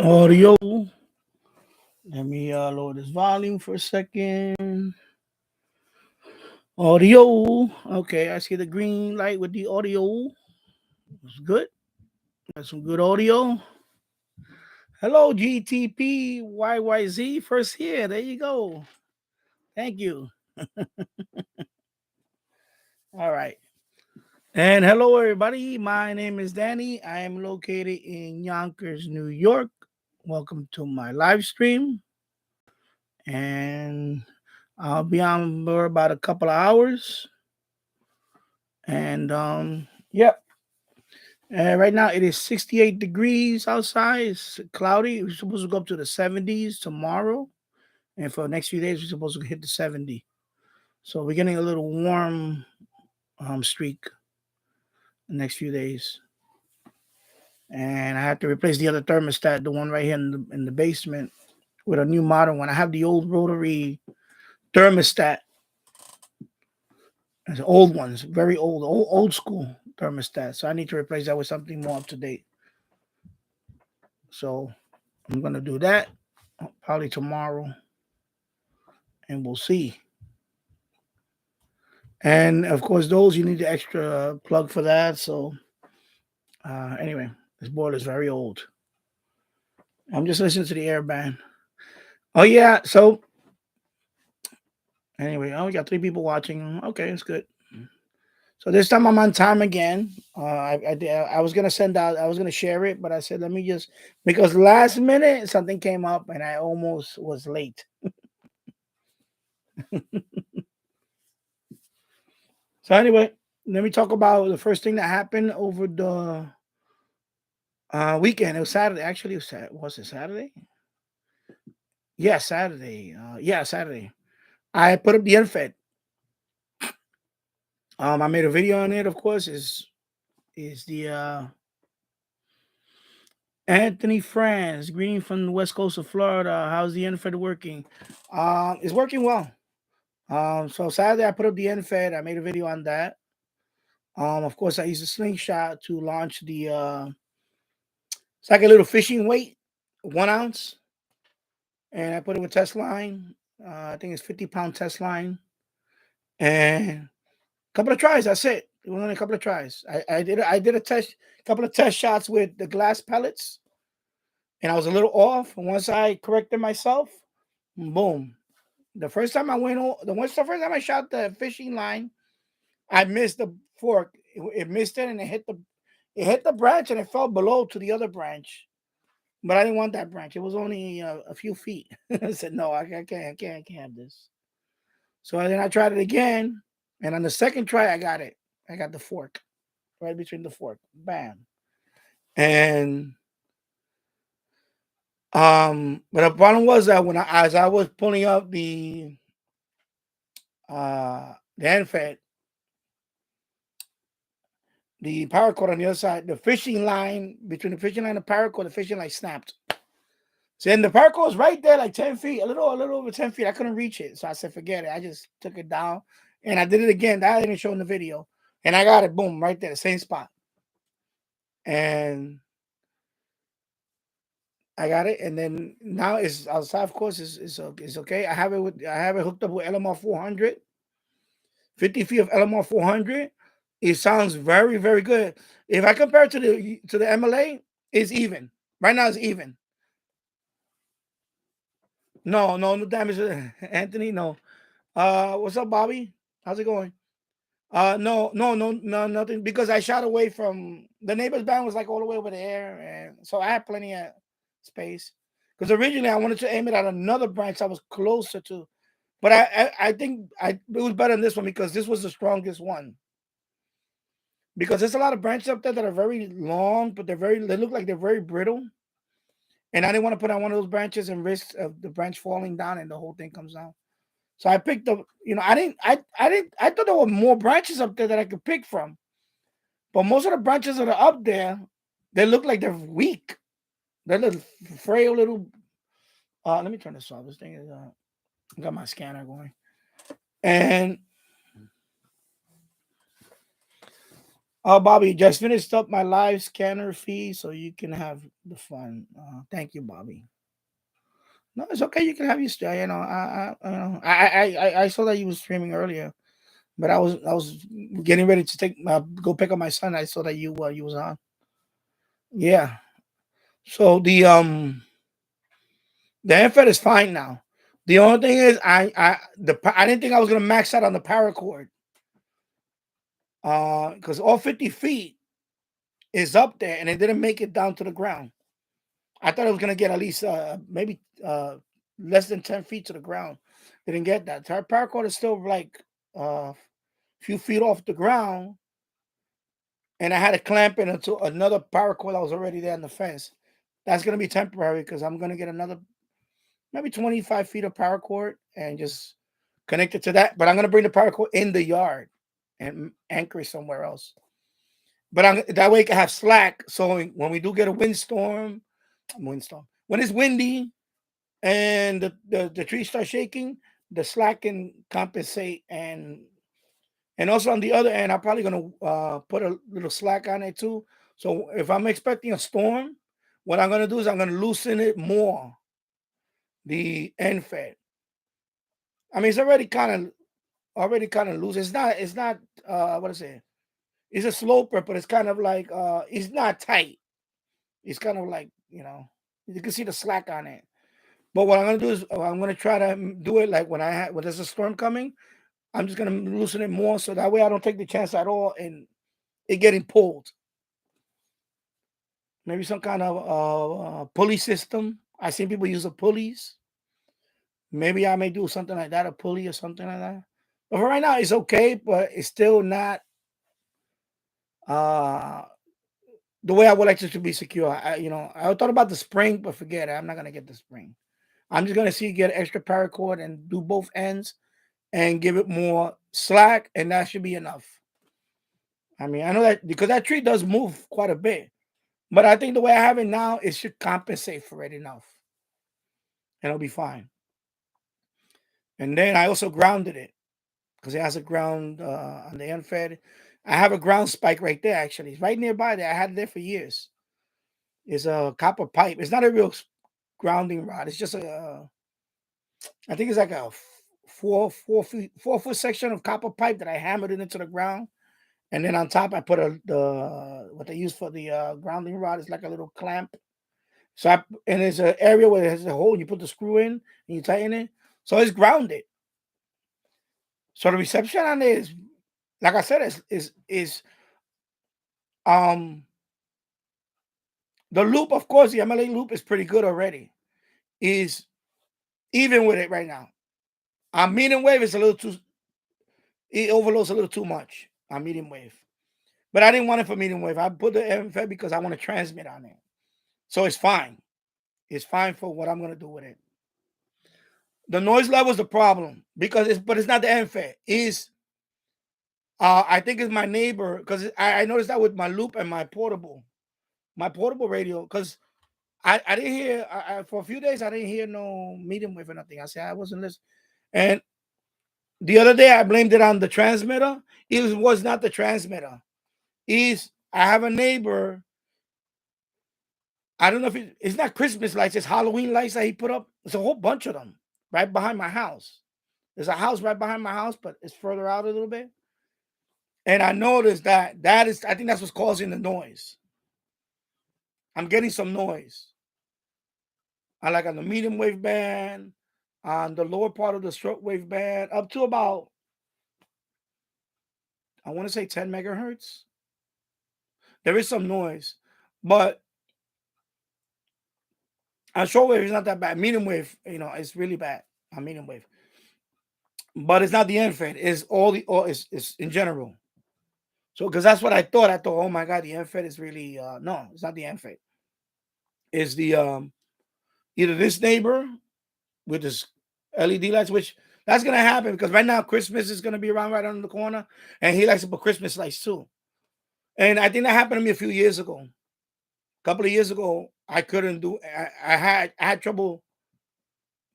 Audio. Let me lower this volume for a second. Audio. Okay, I see the green light with the audio. It's good. Got some good audio. Hello, GTP YYZ. First here. There you go. Thank you. All right. And hello, everybody. My name is Danny. I am located in Yonkers, New York. Welcome to my live stream. And I'll be on for about a couple of hours. And yep. Right now it is 68 degrees outside. It's cloudy. We're supposed to go up to the 70s tomorrow. And for the next few days, we're supposed to hit the 70. So we're getting a little warm streak the next few days. And I have to replace the other thermostat, the one right here in the basement, with a new modern one. I have the old rotary thermostat. It's old ones, very old school thermostat. So I need to replace that with something more up to date. So I'm gonna do that probably tomorrow, and we'll see. And of course, those you need the extra plug for that. So anyway, this board is very old. I'm just listening to the air band. Oh yeah. So anyway, we got 3 people watching. Okay, it's good. So this time I'm on time again. I was gonna send out. I was gonna share it, but I said let me just because last minute something came up and I almost was late. So anyway, let me talk about the first thing that happened over the weekend. It was Saturday. Actually, was it Saturday? Yeah, Saturday. Saturday. I put up the unfed. I made a video on it. Of course, is the Anthony Franz, greeting from the west coast of Florida. How's the unfed working? It's working well. So Saturday I put up the unfed. I made a video on that. Of course, I used a slingshot to launch the. It's like a little fishing weight, 1 ounce, and I put it with test line. I think it's 50-pound test line, and a couple of tries. That's it. It was only a couple of tries. I did a couple of test shots with the glass pellets, and I was a little off. And once I corrected myself, boom. The first time the first time I shot the fishing line, I missed the fork. It missed it, and it hit the branch, and it fell below to the other branch. But I didn't want that branch. It was only a few feet. I said, no, I can't have this. So then I tried it again. And on the second try, I got it. I got the fork right between the fork. Bam. And but the problem was that as I was pulling up the end fed, the paracord on the other side, the fishing line between the fishing line and the paracord, the fishing line snapped. So then the paracord was right there, like 10 feet, a little over 10 feet. I couldn't reach it. So I said, forget it. I just took it down and I did it again. That I didn't show in the video. And I got it, boom, right there, the same spot. And I got it. And then now it's outside, of course, it's okay. I have it hooked up with LMR 400, 50 feet of LMR 400. It sounds very, very good. If I compare it to the MLA, it's even. Right now it's even. No damage, Anthony. No. What's up, Bobby? How's it going? No, nothing. Because I shot away from the neighbor's band was like all the way over there, and so I had plenty of space. Because originally I wanted to aim it at another branch I was closer to, but I think it was better than this one because this was the strongest one. Because there's a lot of branches up there that are very long, but they look like they're very brittle. And I didn't want to put on one of those branches and risk of the branch falling down and the whole thing comes down. So I picked up, I thought there were more branches up there that I could pick from. But most of the branches that are up there, they look like they're weak. They're little frail little. Let me turn this off. This thing is I got my scanner going. And Oh, Bobby, just finished up my live scanner fee so you can have the fun. Thank you, Bobby. No, it's okay. You can have your stay. I saw that you was streaming earlier, but I was getting ready to take go pick up my son. I saw that you was on. Yeah. So the MFET is fine now. The only thing is I didn't think I was gonna max out on the paracord. Because all 50 feet is up there and it didn't make it down to the ground. I thought I was gonna get at least maybe less than 10 feet to the ground. Didn't get that. Our paracord is still like a few feet off the ground, and I had to clamp it into another paracord that was already there on the fence. That's gonna be temporary because I'm gonna get another maybe 25 feet of paracord and just connect it to that. But I'm gonna bring the paracord in the yard and anchor it somewhere else. But that way it can have slack. So when we do get a windstorm, when it's windy and the trees start shaking, the slack can compensate. And also on the other end, I'm probably gonna put a little slack on it too. So if I'm expecting a storm, what I'm gonna do is I'm gonna loosen it more, the end fed. I mean, it's already kind of loose. It's not what is it? It's a sloper, but it's kind of like it's not tight. It's kind of like, you can see the slack on it. But what I'm gonna do is I'm gonna try to do it like when there's a storm coming. I'm just gonna loosen it more so that way I don't take the chance at all and it getting pulled. Maybe some kind of pulley system. I seen people use a pulleys. Maybe I may do something like that, a pulley or something like that. But for right now, it's okay, but it's still not uh the way I would like it to be secure. I thought about the spring, but forget it. I'm not gonna get the spring. I'm just gonna get extra paracord and do both ends and give it more slack, and that should be enough. I mean, I know that because that tree does move quite a bit, but I think the way I have it now, it should compensate for it enough, and it'll be fine. And then I also grounded it because it has a ground on the end fed. I have a ground spike right there, actually. It's right nearby there. I had it there for years. It's a copper pipe. It's not a real grounding rod. It's just I think it's like a 4 foot section of copper pipe that I hammered it into the ground. And then on top, I put what they use for the grounding rod is like a little clamp. And there's an area where it has a hole. You put the screw in and you tighten it, so it's grounded. So the reception on it is, like I said, is um the loop. Of course, the MLA loop is pretty good already. Is even with it right now. On medium wave, it's a little too. It overloads a little too much on medium wave. But I didn't want it for medium wave. I put the MFET because I want to transmit on it. So it's fine. It's fine for what I'm gonna do with it. The noise level is the problem because it's not the MFET. Is I think it's my neighbor because I noticed that with my loop and my portable radio because I didn't hear for a few days I didn't hear no medium wave or nothing. I said I wasn't listening. And the other day I blamed it on the transmitter. It was not the transmitter. I have a neighbor. I don't know if it's not Christmas lights, it's Halloween lights that he put up. It's a whole bunch of them right behind my house. There's a house right behind my house, but it's further out a little bit. And I noticed I think that's what's causing the noise. I'm getting some noise. I like on the medium wave band, on the lower part of the shortwave band, up to about, I want to say 10 megahertz. There is some noise, but on shortwave, it's not that bad. Medium wave, it's really bad on medium wave. But it's not the infant. It's it's in general. So because that's what I thought. I thought, oh my god, the infant is really no, it's not the infant. It's the either this neighbor with his LED lights, which that's gonna happen because right now Christmas is gonna be around right on the corner, and he likes to put Christmas lights too. And I think that happened to me a few years ago. A couple of years ago, I couldn't do. I had trouble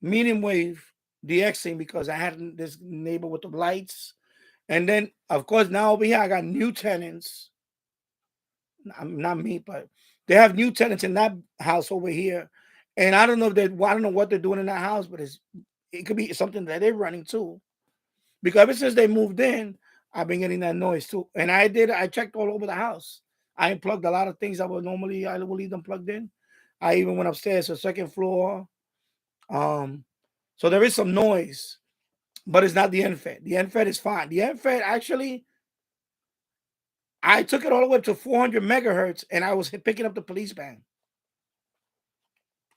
medium wave DXing because I had this neighbor with the lights. And then, of course, now over here I got new tenants. not me, but they have new tenants in that house over here, and I don't know if I don't know what they're doing in that house, but it could be something that they're running too. Because ever since they moved in, I've been getting that noise too. And I checked all over the house. I unplugged a lot of things I would leave them plugged in. I even went upstairs to the second floor. Um, so there is some noise, but it's not the NFET. The NFET is fine. The NFET actually, I took it all the way up to 400 megahertz, and I was picking up the police band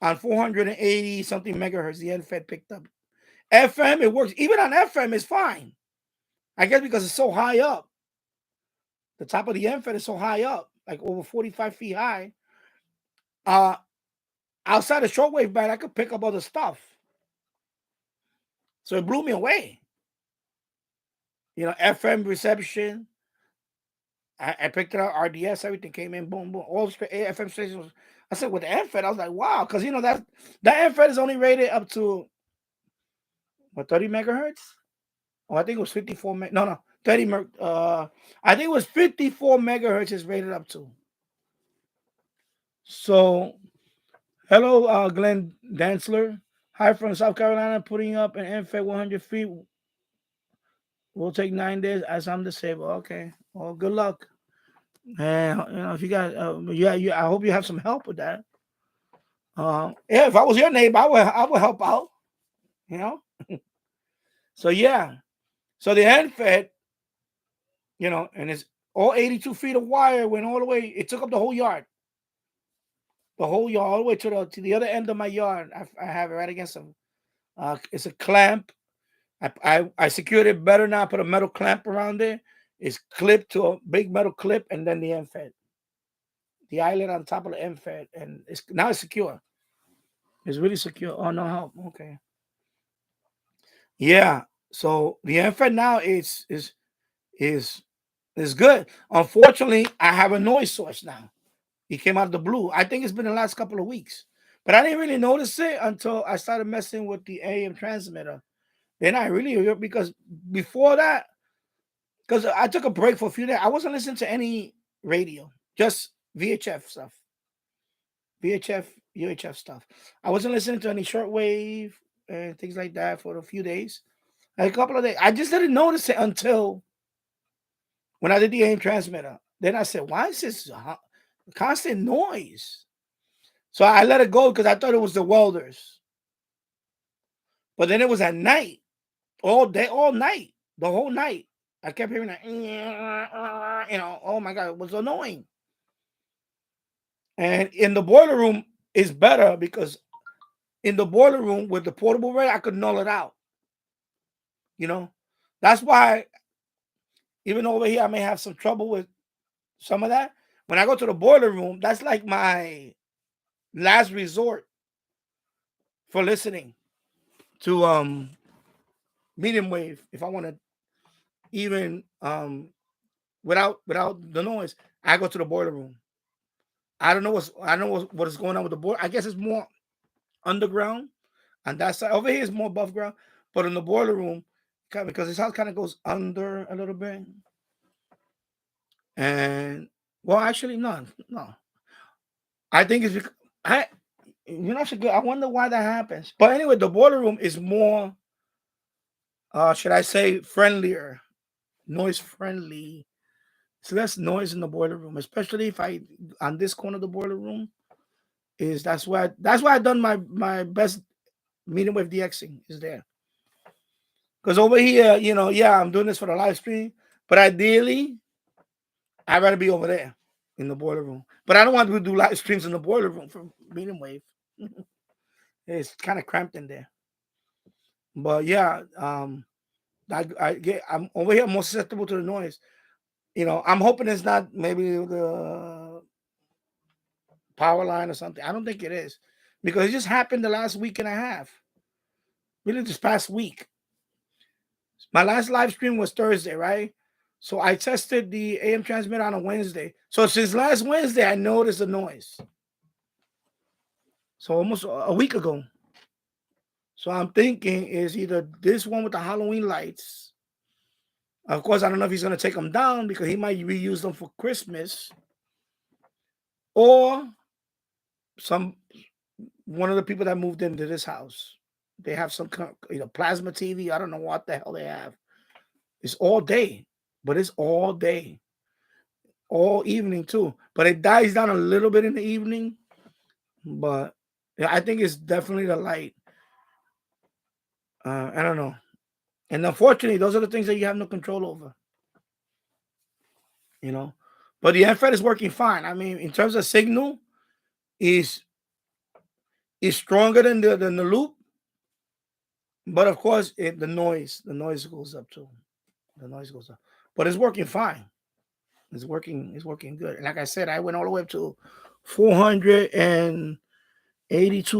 on 480 something megahertz. The NFET picked up. FM, it works. Even on FM, it's fine. I guess because it's so high up. The top of the NFET is so high up, like over 45 feet high. Outside the shortwave band, I could pick up other stuff. So it blew me away. FM reception. I picked it up, RDS, everything came in, boom, boom. All the FM stations. I said, with the NFET, I was like, wow, because that NFET is only rated up to 30 megahertz? Oh, I think it was 54 no, 30 I think it was 54 megahertz is rated up to. So hello, Glenn Dantzler. Hi from South Carolina, putting up an NFET 100 feet. Will take 9 days as I'm disabled. Okay. Well, good luck. And if you got, I hope you have some help with that. Yeah, if I was your neighbor, I would help out. So yeah. So the NFET, and it's all 82 feet of wire went all the way. It took up the whole yard. The whole yard, all the way to the other end of my yard. I have it right against them. It's a clamp. I secured it better now. I put a metal clamp around it. It's clipped to a big metal clip, and then the NFET. The eyelet on top of the NFET, and now it's secure. It's really secure. Oh, no help. Okay. Yeah. So the NFET now is good. Unfortunately, I have a noise source now. It came out of the blue. I think it's been the last couple of weeks, but I didn't really notice it until I started messing with the AM transmitter. Then I really, because before that, because I took a break for a few days, I wasn't listening to any radio, just VHF stuff, VHF, UHF stuff. I wasn't listening to any shortwave and things like that for a few days, like a couple of days. I just didn't notice it until when I did the AM transmitter. Then I said, why is this constant noise? So I let it go because I thought it was the welders. But then it was at night, all day, all night, the whole night. I kept hearing that, oh my God, it was annoying. And in the boiler room is better because in the boiler room with the portable ray, I could null it out. That's why even over here, I may have some trouble with some of that. When I go to the boiler room, that's like my last resort for listening to medium wave. If I want to even without the noise, I go to the boiler room. I don't know what is going on with the boiler. I guess it's more underground, and that side over here is more above ground. But in the boiler room, because this house kind of goes under a little bit, and well, actually, no. I think it's because I wonder why that happens. But anyway, the boiler room is more, should I say, friendlier, noise friendly. It's less noise in the boiler room, especially if on this corner of the boiler room that's why I've done my best medium wave DXing is there. Because over here, I'm doing this for the live stream, but ideally, I'd rather be over there in the boiler room. But I don't want to do live streams in the boiler room for medium wave. It's kind of cramped in there. But yeah, I'm over here more susceptible to the noise. I'm hoping it's not maybe the power line or something. I don't think it is, because it just happened the last week and a half. Really, this past week. My last live stream was Thursday, right? So I tested the AM transmitter on a Wednesday. So since last Wednesday, I noticed the noise. So almost a week ago. So I'm thinking is either this one with the Halloween lights. Of course, I don't know if he's going to take them down because he might reuse them for Christmas. or one of the people that moved into this house. They have some plasma TV. I don't know what the hell they have. It's all day, but it's all day, all evening too. But it dies down a little bit in the evening. But yeah, I think it's definitely the light. I don't know. And unfortunately, those are the things that you have no control over. But the NFET is working fine. I mean, in terms of signal, is stronger than the loop. But of course, the noise goes up too. The noise goes up. But it's working fine. It's working good. And like I said, I went all the way up to 482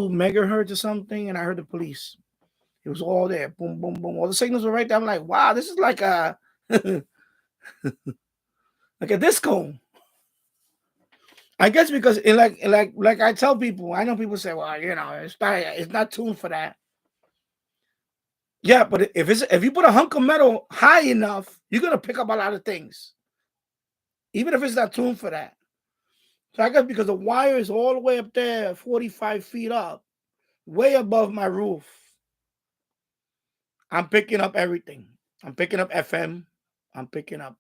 megahertz or something, and I heard the police. It was all there. Boom, boom, boom. All the signals were right there. I'm like, wow, this is like a like a disco. I guess because like I tell people, I know people say, well, it's not tuned for that. Yeah, but if you put a hunk of metal high enough, you're gonna pick up a lot of things, even if it's not tuned for that. So I guess because the wire is all the way up there, 45 feet up, way above my roof, I'm picking up everything. I'm picking up FM. I'm picking up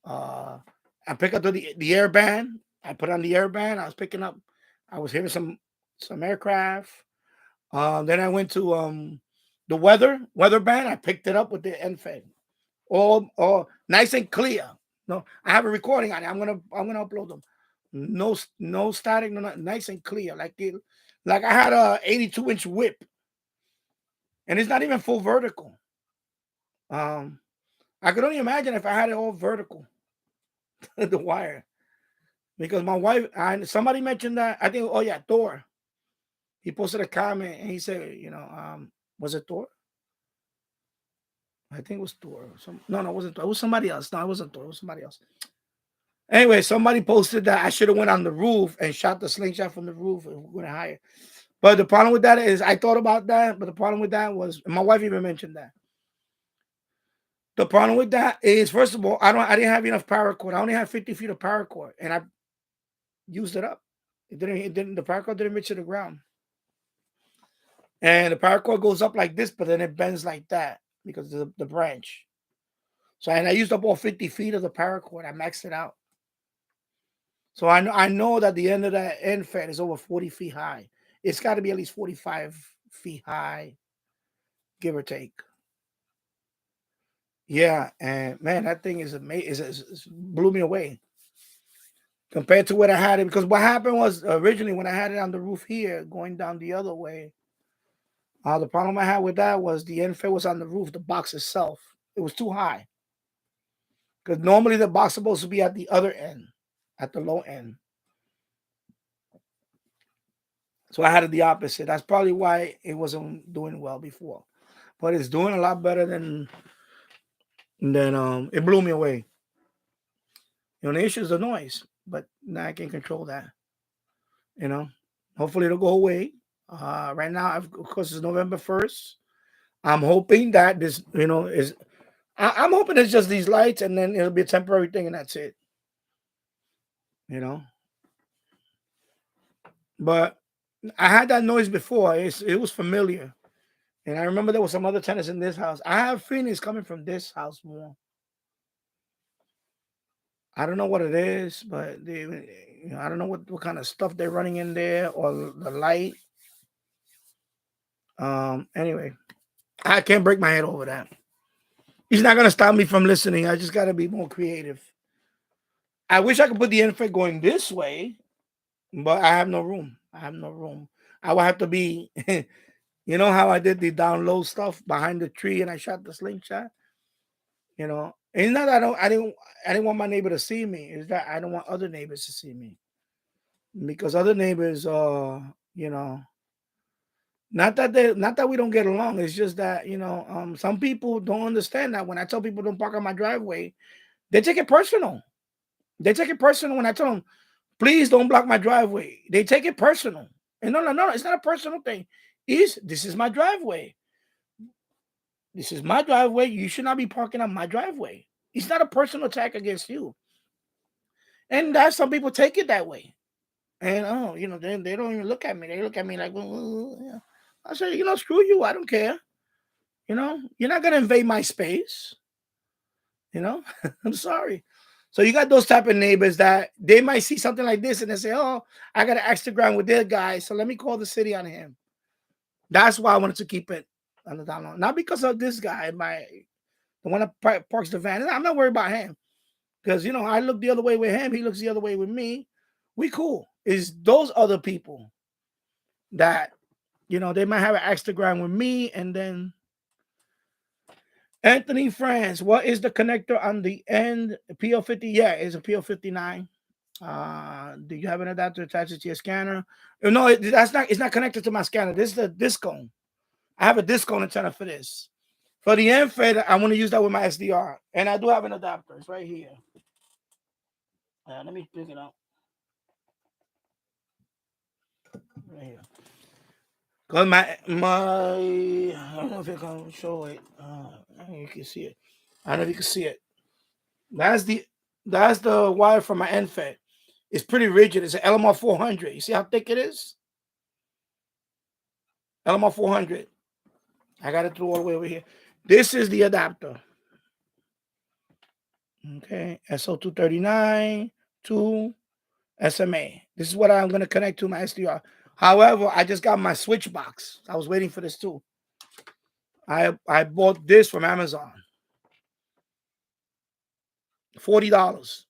the air band. I put on the air band. I was hearing some aircraft. Then I went to the weather band. I picked it up with the NFET. All nice and clear. No, I have a recording on it. I'm gonna upload them. No static, nice and clear. Like I had a 82-inch whip, and it's not even full vertical. I could only imagine if I had it all vertical, the wire, because my wife and somebody mentioned that. I think, oh yeah, Thor. He posted a comment and he said, was it Thor? I think it was Thor. No, it wasn't Thor. It was somebody else. No, it wasn't Thor. It was somebody else. Anyway, somebody posted that I should have went on the roof and shot the slingshot from the roof and went higher. But the problem with that is I thought about that, but the problem with that was my wife even mentioned that. The problem with that is, first of all, I didn't have enough paracord. I only had 50 feet of paracord, and I used it up. The paracord didn't reach to the ground. And the paracord goes up like this, but then it bends like that because of the branch. So, and I used up all 50 feet of the paracord. I maxed it out. So I know that the end of that NFET is over 40 feet high. It's got to be at least 45 feet high, give or take. Yeah, and man, that thing is amazing. It blew me away compared to what I had it. Because what happened was originally when I had it on the roof here, going down the other way, the problem I had with that was the NFET was on the roof, the box itself. It was too high. Because normally the box is supposed to be at the other end, at the low end. So I had it the opposite. That's probably why it wasn't doing well before. But it's doing a lot better than it blew me away. The issue is the noise, but now I can control that. Hopefully it'll go away. Right now, of course, it's November 1st. I'm hoping that this, is. I'm hoping it's just these lights, and then it'll be a temporary thing, and that's it. But I had that noise before. It was familiar. And I remember there was some other tenants in this house. I have feelings coming from this house more. I don't know what it is, but I don't know what kind of stuff they're running in there or the light. Anyway, I can't break my head over that. He's not going to stop me from listening. I just got to be more creative. I wish I could put the NFET going this way, but I have no room. I would have to be, you know how I did the down low stuff behind the tree and I shot the slingshot? And it's not that I didn't want my neighbor to see me. It's that I don't want other neighbors to see me. Because other neighbors not that we don't get along. It's just that, some people don't understand that when I tell people don't park on my driveway, they take it personal. They take it personal when I tell them, please don't block my driveway. They take it personal. And no, it's not a personal thing. This is my driveway. This is my driveway. You should not be parking on my driveway. It's not a personal attack against you. And that some people take it that way. And they don't even look at me. They look at me like, well, yeah. I say, screw you. I don't care. You're not gonna invade my space. I'm sorry. So you got those type of neighbors that they might see something like this and they say, "Oh, I got an extra ground with their guy, so let me call the city on him." That's why I wanted to keep it on the down low. Not because of this guy, the one that parks the van. I'm not worried about him because I look the other way with him. He looks the other way with me. We cool. Is those other people that they might have an extra ground with me, and then Anthony France, what is the connector on the end? PO50? Yeah, it's a PO59. Do you have an adapter attached to your scanner? No, it's not connected to my scanner. This is the Discone. I have a Discone antenna for this. For the end fed, I want to use that with my SDR. And I do have an adapter. It's right here. Let me pick it up. Right here. Because my I don't know if it can show it. You can see it. I don't know if you can see it. That's the wire from my end fed. It's pretty rigid. It's an LMR 400. You see how thick it is? LMR 400. I got it through all the way over here. This is the adapter. Okay, SO239 to SMA. This is what I'm going to connect to my SDR. However, I just got my switch box. I was waiting for this too. I bought this from Amazon. $40.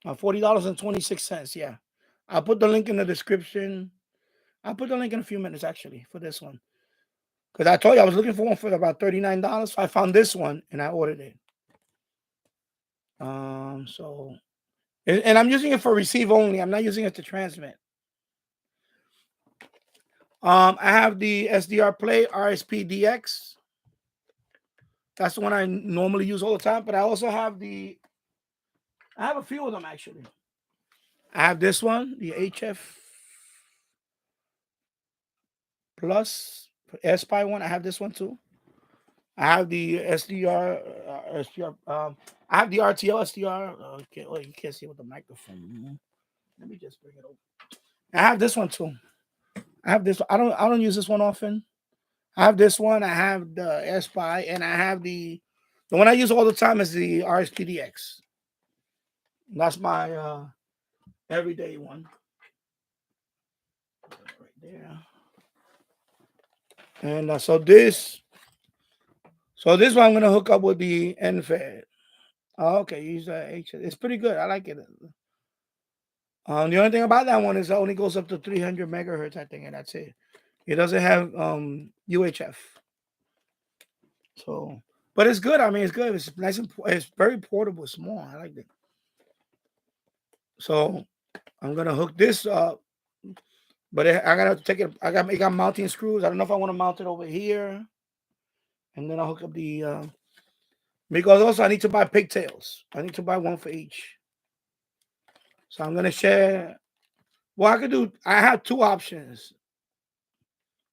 $40.26. Yeah. I'll put the link in the description. I'll put the link in a few minutes actually for this one. Because I told you I was looking for one for about $39. So I found this one and I ordered it. So, and I'm using it for receive only. I'm not using it to transmit. I have the SDRPlay RSPdx. That's the one I normally use all the time. But I also have I have a few of them actually. I have this one, the HF Plus SPI one. I have this one too. I have the SDR. I have the RTL SDR. Okay, you can't see it with the microphone. Let me just bring it over. I have this one too. I have this. I don't use this one often. I have this one. I have the SPI, and I have the one I use all the time is the RSPdx. That's my everyday one. Right there. And so this one I'm gonna hook up with the NFED. Oh, okay, use that H. It's pretty good. I like it. The only thing about that one is it only goes up to 300 megahertz, I think, and that's it. It doesn't have UHF. So, but it's good. I mean, it's good. It's nice and it's very portable, small. I like it. So I'm gonna hook this up, but I gotta take it. It got mounting screws. I don't know if I want to mount it over here, and then I'll hook up the because also I need to buy pigtails. I need to buy one for each. So I'm gonna share. Well, I could do. I have two options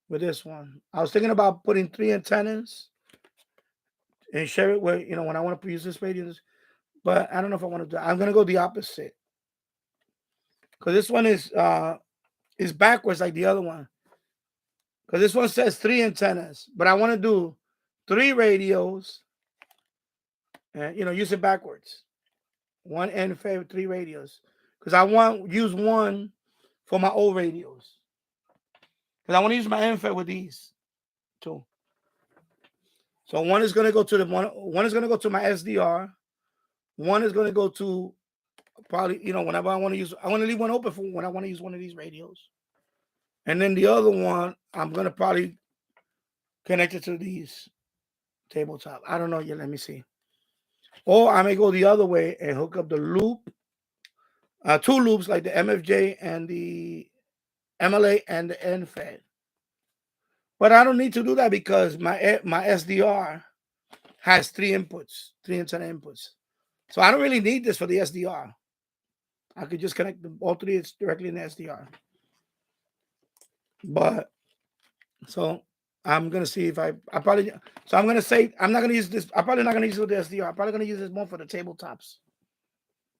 with this one. I was thinking about putting 3 antennas and share it with when I want to use this radio, but I don't know if I want to do. I'm gonna go the opposite because this one is backwards like the other one. Because this one says 3 antennas, but I want to do 3 radios and use it backwards. 1 end for 3 radios. Because I want use one for my old radios. Because I want to use my end with these too. So one is gonna go to one is gonna go to my SDR. One is gonna go to probably, whenever I want to use, I want to leave one open for when I want to use one of these radios. And then the other one, I'm gonna probably connect it to these tabletop. I don't know yet. Let me see. Or I may go the other way and hook up the loop, 2 loops like the MFJ and the MLA and the NFED. But I don't need to do that because my SDR has 3 inputs, 3 antenna inputs. So I don't really need this for the SDR. I could just connect all 3 directly in the SDR. But so I'm gonna see if I probably. So I'm gonna say I'm not gonna use this. I'm probably not gonna use it with the SDR. I'm probably gonna use this more for the tabletops.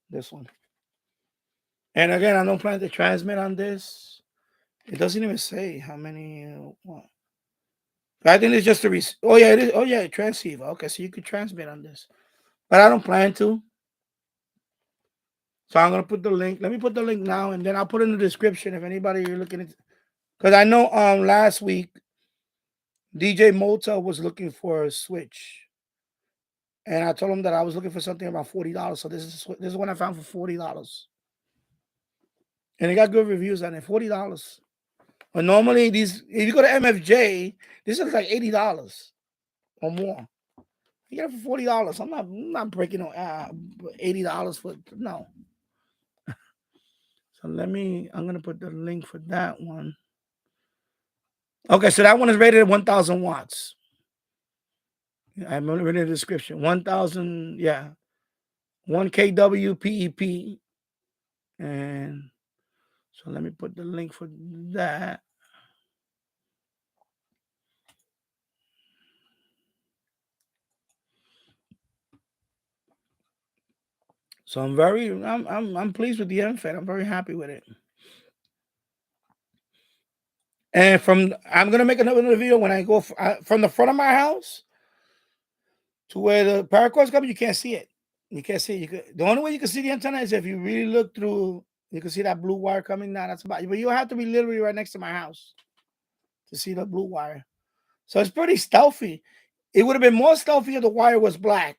This one. And again, I don't plan to transmit on this. It doesn't even say how many. What? I think it's just a. Oh yeah, it is. Oh yeah, transceiver. Okay, so you could transmit on this, but I don't plan to. So I'm gonna put the link. Let me put the link now, and then I'll put it in the description if anybody you're looking at. Because I know last week DJ Mota was looking for a switch, and I told him that I was looking for something about $40. So this is one I found for $40, and it got good reviews on it. $40. But normally these, if you go to MFJ, this is like $80 or more. You get it for $40. I'm not breaking $80 for no. So I'm gonna put the link for that one. Okay, so that one is rated at 1,000 watts. I'm gonna read in the description. 1,000, yeah, 1 kW PEP, and so let me put the link for that. So I'm pleased with the MFET. I'm very happy with it. And I'm gonna make another video when I go from the front of my house to where the paracords come. You can't see it. You can't see it. The only way you can see the antenna is if you really look through. You can see that blue wire coming down. That's about. But you have to be literally right next to my house to see the blue wire. So it's pretty stealthy. It would have been more stealthy if the wire was black.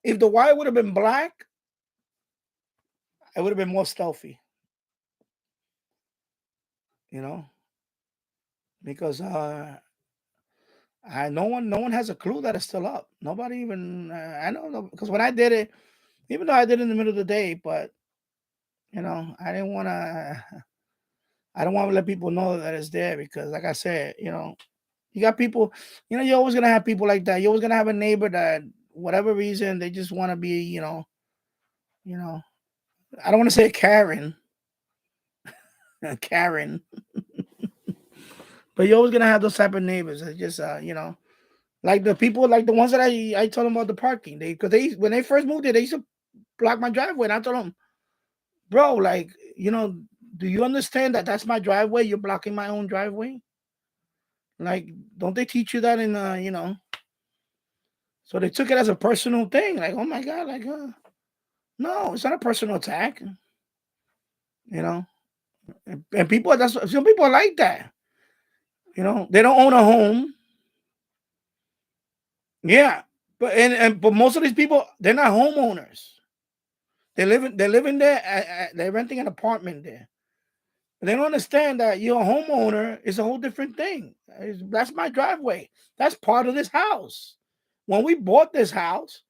If the wire would have been black, it would have been more stealthy. You know, because no one has a clue that it's still up. Nobody even I know, because when I did it, even though I did it in the middle of the day, but I didn't want to. I don't want to let people know that it's there because, like I said, you got people. You're always gonna have people like that. You're always gonna have a neighbor that, whatever reason, they just want to be, I don't want to say Karen, Karen, but you're always gonna have those type of neighbors. It's just, like the people, like the ones that I told them about the parking. Because when they first moved there, they used to block my driveway, and I told them, bro, like, do you understand that that's my driveway? You're blocking my own driveway. Like, don't they teach you that So they took it as a personal thing. Like, oh my God, like, no, it's not a personal attack. And people, some people are like that. They don't own a home. Yeah, but most of these people, they're not homeowners. They're living there. They're renting an apartment there. But they don't understand that you're a homeowner is a whole different thing. That's my driveway. That's part of this house. When we bought this house,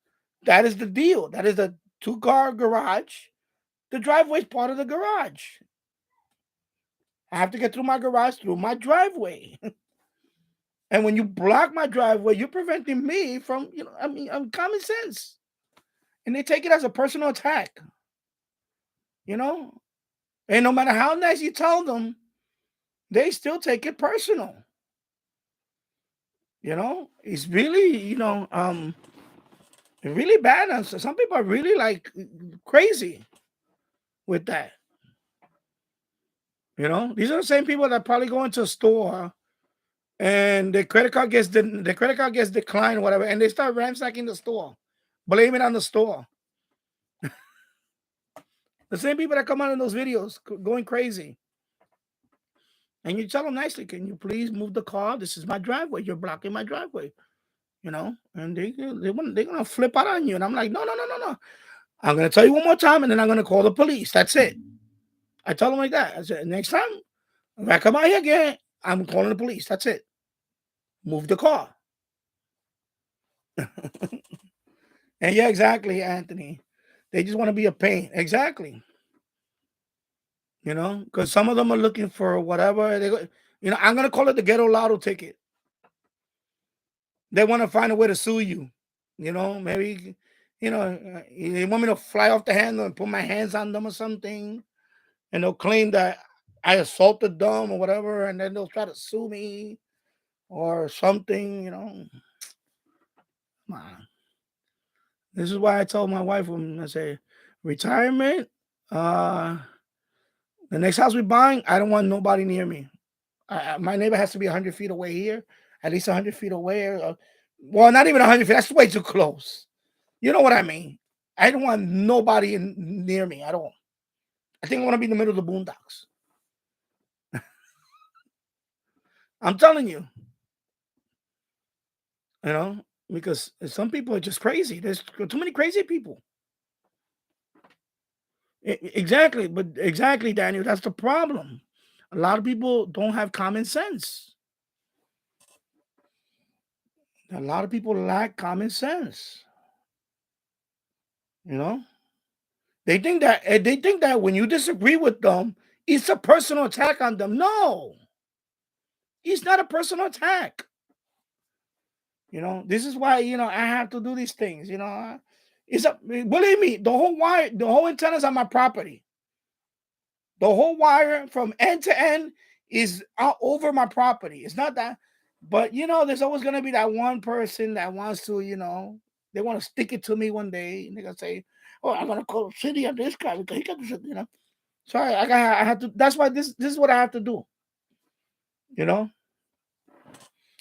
that is the deal. That is the 2-car garage. The driveway is part of the garage. I have to get through my garage through my driveway. And when you block my driveway, you're preventing me from, common sense. And they take it as a personal attack. And no matter how nice you tell them, they still take it personal. It's really, really bad. And some people are really like crazy with that. These are the same people that probably go into a store and the credit card gets declined or whatever, and they start ransacking the store, blame it on the store. The same people that come out in those videos going crazy. And you tell them nicely, can you please move the car? This is my driveway. You're blocking my driveway. And they're gonna flip out on you. And I'm like, no. I'm gonna tell you one more time, and then I'm gonna call the police. That's it. I tell them like that. I said, next time if I come out here again, I'm calling the police. That's it. Move the car. And yeah, exactly, Anthony. They just want to be a pain. Exactly. Because some of them are looking for whatever. I'm gonna call it the ghetto lotto ticket. They want to find a way to sue you. Maybe, they want me to fly off the handle and put my hands on them or something. And they'll claim that I assaulted them or whatever. And then they'll try to sue me or something, Come on. This is why I told my wife when I say retirement, The next house we're buying, I don't want nobody near me. My neighbor has to be 100 feet away here, at least 100 feet away. Well, not even 100 feet. That's way too close. You know what I mean? I don't want nobody near me at all. I think I want to be in the middle of the boondocks. I'm telling you, because some people are just crazy. There's too many crazy people. Exactly, but exactly, Daniel, that's the problem. A lot of people don't have common sense. A lot of people lack common sense. They think that when you disagree with them, it's a personal attack on them. No, it's not a personal attack. This is why I have to do these things. Believe me, the whole antennas on my property. The whole wire from end to end is out over my property. It's not that, but there's always gonna be that one person that wants to, they want to stick it to me one day, and they're gonna say, "Oh, I'm gonna call the city on this guy because he got this." So I have to. That's why this is what I have to do.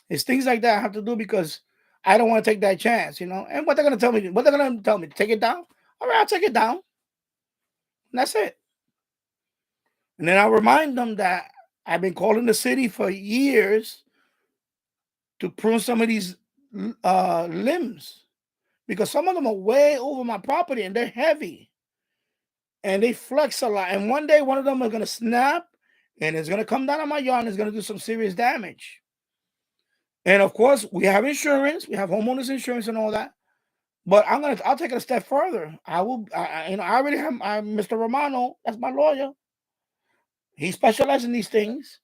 It's things like that I have to do because I don't want to take that chance. And what they're gonna tell me? What they're gonna tell me? Take it down. All right, I'll take it down. And that's it. And then I'll remind them that I've been calling the city for years to prune some of these limbs because some of them are way over my property and they're heavy and they flex a lot. And one day, one of them is going to snap and it's going to come down on my yard and it's going to do some serious damage. And of course, we have insurance, we have homeowners insurance and all that. But I'll take it a step further. I already have Mr. Romano. That's my lawyer. He specializes in these things.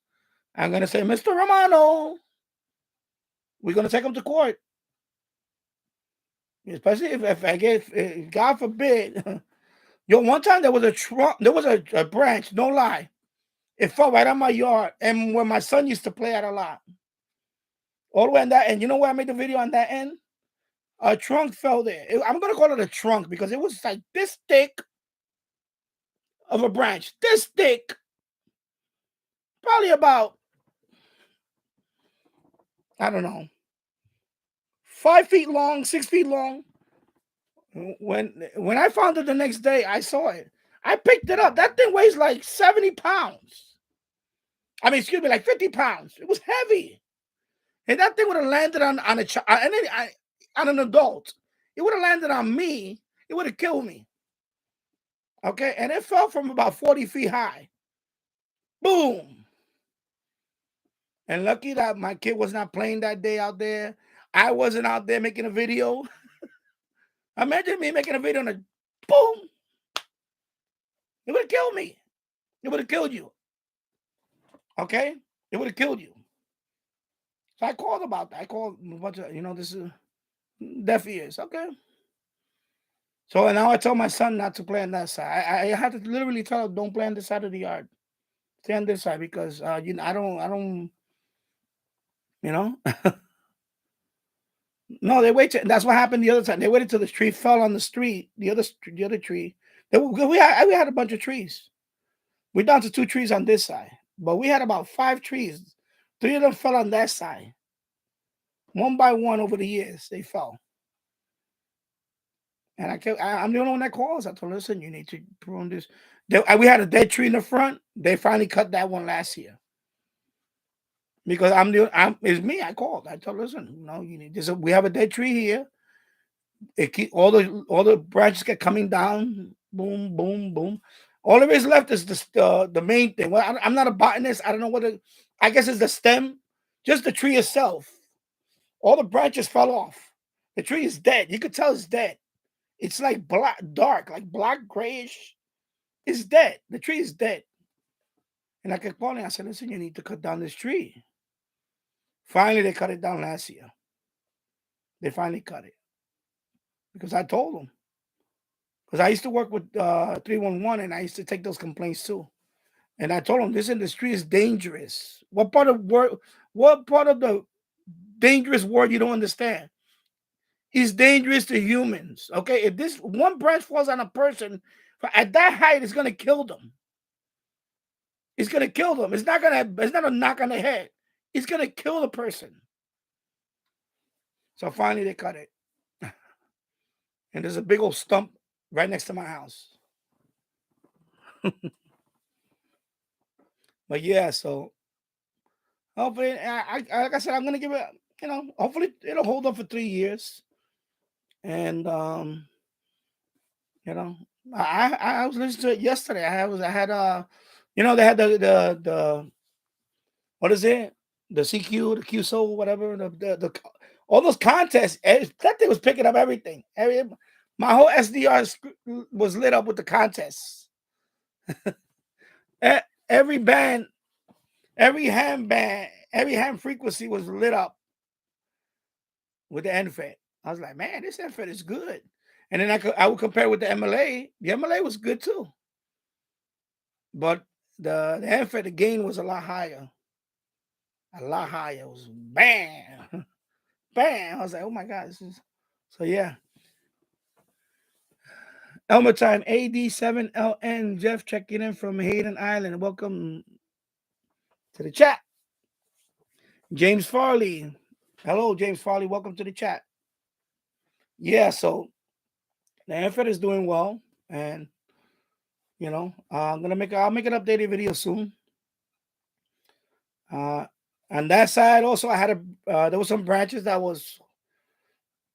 I'm going to say, Mr. Romano, we're going to take him to court. Especially if I get, God forbid. One time there was a branch, no lie. It fell right on my yard. And where my son used to play at a lot. All the way on that end. You know where I made the video on that end? A trunk fell there. I'm going to call it a trunk because it was like this thick of a branch. This thick. Probably about, I don't know, 5 feet long, 6 feet long. When I found it the next day, I saw it. I picked it up. That thing weighs like 70 pounds. I mean, excuse me, like 50 pounds. It was heavy. And that thing would have landed on an adult. It would have landed on me. It would have killed me. Okay? And it fell from about 40 feet high. Boom. And lucky that my kid was not playing that day out there. I wasn't out there making a video. Imagine me making a video and a boom. It would have killed me. It would have killed you. Okay? It would have killed you. So I called about that. I called a bunch of, this is deaf ears. Okay. So now I tell my son not to play on that side. I have to literally tell him, don't play on this side of the yard. Stay on this side because I don't, No, they waited. That's what happened the other time. They waited till the tree fell on the street. The other tree. We had a bunch of trees. We're down to 2 trees on this side, but we had about 5 trees. 3 of them fell on that side. One by one over the years, they fell. And I'm the only one that calls. I told, listen, you need to prune this. We had a dead tree in the front. They finally cut that one last year. Because it's me. I called. I told, listen, you need this. We have a dead tree here. All the branches get coming down. Boom, boom, boom. All of it left is the main thing. Well, I'm not a botanist. I don't know what I guess it's the stem, just the tree itself. All the branches fell off. The tree is dead. You could tell it's dead. It's like dark, like black grayish. It's dead. The tree is dead. And I kept calling. I said, listen, you need to cut down this tree. Finally, they cut it down last year. They finally cut it. Because I told them. Because I used to work with 311 and I used to take those complaints too. And I told them this industry is dangerous. What part of the dangerous word you don't understand? Is dangerous to humans. Okay, if this one branch falls on a person at that height, it's gonna kill them. It's gonna kill them. It's not a knock on the head. It's gonna kill the person. So finally they cut it. And there's a big old stump right next to my house. But yeah, so hopefully, like I said, I'm gonna give it. Hopefully it'll hold up for 3 years. And you know, I was listening to it yesterday. I had they had the what is it? The CQ, the QSO, whatever. The all those contests. That thing was picking up everything. My whole SDR was lit up with the contests. Every band, every ham frequency was lit up with the NFET. I was like, man, this NFET is good. And then I would compare with the MLA. The MLA was good too. But the NFET, the gain was a lot higher. A lot higher. It was bam. Bam. I was like, oh my God. So yeah. Elmer time, AD7LN. Jeff checking in from Hayden Island. Welcome to the chat. James Farley. Hello, James Farley. Welcome to the chat. Yeah, so the NFET is doing well. And I'll make an updated video soon. On that side, also, I had there was some branches that was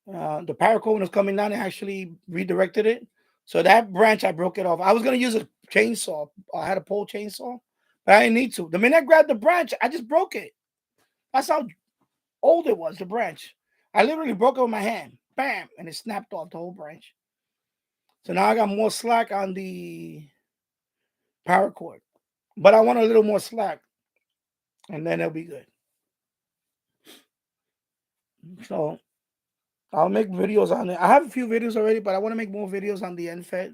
the power cord was coming down and actually redirected it. So that branch, I broke it off. I was gonna use a chainsaw. I had a pole chainsaw, but I didn't need to. The minute I grabbed the branch, I just broke it. That's how old it was. The branch, I literally broke it with my hand, bam, and it snapped off the whole branch. So now I got more slack on the power cord, but I want a little more slack, and then it'll be good. So I'll make videos on it. I have a few videos already, but I want to make more videos on the NFET.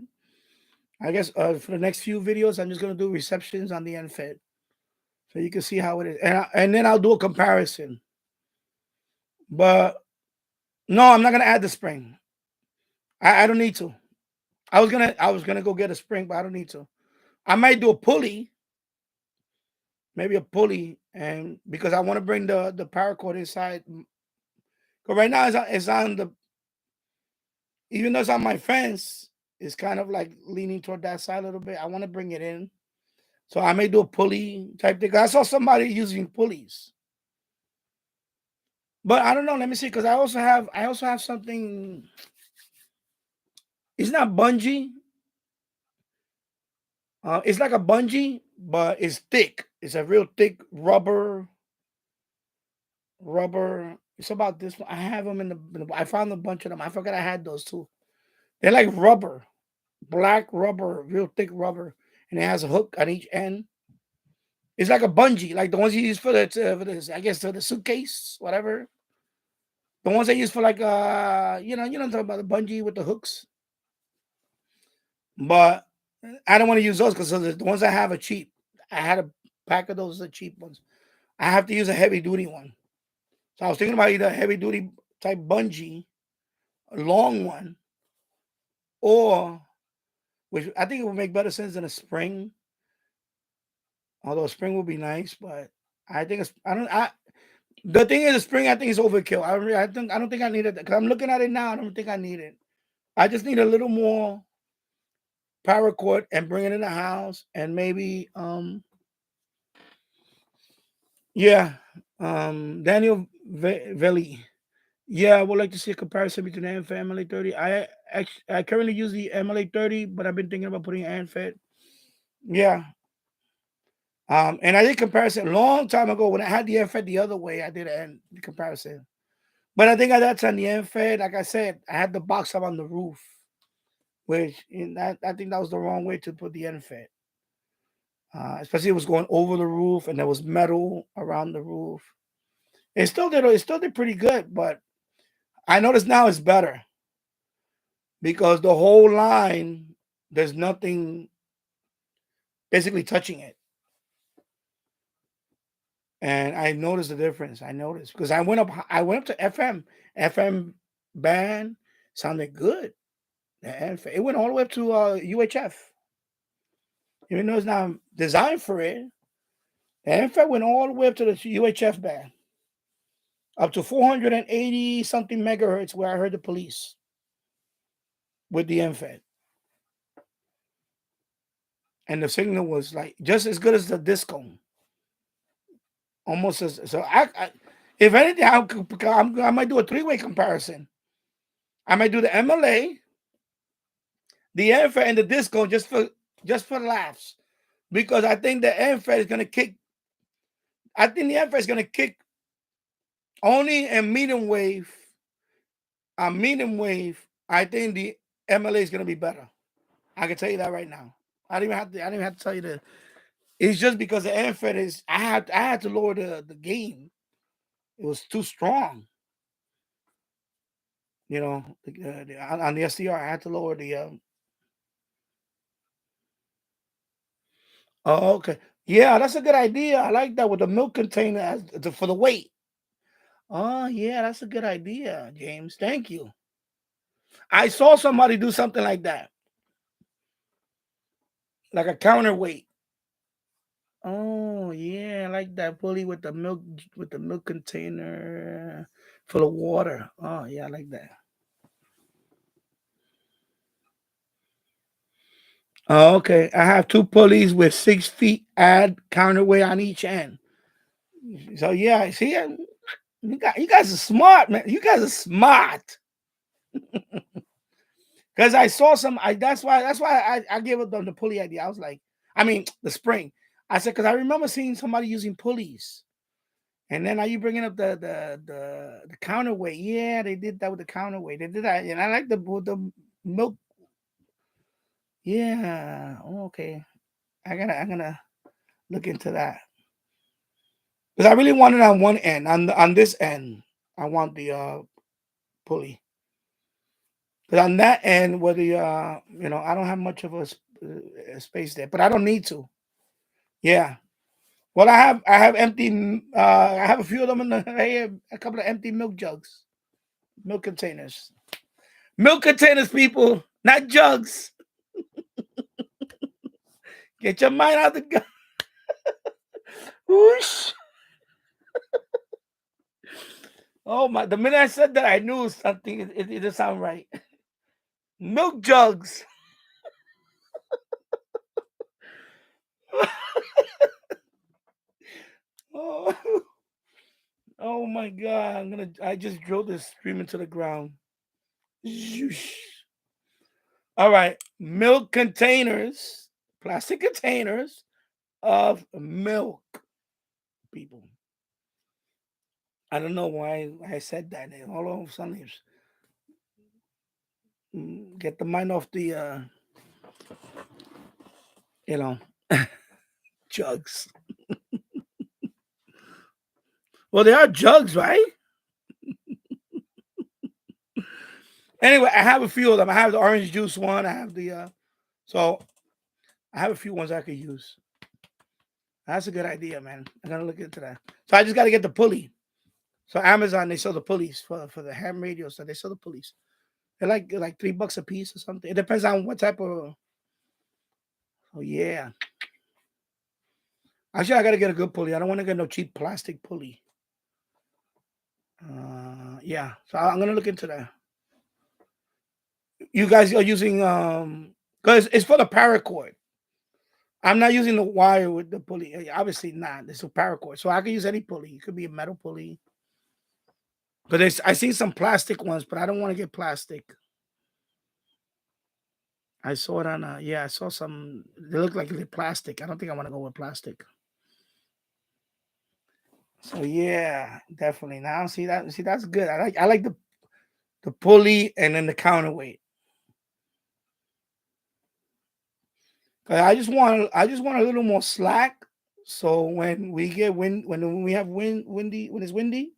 I guess for the next few videos, I'm just going to do receptions on the NFET. So you can see how it is. And then I'll do a comparison. But no, I'm not going to add the spring. I don't need to. I was gonna go get a spring, but I don't need to. I might do a pulley. Maybe a pulley, and because I want to bring the power cord inside. Because right now it's on the, even though it's on my fence, it's kind of like leaning toward that side a little bit. I want to bring it in. So I may do a pulley type thing. I saw somebody using pulleys. But I don't know. Let me see. Because I also have something. It's not bungee. It's like a bungee, but it's thick. It's a real thick rubber. It's about this one. I have them in the. I found a bunch of them. I forgot I had those too. They're like rubber, black rubber, real thick rubber, and it has a hook on each end. It's like a bungee, like the ones you use for I guess for the suitcase, whatever. The ones they use for like you know I'm talking about the bungee with the hooks. But I don't want to use those because the ones I have are cheap. I had a pack of those, the cheap ones. I have to use a heavy duty one. So I was thinking about either a heavy duty type bungee, a long one, or which I think it would make better sense than a spring. Although a spring would be nice, but I think the thing is, a spring I think is overkill. I don't think I need it because I'm looking at it now. I don't think I need it. I just need a little more power cord and bring it in the house, and maybe Daniel Veli. Yeah, I would like to see a comparison between the NFET and MLA 30. I currently use the MLA 30, but I've been thinking about putting NFET. Yeah. And I did comparison a long time ago when I had the NFET the other way. I did the comparison. But I think that's on the NFET. Like I said, I had the box up on the roof, which I think that was the wrong way to put the NFET. Especially it was going over the roof and there was metal around the roof. It still did pretty good, but I notice now it's better because the whole line, there's nothing basically touching it. And I noticed the difference. Because I went up to FM band sounded good. It went all the way up to UHF. Even though it's not designed for it, The NFET went all the way up to the UHF band, up to 480 something megahertz, where I heard the police with the NFET. And the signal was like just as good as the disco. Almost as so. If anything, I might do a three-way comparison. I might do the MLA, the NFET, and the disco just for laughs, because I think the NFET is gonna kick. I think the NFET is gonna kick only a medium wave. A medium wave. I think the MLA is gonna be better. I can tell you that right now. I don't even have to tell you that. It's just because the NFET is. I had to lower the gain. It was too strong. You know, on the SDR, I had to lower the. Oh, okay. Yeah, that's a good idea. I like that with the milk container for the weight. Oh, yeah, that's a good idea, James. Thank you. I saw somebody do something like that, like a counterweight. Oh, yeah, I like that pulley with the milk container full of water. Oh, yeah, I like that. Oh, okay. I have two pulleys with 6 feet add counterweight on each end. So yeah, see, you guys are smart, man. You guys are smart. Because I saw some. That's why I gave up the pulley idea. I was like, I mean, the spring. I said because I remember seeing somebody using pulleys, and then are you bringing up the counterweight? Yeah, they did that with the counterweight. They did that, and I like the milk. Yeah. Oh, okay. I'm gonna look into that because I really want it on one end. On this end, I want the pulley. But on that end, where the I don't have much of a space there, but I don't need to. Yeah. Well, I have empty. I have a few of them in the. I have a couple of empty milk jugs, milk containers, people, not jugs. Get your mind out the gun. Whoosh. Oh my! The minute I said that, I knew something. It didn't sound right. Milk jugs. Oh. Oh my God! I just drilled this stream into the ground. Zhoosh. All right, milk containers, plastic containers of milk, people. I don't know why I said that. All of a sudden, get the mind off the, you know, jugs. Well, they are jugs, right? Anyway, I have a few of them. I have the orange juice one. I have so I have a few ones I could use. That's a good idea, man. I'm gonna look into that. So I just got to get the pulley. So Amazon, they sell the pulleys for the ham radio. So they sell the pulleys. They're like $3 a piece or something. It depends on what type of. Oh yeah. Actually, I gotta get a good pulley. I don't want to get no cheap plastic pulley. Yeah. So I'm gonna look into that. You guys are using because it's for the paracord. I'm not using the wire with the pulley. Obviously not. It's a paracord, so I can use any pulley. It could be a metal pulley. But I see some plastic ones, but I don't want to get plastic. I saw it on I saw some. They look like they're plastic. I don't think I want to go with plastic. So yeah, definitely. Now see that's good. I like the pulley and then the counterweight. I just want a little more slack. So when we get when we have windy, when it's windy,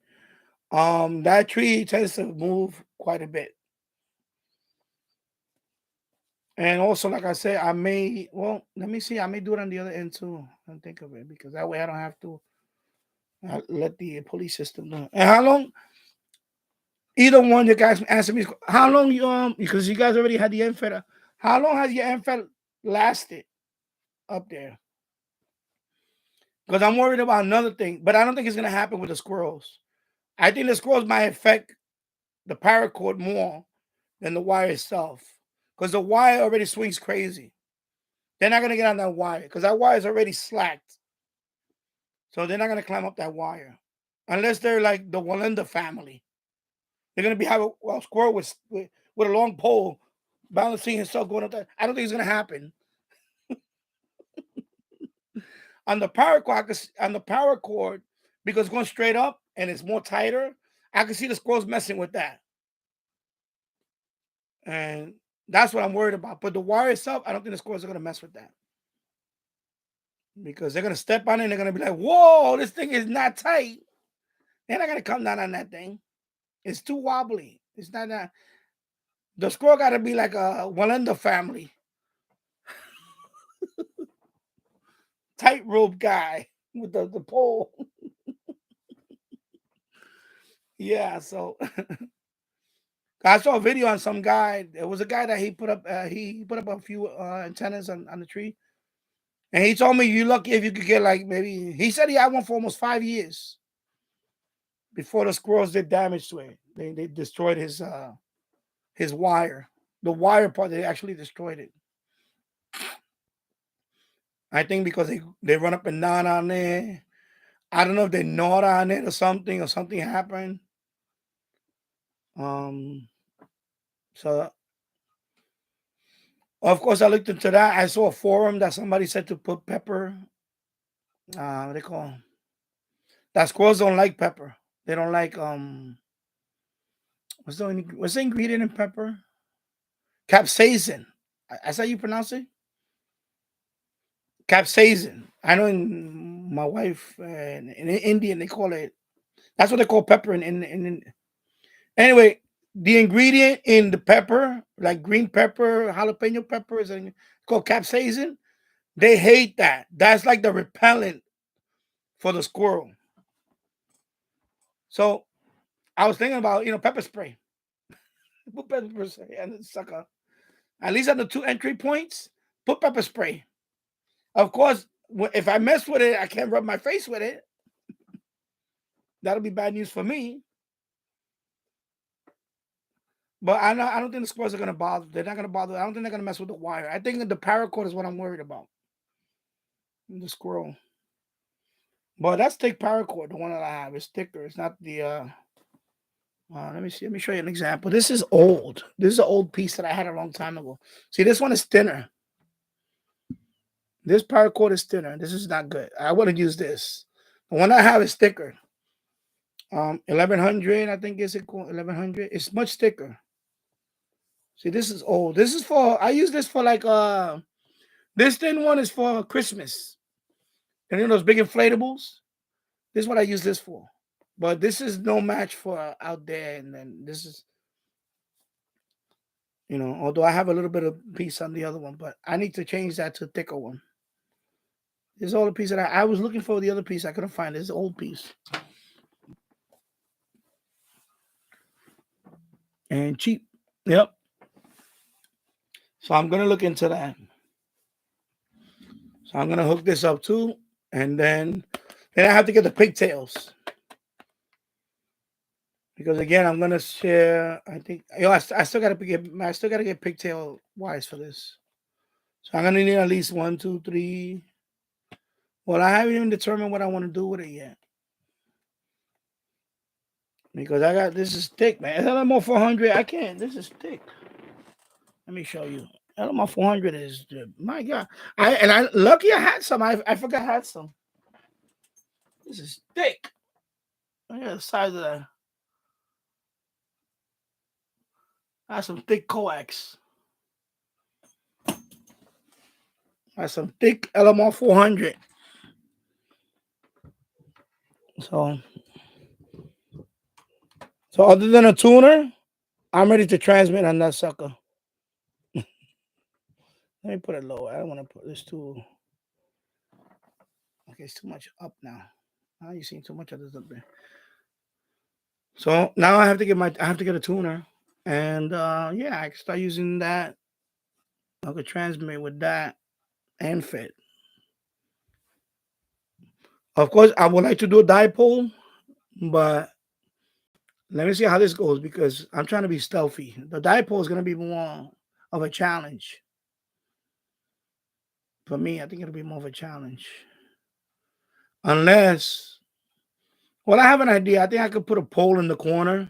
that tree tends to move quite a bit. And also, like I said, I may let me see, I may do it on the other end too. I think of it because that way I don't have to let the pulley system know. And how long? Either one, you guys answer me. How long because you guys already had the NFET. How long has your NFET lasted up there? Because I'm worried about another thing, but I don't think it's gonna happen with the squirrels. I think the squirrels might affect the paracord more than the wire itself. Because the wire already swings crazy. They're not gonna get on that wire because that wire is already slacked. So they're not gonna climb up that wire. Unless they're like the Walenda family. They're gonna be having a squirrel with a long pole balancing himself going up there. I don't think it's gonna happen. On the power cord, because going straight up and it's more tighter, I can see the squirrels messing with that. And that's what I'm worried about. But the wire itself, I don't think the squirrels are gonna mess with that. Because they're gonna step on it and they're gonna be like, whoa, this thing is not tight. They're not gonna come down on that thing. It's too wobbly. It's not that. The squirrel gotta be like a Walenda family. Tightrope guy with the pole. Yeah, so I saw a video on some guy. It was a guy that he put up he put up a few antennas on the tree. And he told me you're lucky if you could get like maybe he said he had one for almost 5 years before the squirrels did damage to it. They destroyed his wire. The wire part, they actually destroyed it. I think because they run up and down on there. I don't know if they gnawed on it or something happened. So of course I looked into that. I saw a forum that somebody said to put pepper. What they call that squirrels don't like pepper. They don't like what's the ingredient in pepper? Capsaicin. That's how you pronounce it. Capsaicin. I know in my wife in Indian they call it. That's what they call pepper in anyway. The ingredient in the pepper, like green pepper, jalapeno pepper, is called capsaicin. They hate that. That's like the repellent for the squirrel. So I was thinking about pepper spray. Put pepper spray and sucker. At least at the 2 entry points, put pepper spray. Of course, if I mess with it, I can't rub my face with it. That'll be bad news for me. But I don't think the squirrels are gonna bother. They're not gonna bother. I don't think they're gonna mess with the wire. I think the paracord is what I'm worried about. The squirrel. But that's thick paracord. The one that I have is thicker. It's not the. Let me see. Let me show you an example. This is old. This is an old piece that I had a long time ago. See, this one is thinner. This paracord is thinner. This is not good. I wouldn't use this. The one I have is thicker. 1100. I think is it called 1100. It's much thicker. See, this is old. This is for. I use this for like This thin one is for Christmas. And those big inflatables. This is what I use this for. But this is no match for out there. And then this is, although I have a little bit of piece on the other one, but I need to change that to a thicker one. This is all the piece that I was looking for. The other piece I couldn't find. This is old piece. And cheap. Yep. So I'm going to look into that. So I'm going to hook this up too. And then I have to get the pigtails. Because again, I'm gonna share. I think I still gotta get pigtail wires for this. So I'm gonna need at least 1, 2, 3. Well, I haven't even determined what I want to do with it yet. Because this is thick, man. LMO 400. I can't. This is thick. Let me show you. LMO 400 is my God. Lucky I had some. I forgot I had some. This is thick. Look at the size of that. That's some thick coax. That's some thick LMR 400. So other than a tuner, I'm ready to transmit on that sucker. Let me put it low. I don't want to put this too. Okay, it's too much up now. Now you're seeing too much of this up there. So now I have to get a tuner. And yeah, I can start using that. I could transmit with that and fit. Of course, I would like to do a dipole, but let me see how this goes because I'm trying to be stealthy. The dipole is going to be more of a challenge. For me, I think it'll be more of a challenge. Unless, well, I have an idea. I think I could put a pole in the corner.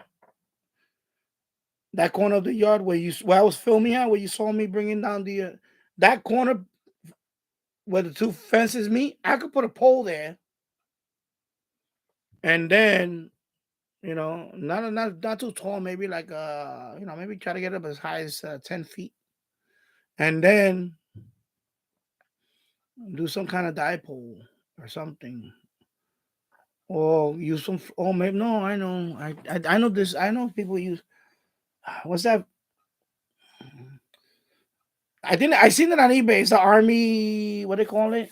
That corner of the yard where I was filming at, where you saw me bringing down that corner where the two fences meet. I could put a pole there, and then not too tall, maybe like maybe try to get up as high as 10 feet, and then do some kind of dipole or something, or use some. Oh, maybe no, I know, I know this. I know people use. What's that? I think I seen it on eBay. It's the army. What they call it?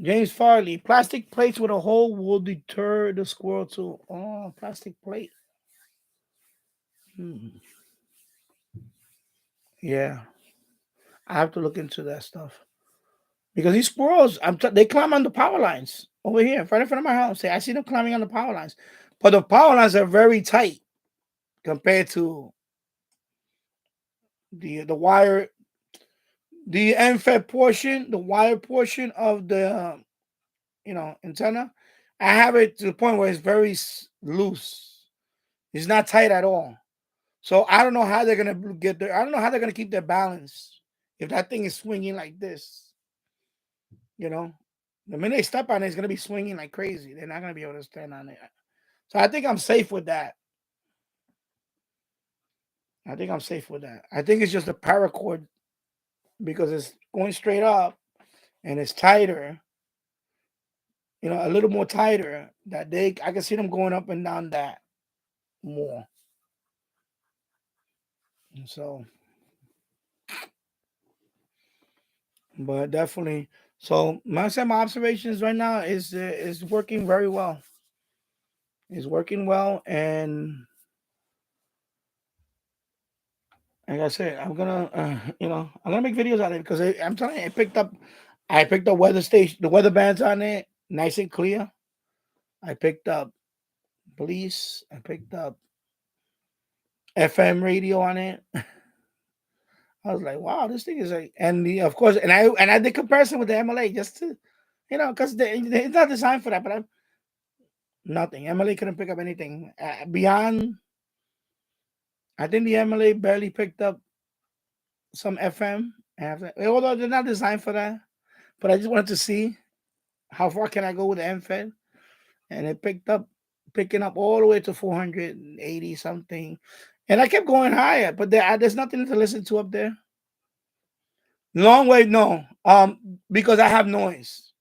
James Farley. Plastic plates with a hole will deter the squirrel to. Oh, plastic plate. Hmm. Yeah, I have to look into that stuff because these squirrels, they climb on the power lines over here, right in front of my house. I see them climbing on the power lines, but the power lines are very tight compared to the wire, the end fed portion, the wire portion of the antenna. I have it to the point where it's very loose. It's not tight at all. So I don't know how they're gonna get there. I don't know how they're gonna keep their balance if that thing is swinging like this. You know, the minute they step on it, it's gonna be swinging like crazy. They're not gonna be able to stand on it. So I think I'm safe with that. I think I'm safe with that. I think it's just the paracord because it's going straight up and it's tighter. A little more tighter. I can see them going up and down that more. So, but definitely. So my observations right now is working very well. It's working well, and like I said, I'm gonna make videos on it because I'm telling you, I picked up weather station, the weather bands on it, nice and clear. I picked up police. I picked up FM radio on it. I was like, wow, this thing is like, of course, and I did comparison with the MLA just to, because it's not designed for that, but nothing. MLA couldn't pick up anything beyond. I think the MLA barely picked up some FM, although they're not designed for that. But I just wanted to see how far can I go with the MFed, and it picking up all the way to 480 something, and I kept going higher, but there's nothing to listen to up there. Long wave, no, because I have noise,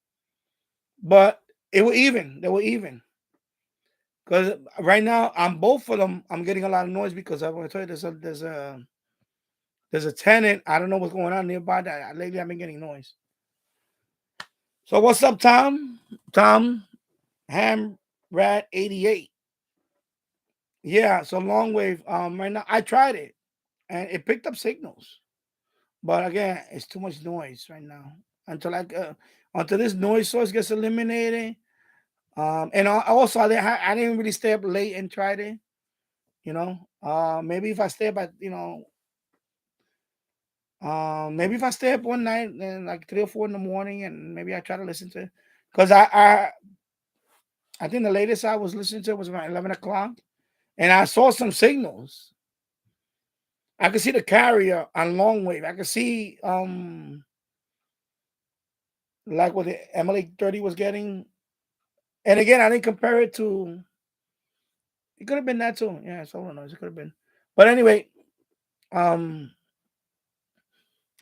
but it will even. They were even. Because right now, on both of them, I'm getting a lot of noise because I want to tell you there's a tenant. I don't know what's going on nearby. That lately I've been getting noise. So what's up, Tom? Tom Hamrat 88. Yeah, so long wave. Right now I tried it and it picked up signals, but again, it's too much noise right now. Until this noise source gets eliminated. And also I didn't really stay up late and tried it. Maybe if I stay up at maybe if I stay up one night and like 3 or 4 in the morning, and maybe I try to listen to, because I think the latest I was listening to was around 11 o'clock, and I saw some signals. I could see the carrier on long wave. I could see like what the MLA 30 was getting, and again I didn't compare it to. It could have been that too. Yeah, so I don't know. It could have been, but anyway, um,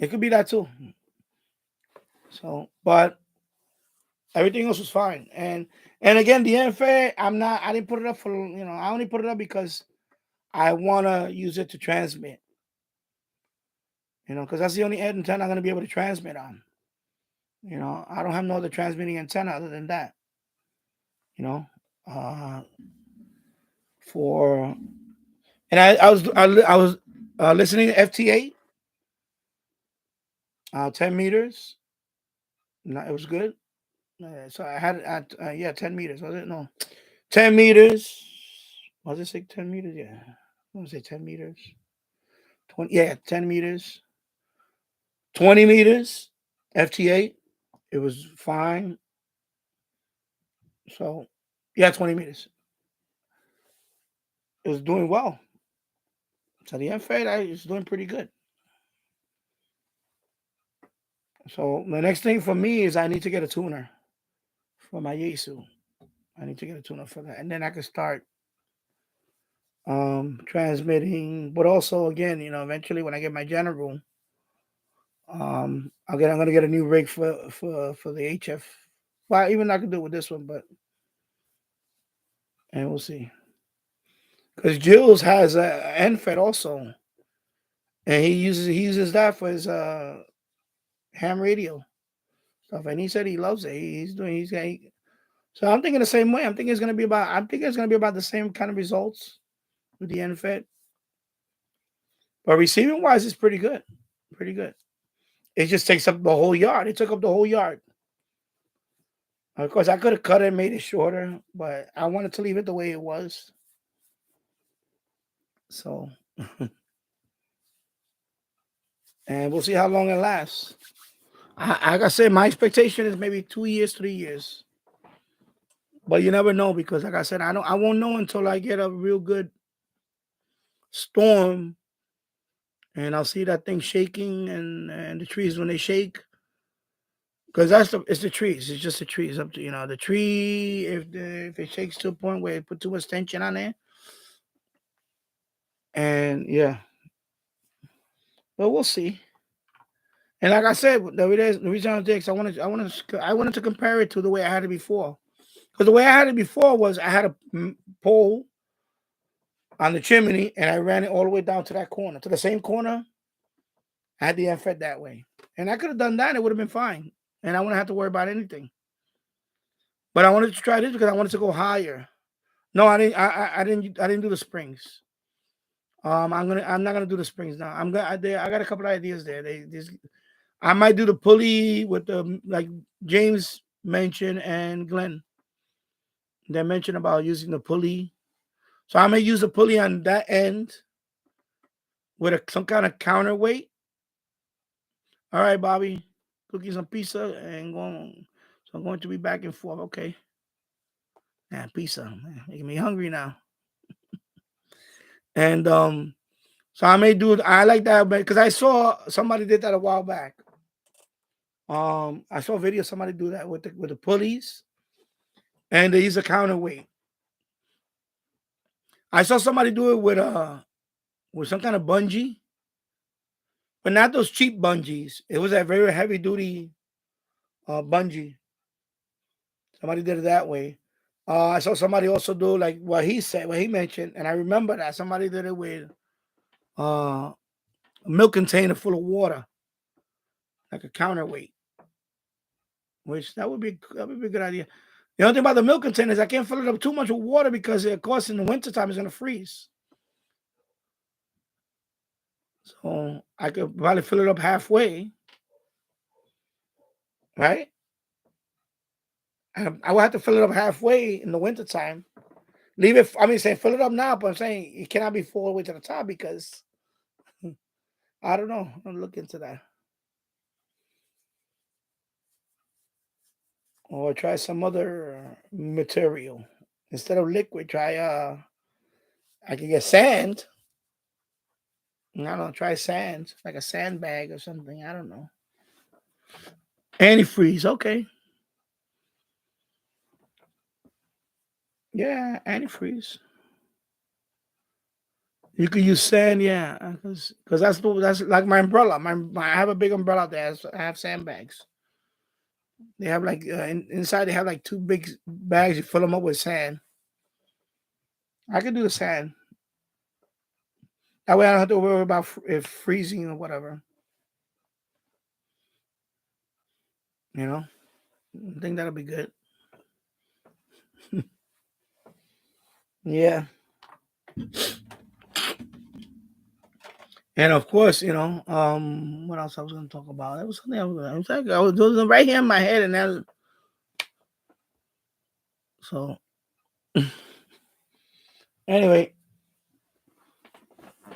it could be that too. So, but everything else was fine. And again, the NFA, I didn't put it up for, I only put it up because I want to use it to transmit. Because that's the only antenna I'm going to be able to transmit on. I don't have no other transmitting antenna other than that. Uh, for and I was listening to FT8, 10 meters, No, it was good. So I had it at 10 meters. Was it? No, 10 meters. Was it say 10 meters? Yeah, I want to say 10 meters. 20. Yeah, 10 meters. 20 meters. FT8. It was fine. So yeah, 20 meters. It was doing well. So the MFed is doing pretty good. So the next thing for me is I need to get a tuner for my Yaesu. I need to get a tuner for that, and then I can start transmitting. But also, again, eventually when I get my general, I'm gonna get a new rig for the HF. Well, even I could do it with this one, but and we'll see. Because Jules has a NFET also, and he uses that for his ham radio stuff, and he said he loves it. So I'm thinking the same way. I'm thinking it's gonna be about the same kind of results with the NFET, but receiving wise, it's pretty good, pretty good. It just takes up the whole yard. It took up the whole yard. Of course, I could have cut it and made it shorter, but I wanted to leave it the way it was. So, and we'll see how long it lasts. Like I said, my expectation is maybe 2 years, 3 years. But you never know because, like I said, I won't know until I get a real good storm, and I'll see that thing shaking and the trees when they shake. Because it's the trees. It's just the trees. Up to the tree. If it shakes to a point where it put too much tension on it, and yeah, but we'll see. And like I said, the reason I did, I wanted to compare it to the way I had it before. Because the way I had it before was I had a pole on the chimney and I ran it all the way down to that corner, to the same corner. I had the MFET that way, and I could have done that. And it would have been fine, and I wouldn't have to worry about anything. But I wanted to try this because I wanted to go higher. No, I didn't. I didn't do the springs. I'm not gonna do the springs now. I got a couple of ideas there. I might do the pulley with the like James mentioned and Glenn. They mentioned about using the pulley. So I may use the pulley on that end with some kind of counterweight. All right, Bobby, cookies and pizza and going. So I'm going to be back and forth. Okay. Yeah, pizza. Man, making me hungry now. And so I may do it. I like that because I saw somebody did that a while back. I saw a video of somebody do that with the pulleys, and they use a counterweight. I saw somebody do it with some kind of bungee, but not those cheap bungees. It was a very heavy duty bungee. Somebody did it that way. I saw somebody also do like what he said, what he mentioned, and I remember that somebody did it with a milk container full of water, like a counterweight. Which that would be a good idea. The only thing about the milk container is I can't fill it up too much with water because of course in the wintertime it's gonna freeze. So I could probably fill it up halfway, right? I would have to fill it up halfway in the wintertime. Leave it. I mean, say fill it up now, but I'm saying it cannot be full all the way to the top because I don't know. I'll look into that. Or try some other material. Instead of liquid, try I can get sand. I don't know, try sand, like a sandbag or something. I don't know. Antifreeze, okay. Yeah, antifreeze. You could use sand, yeah, because that's like my umbrella. I have a big umbrella there. I have sandbags. They have like inside. They have like two big bags. You fill them up with sand. I could do the sand. That way, I don't have to worry about if freezing or whatever. You know, I think that'll be good. Yeah, And of course, what else I was going to talk about? That was something I was doing right here in my head, and then so anyway,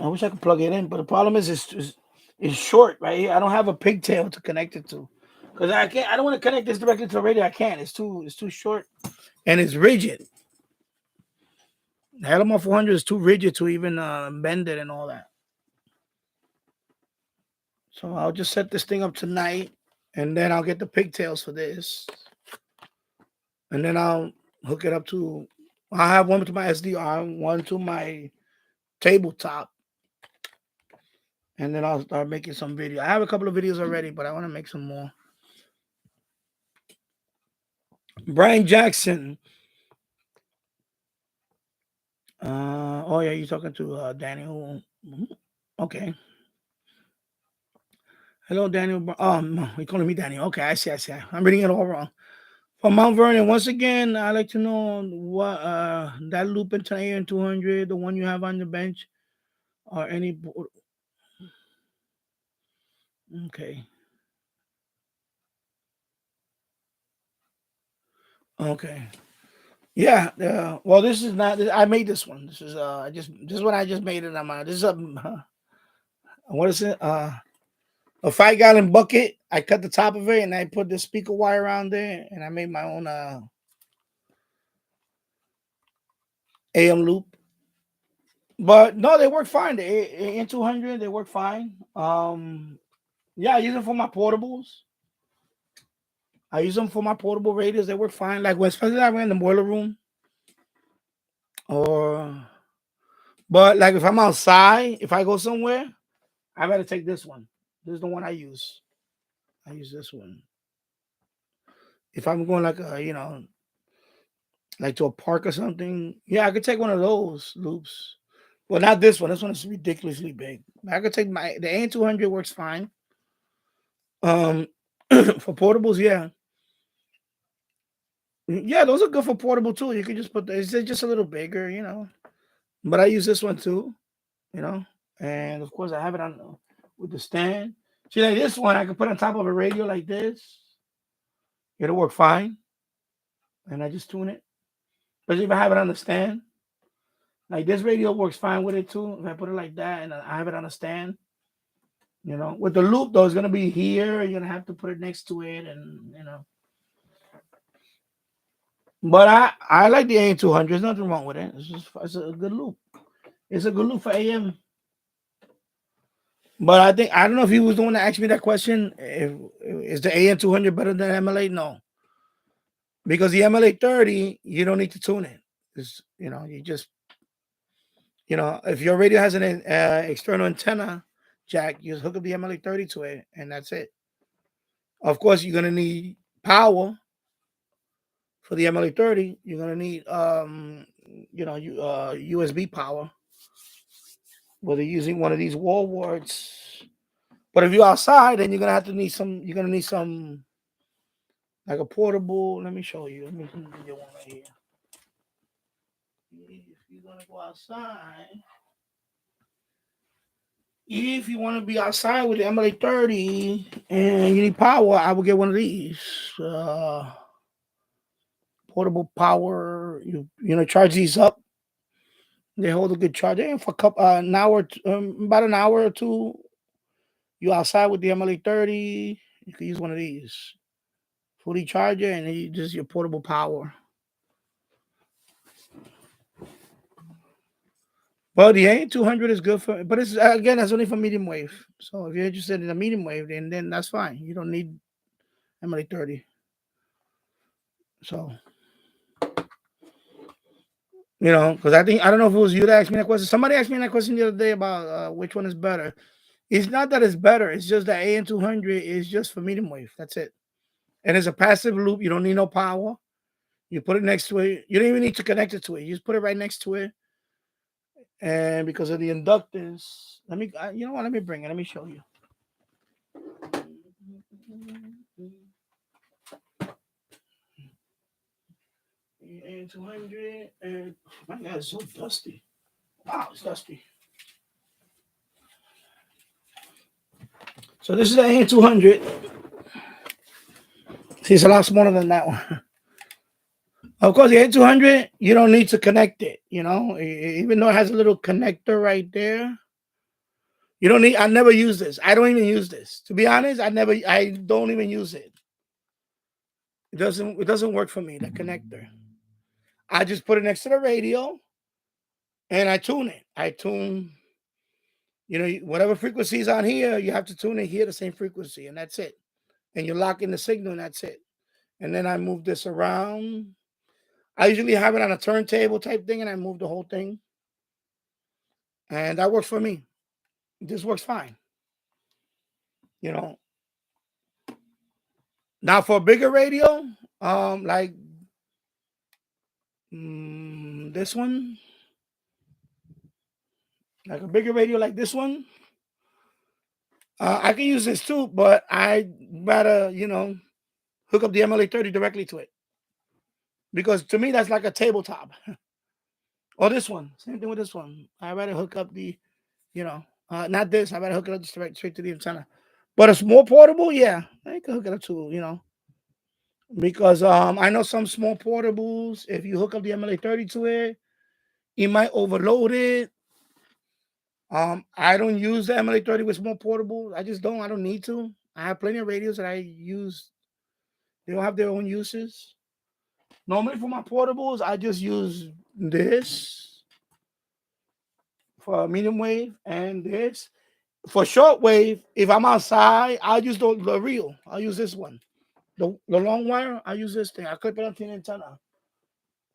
I wish I could plug it in, but the problem is it's short right here. I don't have a pigtail to connect it to, because I can't. I don't want to connect this directly to the radio. I can't. It's too short, and it's rigid. The Helm 400 is too rigid to even bend it and all that. So I'll just set this thing up tonight, and then I'll get the pigtails for this, and then I'll hook it up to. I have one to my SDR, one to my tabletop, and then I'll start making some video. I have a couple of videos already, but I want to make some more. Brian Jackson. Oh yeah, you're talking to Daniel. Okay. Hello, Daniel. No, you're calling me Daniel. Okay, I see. I'm reading it all wrong. From Mount Vernon, once again, I'd like to know what that loop into AN 200, the one you have on the bench, or any. Okay. Okay. Yeah. Well, this is not. I made this one. This is this one I just made it. This is what is it? A 5-gallon bucket. I cut the top of it and I put the speaker wire around there, and I made my own AM loop. But no, they work fine. The AN 200, they work fine. Yeah, I use them for my portables. I use them for my portable radios. They work fine. Like when, especially like when in the boiler room, or but like if I'm outside, if I go somewhere, I better take this one. This is the one I use. I use this one. If I'm going like like to a park or something, yeah, I could take one of those loops. Well, not this one. This one is ridiculously big. I could take the AN 200 works fine. For portables, yeah. Yeah, those are good for portable too. You can just put it's just a little bigger. But I use this one too, you know. And of course, I have it on with the stand. See, like this one, I can put on top of a radio like this. It'll work fine, and I just tune it. But if I have it on the stand, like this radio works fine with it too. If I put it like that and I have it on a stand, with the loop though, it's gonna be here. You're gonna have to put it next to it, and. But I like the AN 200. There's nothing wrong with it. It's a good loop. It's a good loop for AM. But I don't know if he was the one that asked me that question. Is the AN 200 better than MLA? No, because the MLA 30, you don't need to tune it. You just if your radio has an external antenna jack, you just hook up the MLA 30 to it, and that's it. Of course, you're gonna need power for the MLA 30. You're gonna need USB power, whether using one of these wall warts. But if you're outside, then you're gonna have to need some. You're gonna need some like a portable. Let me show you. Let me get one right here. If you're gonna go outside, if you want to be outside with the MLA 30 and you need power, I will get one of these portable power. Charge these up. They hold a good charge. And for an hour, about an hour or two, you outside with the MLA 30, you can use one of these. Fully charger, and you just your portable power. Well, the AN 200 is good for, but it's again that's only for medium wave. So if you're interested in a medium wave, then that's fine. You don't need MLA 30. So because I don't know if it was you that asked me that question. Somebody asked me that question the other day about which one is better. It's not that it's better. It's just that AN 200 is just for medium wave. That's it. And it's a passive loop. You don't need no power. You put it next to it. You don't even need to connect it to it. You just put it right next to it. And because of the inductance, let me, you know what? Let me bring it. Let me show you. And 200, and my God, it's so dusty. Wow, it's dusty. So this is the AM200. See, it's a lot smaller than that one. Of course, the AM200, you don't need to connect it, you know, even though it has a little connector right there. You don't need, I never use this. I don't even use this. To be honest, I don't even use it. It doesn't work for me, the connector. I just put it next to the radio and I tune it. I tune, you know, whatever frequency is on here, you have to tune it here, the same frequency, and that's it. And you lock in the signal and that's it. And then I move this around. I usually have it on a turntable type thing and I move the whole thing. And that works for me. This works fine. You know. Now for a bigger radio, like this one, like a bigger radio like this one, I can use this too, but I'd rather, you know, hook up the MLA30 directly to it. Because to me, that's like a tabletop. Or this one, same thing with this one. I'd rather hook up the, you know, not this, I'd rather hook it up straight to the antenna. But it's more portable, yeah, I can hook it up to, you know. Because I know some small portables, if you hook up the MLA30 to it, it might overload it. I don't use the MLA30 with small portables. I just don't. I don't need to. I have plenty of radios that I use. They don't have their own uses. Normally for my portables, I just use this for medium wave and this. For shortwave, if I'm outside, I'll use the reel. I'll use this one. The long wire, I'll use this thing. I clip it onto the antenna.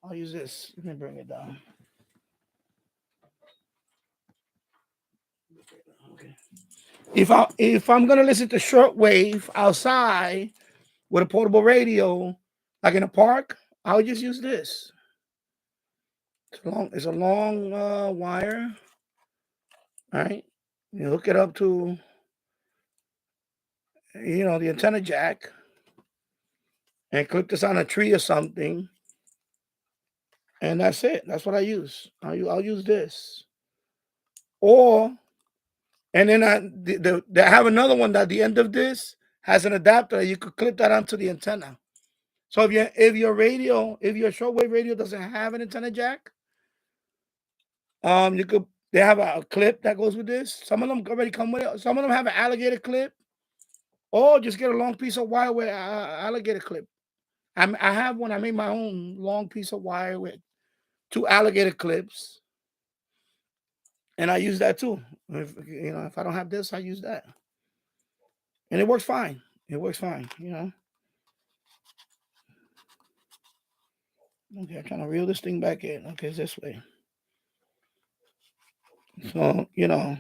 I'll use this. Let me bring it down. Okay. If I'm gonna listen to shortwave outside with a portable radio, like in a park, I'll just use this. It's a long wire. All right. You hook it up to, you know, the antenna jack and clip this on a tree or something. And that's it. That's what I use. I'll use this. Or, and then I have another one that at the end of this has an adapter. You could clip that onto the antenna. So if your shortwave radio doesn't have an antenna jack, they have a clip that goes with this. Some of them already come with it. Some of them have an alligator clip, or just get a long piece of wire with alligator clip. I have one. I made my own long piece of wire with 2 alligator clips, and I use that too. If I don't have this, I use that, and it works fine. It works fine. You know. Okay, I'm trying to reel this thing back in. Okay, it's this way. So I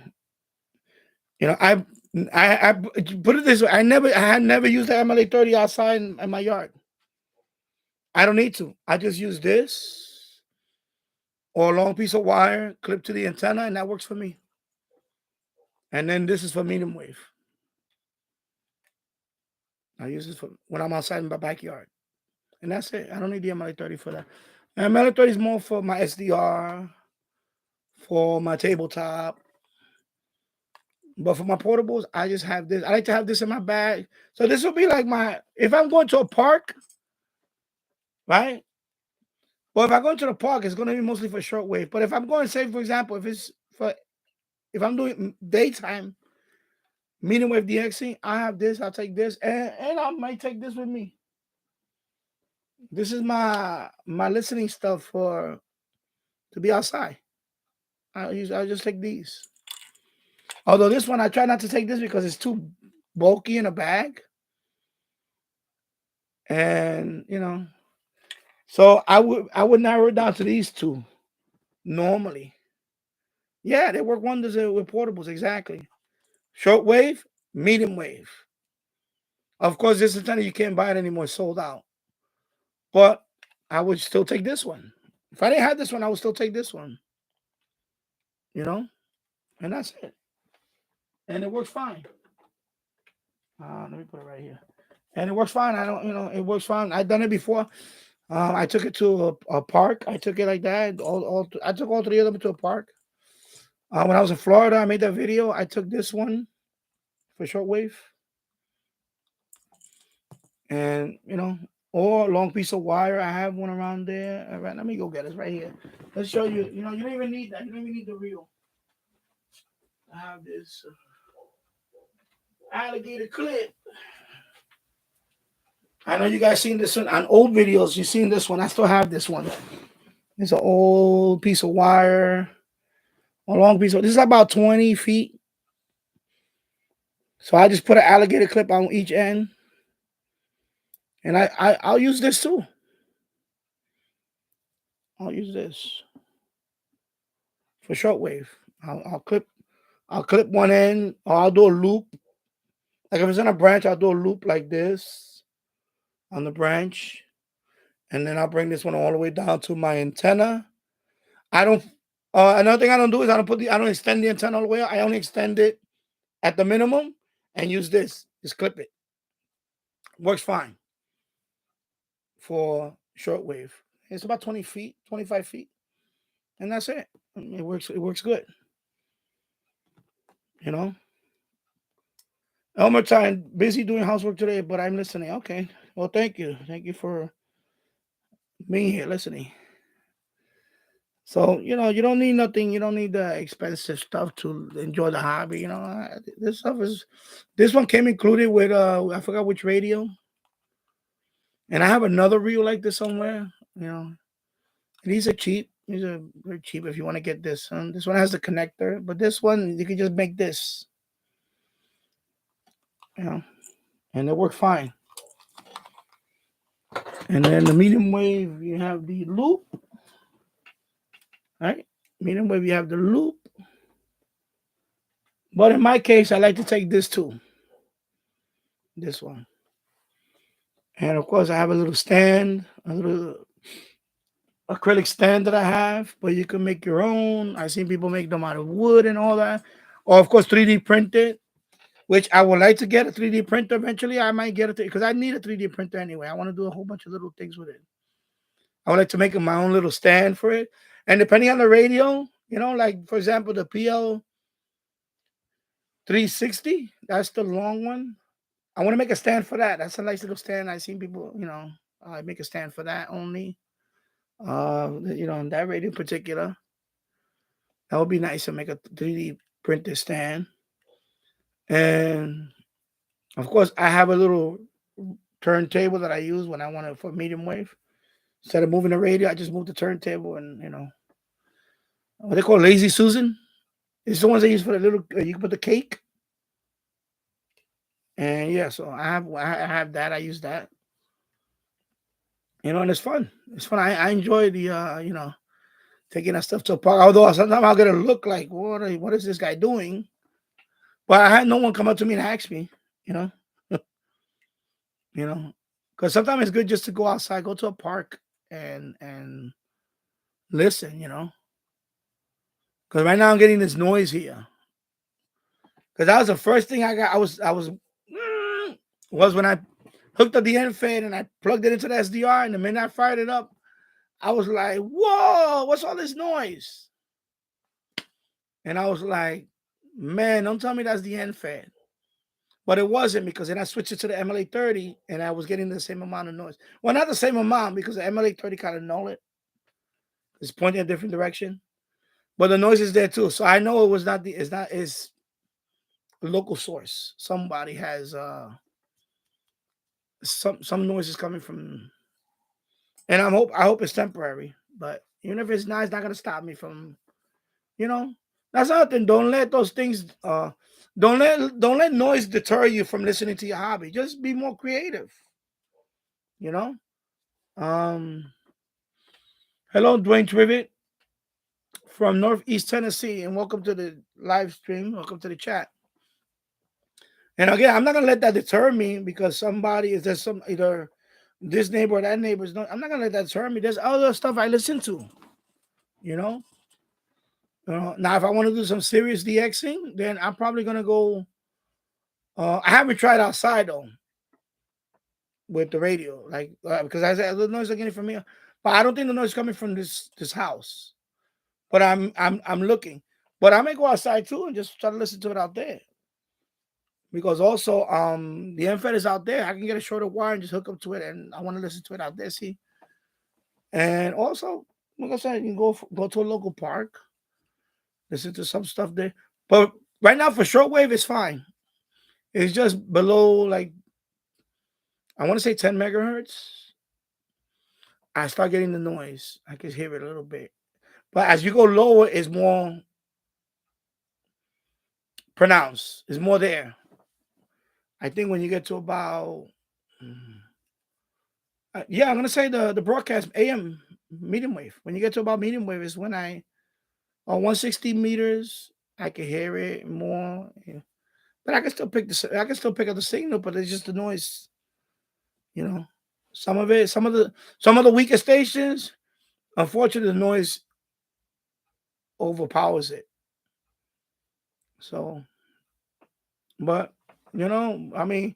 put it this way. I had never used the MLA30 outside in my yard. I don't need to. I just use this or a long piece of wire clipped to the antenna, and that works for me. And then this is for medium wave. I use this for when I'm outside in my backyard. And that's it. I don't need the MLA30 for that. MLA30 is more for my SDR, for my tabletop. But for my portables, I just have this. I like to have this in my bag. So this will be like if I'm going to a park, right? Well, if I go into the park, it's going to be mostly for shortwave. But if I'm going, say, for example, if I'm doing daytime medium wave DXing, I have this, I'll take this, and I might take this with me. This is my listening stuff to be outside. I'll just take these. Although this one, I try not to take this because it's too bulky in a bag. And, so I would narrow it down to these 2 normally. Yeah, they work wonders with portables, exactly. Shortwave, medium wave. Of course, this antenna, you can't buy it anymore, it's sold out. But I would still take this one. If I didn't have this one, I would still take this one. And that's it. And it works fine. Let me put it right here. And it works fine. It works fine. I've done it before. I took it to a park. I took it like that. I took all 3 of them to a park. When I was in Florida, I made that video. I took this one for shortwave. And or a long piece of wire. I have one around there. All right, let me go get it right here. Let's show you. You don't even need that. You don't even need the reel. I have this alligator clip. I know you guys seen this one on old videos. You've seen this one. I still have this one. It's an old piece of wire, a long piece of. This is about 20 feet. So I just put an alligator clip on each end, and I'll use this too. I'll use this for shortwave. I'll clip one end, or I'll do a loop. Like if it's on a branch, I'll do a loop like this on the branch, and then I'll bring this one all the way down to my antenna. I don't. Another thing I don't do is I don't extend the antenna all the way out. I only extend it at the minimum and use this. Just clip it. Works fine for shortwave. It's about 20 feet, 25 feet, and that's it. It works. It works good. Elmer time, busy doing housework today, but I'm listening. Okay. Well, thank you. Thank you for being here listening. So, you don't need nothing. You don't need the expensive stuff to enjoy the hobby. This one came included with, I forgot which radio. And I have another reel like this somewhere, These are cheap. These are very cheap if you want to get this. This one has the connector, but this one, you can just make this, and it worked fine. And then the medium wave, you have the loop. Right? Medium wave, you have the loop. But in my case, I like to take this too. This one. And of course, I have a little stand, a little acrylic stand that I have, but you can make your own. I've seen people make them out of wood and all that. Or, of course, 3D printed, which I would like to get a 3D printer eventually. I might get it because I need a 3D printer anyway. I want to do a whole bunch of little things with it. I would like to make my own little stand for it. And depending on the radio, like, for example, the PL 360, that's the long one. I want to make a stand for that. That's a nice little stand. I've seen people, make a stand for that only. That radio in particular. That would be nice to make a 3D printed stand. And of course, I have a little turntable that I use when I want it for medium wave. Instead of moving the radio, I just move the turntable and, what they call Lazy Susan. It's the ones they use for the little, you can put the cake. And yeah, so I have that. I use that. And it's fun. It's fun. I enjoy the taking that stuff to a park. Although sometimes I'll get a look like, what is this guy doing? But I had no one come up to me and ask me, because sometimes it's good just to go outside, go to a park and listen, because right now I'm getting this noise here. Because that was the first thing I got. Was when I hooked up the end fed and I plugged it into the SDR, and the minute I fired it up, I was like, whoa, what's all this noise? And I was like, man, don't tell me that's the end fed. But it wasn't, because then I switched it to the MLA 30 and I was getting the same amount of noise. Well, not the same amount, because the MLA 30 kind of null it. It's pointing a different direction. But the noise is there too. So I know it's local source. Somebody has some noise is coming from, and I hope it's temporary. But even if it's not gonna stop me from, that's another thing. Don't let those things don't let noise deter you from listening to your hobby. Just be more creative. Hello, Dwayne Trivet from Northeast Tennessee, and welcome to the live stream. Welcome to the chat. And again, I'm not gonna let that deter me because somebody is there either this neighbor or that neighbor is not. I'm not gonna let that deter me. There's other stuff I listen to. Now if I want to do some serious DXing, then I'm probably gonna go. I haven't tried outside though with the radio, like because I said the noise are getting from here, but I don't think the noise is coming from this house. But I'm looking, but I may go outside too and just try to listen to it out there. because also the MFET is out there. I can get a shorter wire and just hook up to it, and I want to listen to it out there. See, and also, like I said, you can go to a local park, listen to some stuff there. But right now for shortwave, it's fine. It's just below, like, I want to say 10 megahertz. I start getting the noise. I can hear it a little bit. But as you go lower, it's more pronounced. It's more there. I think when you get to about, yeah, I'm gonna say the broadcast AM medium wave. When you get to about medium wave is when on 160 meters, I can hear it more. Yeah. But I can still pick up the signal, but it's just the noise, you know. Some of it, some of the weaker stations, unfortunately, the noise overpowers it. So, but I mean,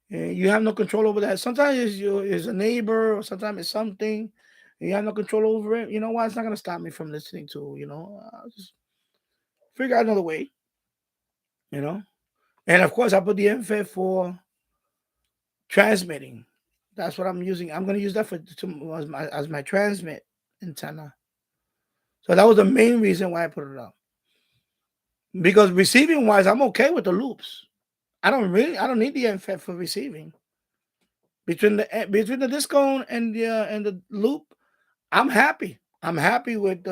you have no control over that. Sometimes it's a neighbor, or sometimes it's something. And you have no control over it. You know why? It's not gonna stop me from listening to. I'll just figure out another way. You know, and of course, I put the MFET for transmitting. That's what I'm using. I'm gonna use that as my transmit antenna. So that was the main reason why I put it up. Because receiving wise, I'm okay with the loops. I don't need the MFET for receiving. Between the discone and the loop, I'm happy. I'm happy with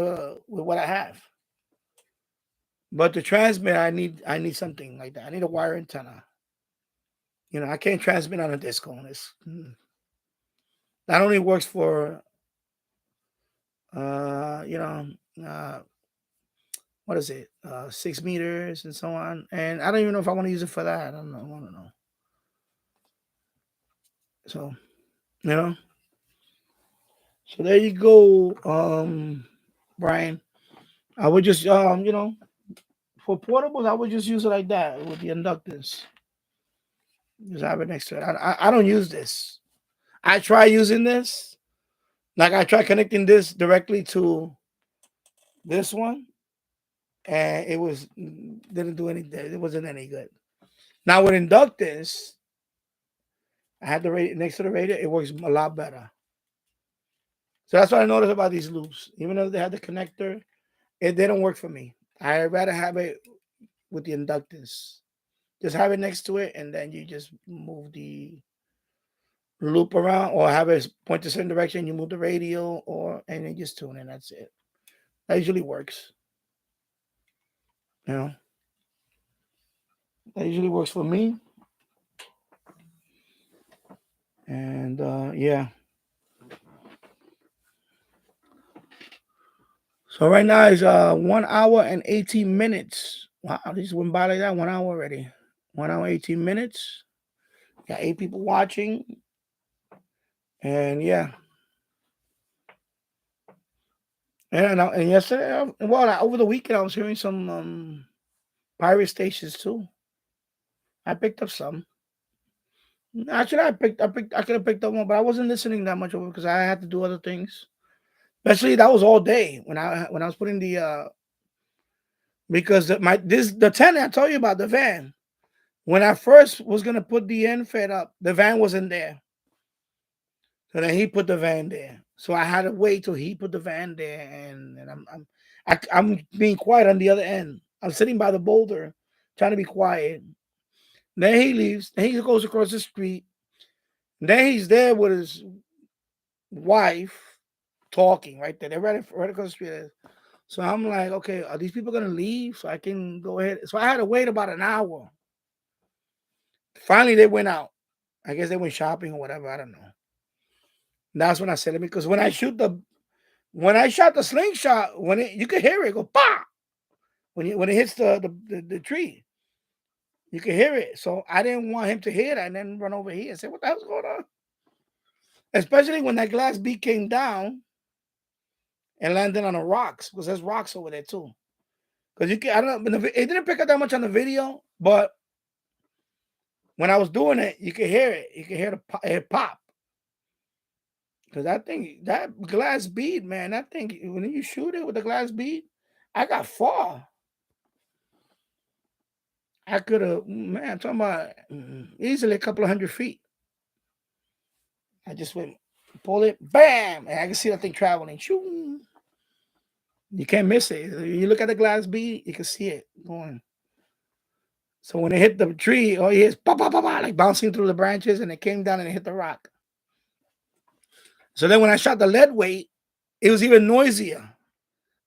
what I have. But to transmit, I need something like that. I need a wire antenna. I can't transmit on a discone. That only works for uh, you know, uh, what is it? 6 meters and so on. And I don't even know if I want to use it for that. I don't know. I don't know. So, you know. So there you go, Brian. I would just for portables, I would just use it like that with the inductance. Just have it next to it. I don't use this. I try using this. Like I try connecting this directly to this one, and it was didn't do anything. It wasn't any good. Now with inductance, I had the radio next to the radio. It works a lot better. So that's what I noticed about these loops. Even though they had the connector, it didn't work for me. I'd rather have it with the inductance. Just have it next to it, and then you just move the loop around, or have it point to a certain direction. You move the radio, and then just tune in. That's it. That usually works. You know, that usually works for me. And yeah. So right now is 1 hour and 18 minutes. Wow, this went by like that. 1 hour already. 1 hour 18 minutes. Got 8 people watching. And yeah. And yesterday, over the weekend, I was hearing some pirate stations too. I picked up some. Actually, I could have picked up one, but I wasn't listening that much over because I had to do other things. Especially that was all day when I was putting the because the tent I told you about, the van. When I first was gonna put the end fed up, the van wasn't there. So then he put the van there. So I had to wait till he put the van there, and I'm being quiet on the other end. I'm sitting by the boulder, trying to be quiet. Then he leaves. Then he goes across the street. Then he's there with his wife talking right there. They're right across the street. So I'm like, okay, are these people gonna leave so I can go ahead? So I had to wait about an hour. Finally, they went out. I guess they went shopping or whatever. I don't know. That's when I said it because when I shot the slingshot, you could hear it go bah when it hits the tree, you can hear it. So I didn't want him to hear that and then run over here and say, "What the hell's going on?" Especially when that glass bead came down and landed on the rocks because there's rocks over there too. Because I don't know, it didn't pick up that much on the video, but when I was doing it, you could hear it. You could hear it pop. Because that glass bead, man, that thing, when you shoot it with the glass bead, I got far. I could have, man, I'm talking about easily a couple of 100 feet. I just went, pull it, bam, and I can see that thing traveling. Shoo. You can't miss it. You look at the glass bead, you can see it going. So when it hit the tree, all you hear is pop, pop, pop, pop, like bouncing through the branches, and it came down and it hit the rock. So then when I shot the lead weight, it was even noisier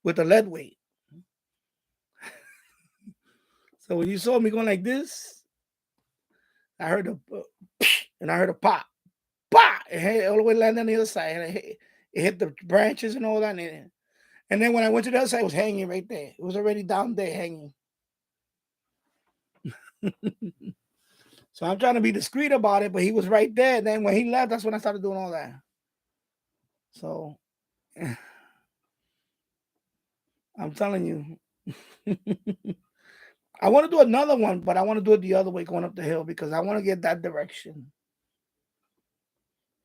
with the lead weight. So when you saw me going like this, I heard a and I heard a pop, pop. It hit all the way landed on the other side, and it hit the branches and all that. And then when I went to the other side, it was hanging right there. It was already down there hanging. So I'm trying to be discreet about it, but he was right there. And then when he left, that's when I started doing all that. So I'm telling you. I want to do another one, but I want to do it the other way going up the hill because I want to get that direction.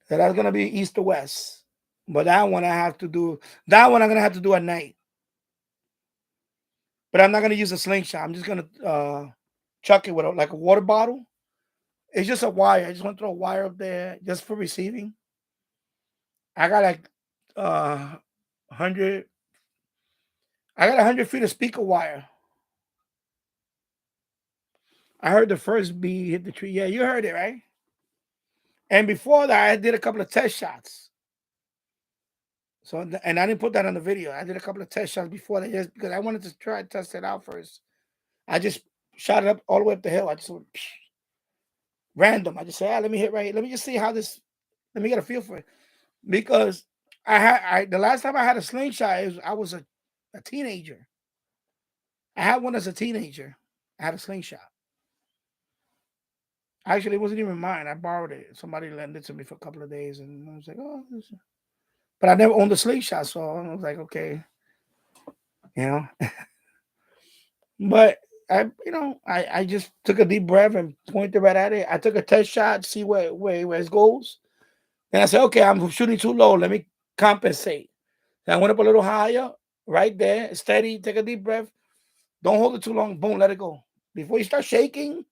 So that's going to be east to west. But that one I have to do. That one I'm going to have to do at night. But I'm not going to use a slingshot. I'm just going to chuck it with like a water bottle. It's just a wire. I just want to throw a wire up there just for receiving. I got like 100. I got 100 feet of speaker wire. I heard the first bee hit the tree. Yeah, you heard it, right? And before that, I did a couple of test shots. So, and I didn't put that on the video. I did a couple of test shots before that just because I wanted to try to test it out first. I just shot it up all the way up the hill. I just went random. I just said, let me hit right here. Let me just see how this, let me get a feel for it. Because the last time I had a slingshot, I was a teenager. I had one as a teenager. I had a slingshot. Actually, it wasn't even mine. I borrowed it. Somebody lent it to me for a couple of days, and I was like, "Oh," but I never owned a slingshot, so I was like, "Okay, you know." But I just took a deep breath and pointed right at it. I took a test shot, see where it goes, and I said, "Okay, I'm shooting too low. Let me compensate." And I went up a little higher, right there, steady. Take a deep breath. Don't hold it too long. Boom, let it go. Before you start shaking,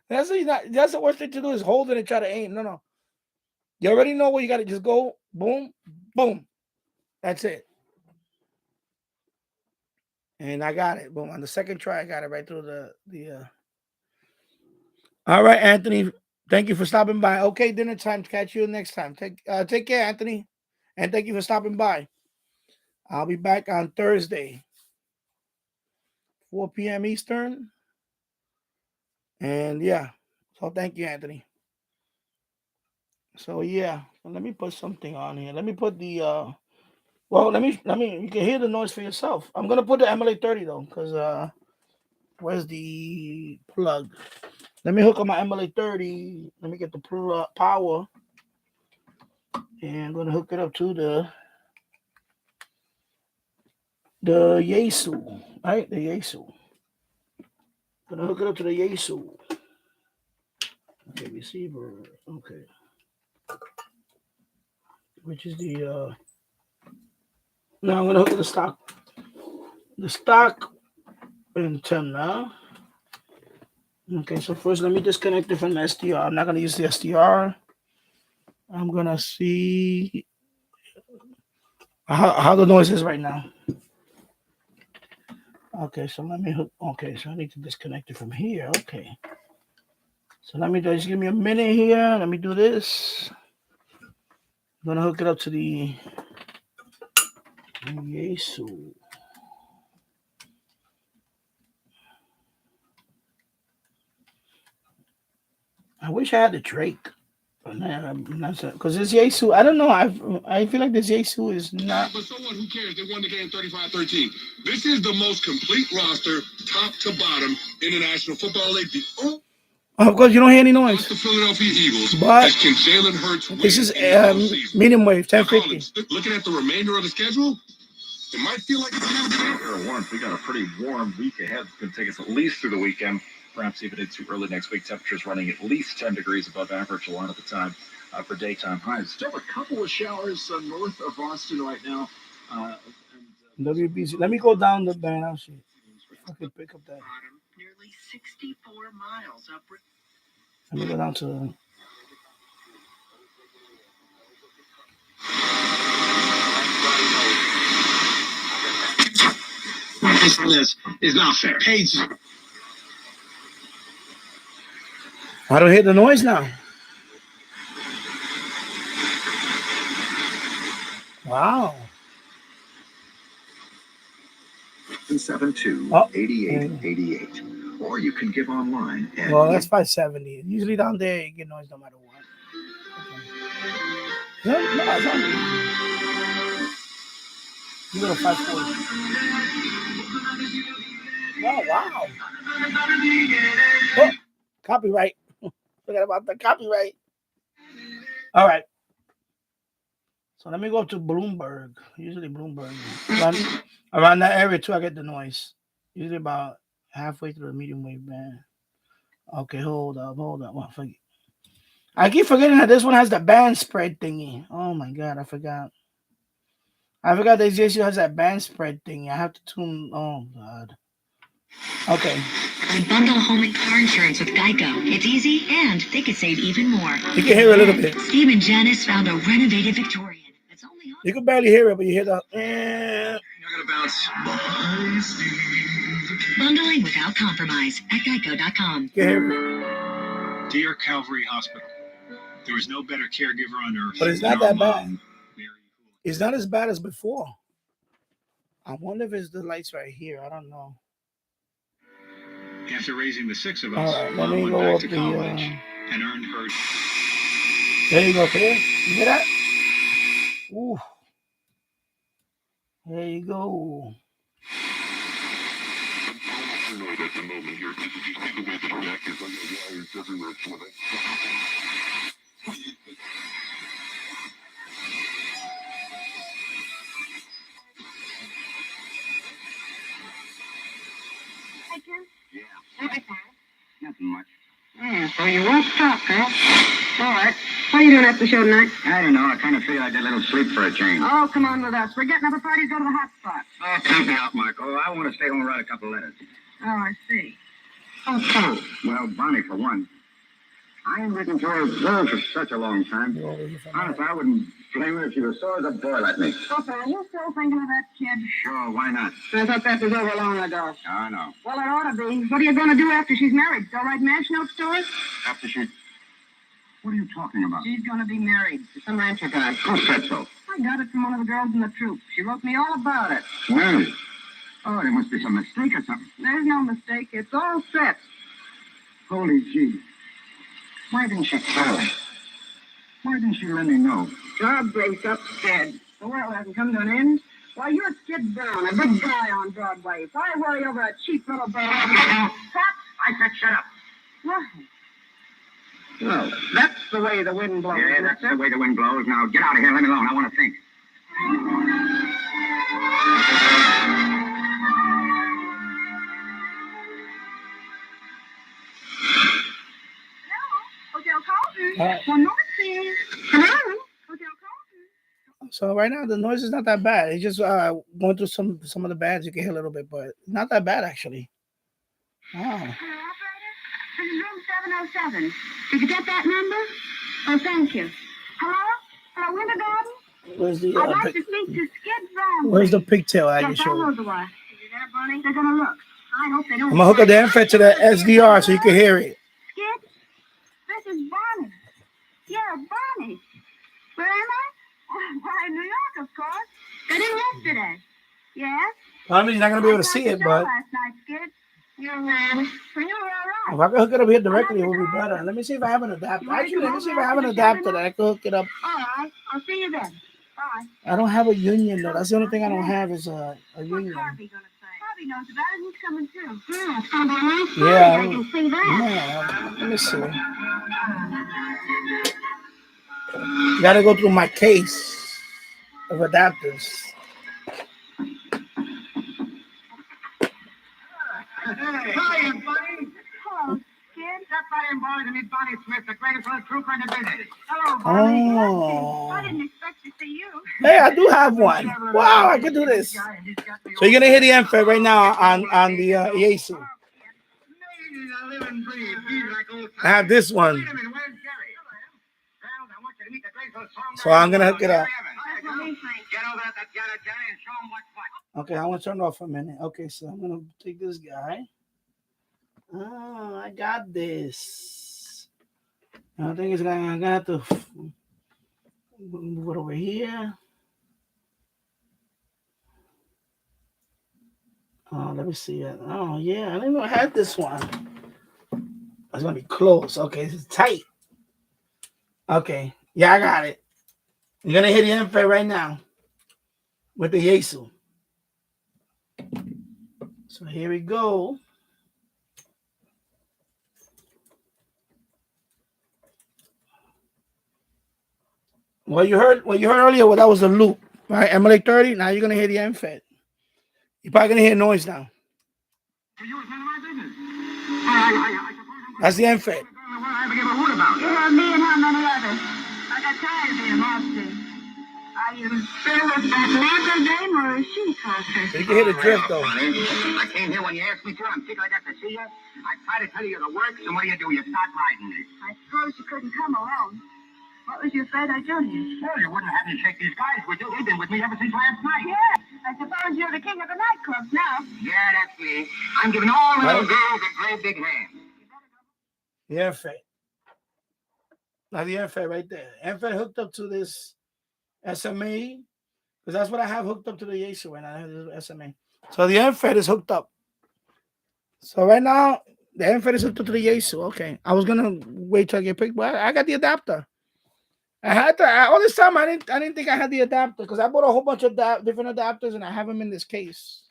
that's the worst thing to do is hold it and try to aim. No. You already know where you got to just go. Boom, boom. That's it. And I got it. Boom. On the second try, I got it right through the. All right, Anthony. Thank you for stopping by. Okay, dinner time. Catch you next time. Take care, Anthony. And thank you for stopping by. I'll be back on Thursday, 4 p.m. Eastern. And yeah. So thank you, Anthony. So yeah. Let me put something on here. Let me put the well, let me you can hear the noise for yourself. I'm gonna put the MLA 30 though, because where's the plug? Let me hook up my MLA 30. Let me get the power. And I'm gonna hook it up to the Yaesu. Right? The Yaesu. Gonna hook it up to the Yaesu. Okay, receiver. Okay. Which is the now I'm gonna hook up the stock antenna. Okay, so first let me disconnect it from the SDR. I'm not gonna use the SDR. I'm gonna see how the noise is right now. Okay, so let me hook. Okay, so I need to disconnect it from here. Okay. So let me just give me a minute here. Let me do this. I'm gonna hook it up to the Yaesu. I wish I had the Drake. But because this Yaesu, I don't know. I feel like this Yaesu is not. But so what? Who cares? They won the game 35-13. This is the most complete roster, top to bottom, in the National Football League. Of course, you don't hear any noise. The Philadelphia Eagles. But can Jalen Hurts this is medium wave, 1050. Looking at the remainder of the schedule, it might feel like it's warm. We got a pretty warm week ahead. It's going to take us at least through the weekend. Perhaps even into early next week. Temperatures running at least 10 degrees above average a lot of the time for daytime highs. Still a couple of showers north of Boston right now. WBC. Let me go down the band. I'll see. I can pick up that. approximately 64 miles up. Let me go down to. This is not fair. Page. I don't hear the noise now. Wow. 728888. Or you can give online. And well, that's 570. Usually down there, you get noise no matter what. Okay. No, it's not. You go to 540. Oh, wow. Oh, copyright. Forgot about the copyright. All right. So let me go up to Bloomberg. Usually Bloomberg. Around that area too, I get the noise. Usually about halfway through the medium wave band. Okay, hold up. Oh, I keep forgetting that this one has the band spread thingy. Oh my god, I forgot. This issue has that band spread thingy. I have to tune. Oh god. Okay. Bundle home and car insurance with Geico. It's easy and they could save even more. You can hear a little bit. Steve and Janice found a renovated Victorian. It's only you can barely hear it, but you hear the. You're gonna bounce. Bundling without compromise at Geico.com. You can hear it. Dear Calvary Hospital, there is no better caregiver on earth. But it's not that bad. It's not as bad as before. I wonder if it's the lights right here. I don't know. After raising the 6 of us, let Mom me went go back up to the. college and earned her. There you go, here. You hear that? Ooh. There you go. Nothing much. So you won't stop, huh? All right. What are you doing after the show tonight? I don't know. I kind of figured I'd get a little sleep for a change. Oh, come on with us. We're getting up a party to go to the hot spot. Oh, count me out, Marco. I want to stay home and write a couple letters. Oh, I see. Oh, well, Bonnie, for one. I ain't written to her girl for such a long time. Honestly, I wouldn't blame her if she was sore as a boil at me. Okay, are you still thinking of that kid? Sure, why not? I thought that was over long ago. Oh, no. Well, it ought to be. What are you going to do after she's married? Go write match notes to her? After she... What are you talking about? She's going to be married to some rancher guy. Who said so? I got it from one of the girls in the troop. She wrote me all about it. Married? Oh, there must be some mistake or something. There's no mistake. It's all set. Holy gee. Why didn't she tell us? Why didn't she let me know? Job breaks up, dead. The world hasn't come to an end. Why, you're Skid Brown, a big guy on Broadway. Why worry over a cheap little boy? What? I said shut up. What? No, that's the way the wind blows. Yeah, that's the way the wind blows. Now get out of here. Let me alone. I want to think. So right now the noise is not that bad. It's just going through some of the bands. You can hear a little bit, but not that bad actually. Wow. Hello, operator. This is room 707. Did you get that number? Oh, thank you. Hello? Hello, Winter Garden? Where's the I'd like to speak to Skid Brown. where's the pigtail I can yes, show? I know the one. Is it there, Bonnie? They're gonna look. I hope they don't. I'm gonna hook up the MFET to the SDR so you can hear it. Skid? This is Bonnie. Yeah, Bonnie. Where am I? Why, in New York, of course. Got in yesterday. Yes? Well, I mean, you're not gonna be able to see it, but last night, Skid. You're right. You were all right. if I can hook it up here directly, it will be better. Let me see if I have an adapter. Actually, let me see if I have an adapter that I can hook it up. All right. I'll see you then. Bye. I don't have a union though. That's the only thing I don't have is a union. What's Harvey gonna say? Harvey knows about it. He's coming too. Yeah, it's gonna be a nice party. Yeah, I can see that. Yeah, let me see. You gotta go through my case of adapters. Hey, buddy. Hello, Skid. Step right in, Bonnie, to meet Bonnie Smith, the greatest little trooper in the business. Hello, Bonnie. Oh. I didn't expect to see you. Hey, I do have one. Wow, I can do this. So you're gonna hear the MFET right now on the Yasu. and breathe. Be like old I have this one. Wait a minute, where's Jerry? Well, I want you to meet the graceful song. So I'm gonna hook it up. Get over at that piano, Jerry, and show him what's what. Okay, I want to turn it off for a minute. Okay, so I'm gonna take this guy. Oh, I got this. I think it's I'm gonna have to move it over here. Let me see it. Oh yeah, I didn't know I had this one. It's gonna be close. Okay, this is tight. Okay, yeah, I got it. You're gonna hit the MFET right now with the Yaesu. So here we go. What you heard earlier, that was a loop, right? MLA 30. Now you're gonna hear the MFET. You're probably gonna hear noise now. That's the MFET. You have me and how many others? I got tired of being lost. Are you still with that locker game or is she closer? You can hear the drift though. I came here when you asked me to. I'm sick. I got to see you. I try to tell you the work, so what do? You start riding it. I suppose you couldn't come alone. What was you afraid I'd do to you? Well, you wouldn't have me shake these guys, would you? They've been with me ever since last night. Yeah, I suppose you're the king of the nightclubs now. Yeah, that's me. I'm giving all the little girls a great big hand. The MFET. Now the MFET right there. MFET hooked up to this SMA, because that's what I have hooked up to the Yaesu right now. I have this SMA. So the MFET is hooked up. So right now, the MFET is hooked up to the Yaesu. Okay. I was gonna wait till I get picked, but I got the adapter. I had to all this time. I didn't think I had the adapter because I bought a whole bunch of different adapters and I have them in this case.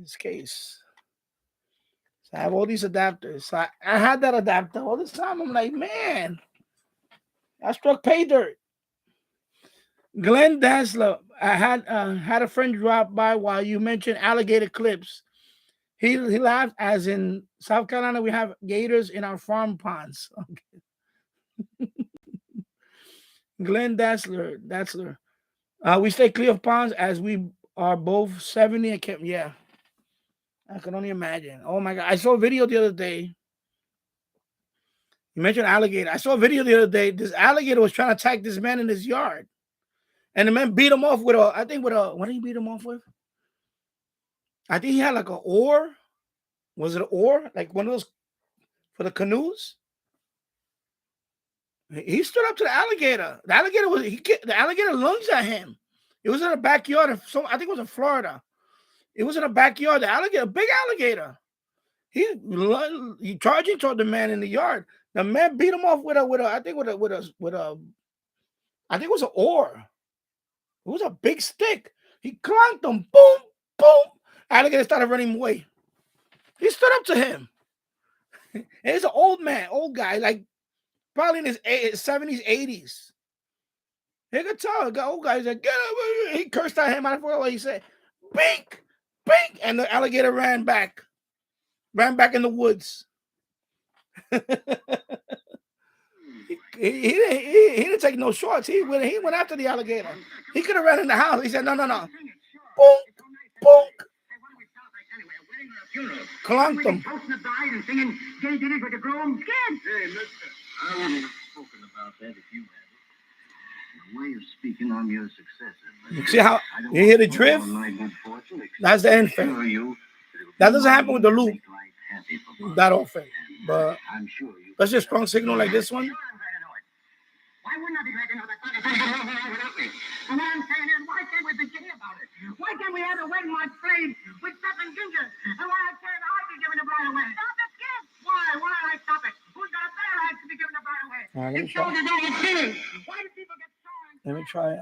So I have all these adapters. So I had that adapter all this time. I'm like, man, I struck pay dirt. Glenn Dansler, I had a friend drop by while you mentioned alligator clips. He laughed, as in South Carolina we have gators in our farm ponds. Okay. Glenn Dansler. We stay clear of ponds as we are both 70 and kept. Yeah, I can only imagine. Oh my God, I saw a video the other day. You mentioned alligator. I saw a video the other day. This alligator was trying to attack this man in his yard. And the man beat him off with what did he beat him off with? I think he had like an oar. Was it an oar? Like one of those for the canoes? He stood up to the alligator. The alligator lunged at him. It was in a backyard. I think it was in Florida. It was in a backyard. The alligator, big alligator. He charging toward the man in the yard. The man beat him off with a I think it was an oar. It was a big stick. He clunked him. Boom, boom. Alligator started running away. He stood up to him. And he's an old guy, like probably in his 70s, 80s. He could tell the old guy. He's like, get up. He cursed at him. I forgot what he said. Bink, bink. And the alligator ran back in the woods. He didn't take no shorts. He went after the alligator. He could have ran in the house. He said, no. Boom, boom. Clunked him. Hey, mister, I wouldn't have spoken about that if you had it. The way of speaking on your successor. You see how you hear the drift? That's the end frame. That doesn't happen with the loop that often. But that's just strong signal like this one. Why wouldn't I be glad to know that fucking thing get over here without me? And what I'm saying is, why can't we be kidding about it? Why can't we have a wedding like played with Step and Ginger? And why I said I'd be giving the bride away? Stop it, kid! Why I stop it? Who's got a better right to be giving the bride away? It's so to do with feeling. Why do people get so... Let me try.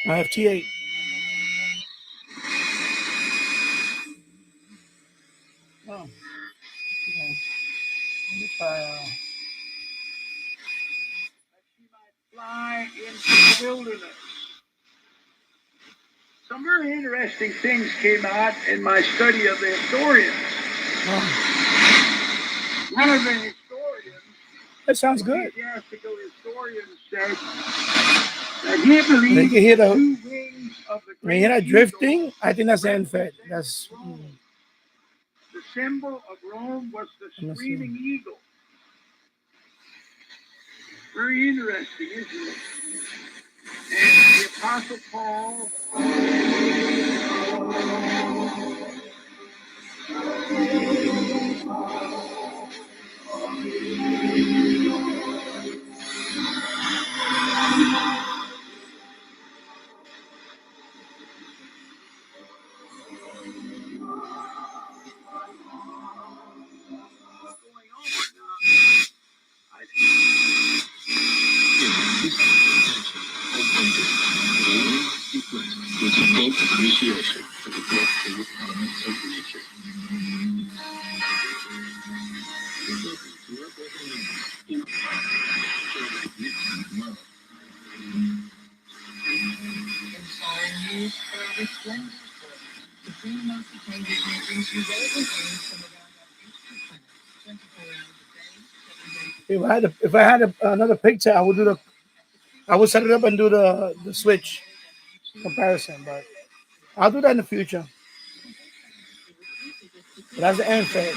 I have T8. Oh. Okay. Let me try. high into the wilderness. Some very interesting things came out in my study of the historians. One of the historians, That sounds good. ecclesiastical historian, said that he believed You can hear the, two wings of the when you hear that great drifting, eagle I think that's the end-fed. That's Rome. The symbol of Rome was the Let me see. screaming eagle. Very interesting, isn't it? And the Apostle Paul if I had another picture, I would set it up and do the switch comparison, but I'll do that in the future. But that's the end fed.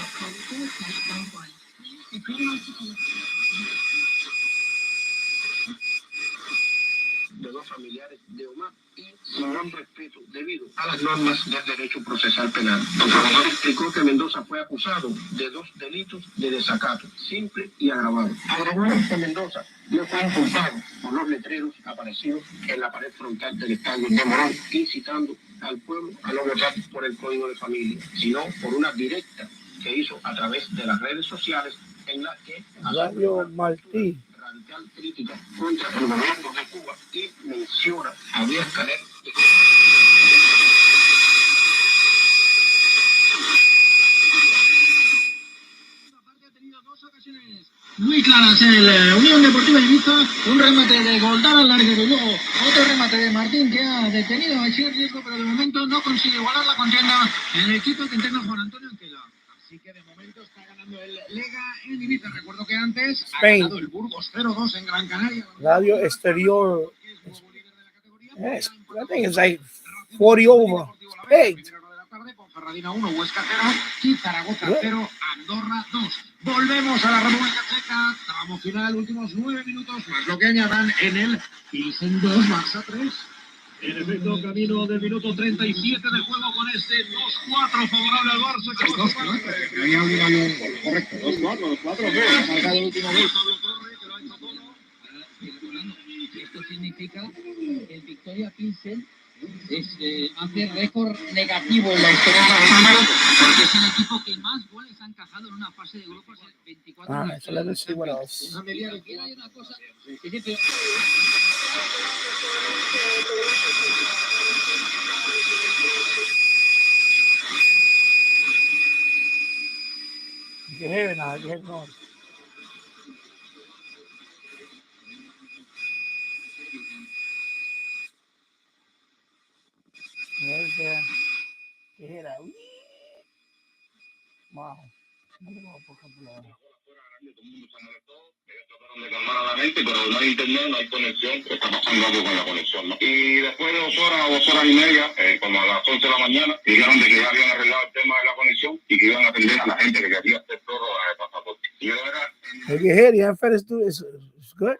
de dos familiares de Omar y sin gran respeto debido a las normas del derecho procesal penal. El procurador explicó que Mendoza fue acusado de dos delitos de desacato, simple y agravado. Agregó que Mendoza no fue inculpado por los letreros aparecidos en la pared frontal del estadio de Morón, incitando al pueblo a no votar por el Código de Familia, sino por una directa que hizo a través de las redes sociales en las que Radio Martí. radical crítica contra el gobierno de Cuba y menciona a Díaz Canel. Ha tenido dos ocasiones muy claras en el Unión Deportiva Ibiza, un remate de Goldar al larguero y luego otro remate de Martín que ha detenido a ese riesgo, pero de momento no consigue igualar la contienda en el equipo que entrena Juan Antonio Anquela. Así que de momento está ganando el Lega en Ibiza. Recuerdo que antes Spain. ha ganado el Burgos 0-2 en Gran Canaria. Radio Exterior. Yes, I think it's like 40 over. Hey. Con Ferradina 1, Huesca 0 y Zaragoza 0, Andorra 2. Volvemos a la República Checa. Tramo final, últimos 9 minutos, más lo que añadan en el Pilsen 2, Barça 3. En efecto, camino del minuto 37 de juego con este 2-4 favorable al Barça. Que 2-4, había un gol correcto. 2-4, marcado el último gol. Pablo Torre, que lo ha hecho todo. Esto significa que el Victoria Pilsen hace récord negativo en la historia porque es el equipo que más goles ha encajado en una fase de grupos en 24 Alright, so let's see what else. Una media de hay una cosa que siempre... You can hear it now. You can hear it going. There's there. You hear that? Wow. Trataron de calmar a la gente, pero no hay internet, no hay conexión, está pasando algo con la conexión, ¿no? Y después de 2 horas y media, como a las 11 de la mañana, dijeron de que ya habían arreglado el tema de la conexión y que iban a atender a la gente que quería hacer prórroga de pasaporte. Y yo era... You can hear the NFL is good.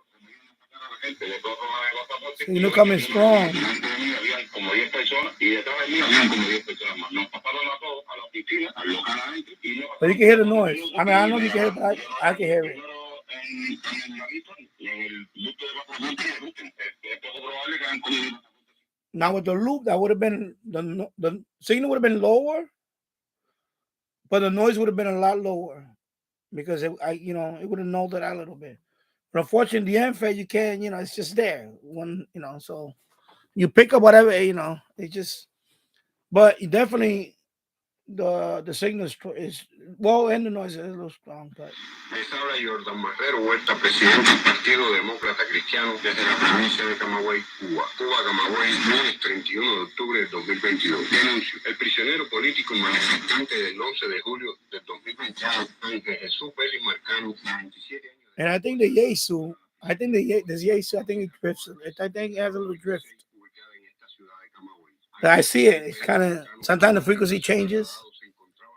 So you look coming strong. Habían como 10 personas y detrás de mí habían como 10 personas más. Nos pasaron a todos a la oficina, al local adentro. But you can hear the noise. I mean, I don't know if you can hear it, but I can hear it. En el laguito y en el ducto de pasaporte es poco probable que hayan comido. Now with the loop, that would have been the signal would have been lower, but the noise would have been a lot lower because it would have nulled it out a little bit. But unfortunately, the end-fed you can't, it's just there. So you pick up whatever, it just. But you definitely the signal is well, and the noise is a little strong, but. Les habla Jordan Marrero Huerta, presidente del Partido Demócrata Cristiano desde la provincia de Camagüey, Cuba. Cuba, Camagüey, lunes 31 de octubre del 2022. Denuncio. El prisionero político y manifestante del 11 de julio del 2022, Ángel Jesús Vélez Marcano, de 27 años. And I think the Yesu, this Yesu, I think it drifts. I think it has a little drift. I see it. It's kind of, sometimes the frequency changes.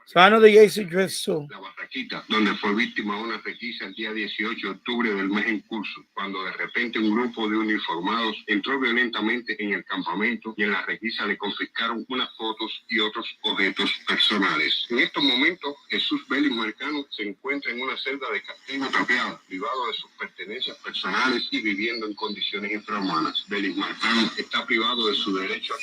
So I know the Yesu drifts too. La Barraquita, donde fue víctima de una requisa el día 18 de octubre del mes en curso, cuando de repente un grupo de uniformados entró violentamente en el campamento y en la requisa le confiscaron unas fotos y otros objetos personales. En estos momentos, Jesús Vélez Marcano se encuentra en una celda de castigo apropiada, privado de sus pertenencias personales y viviendo en condiciones infrahumanas. Vélez Marcano está privado de su derecho a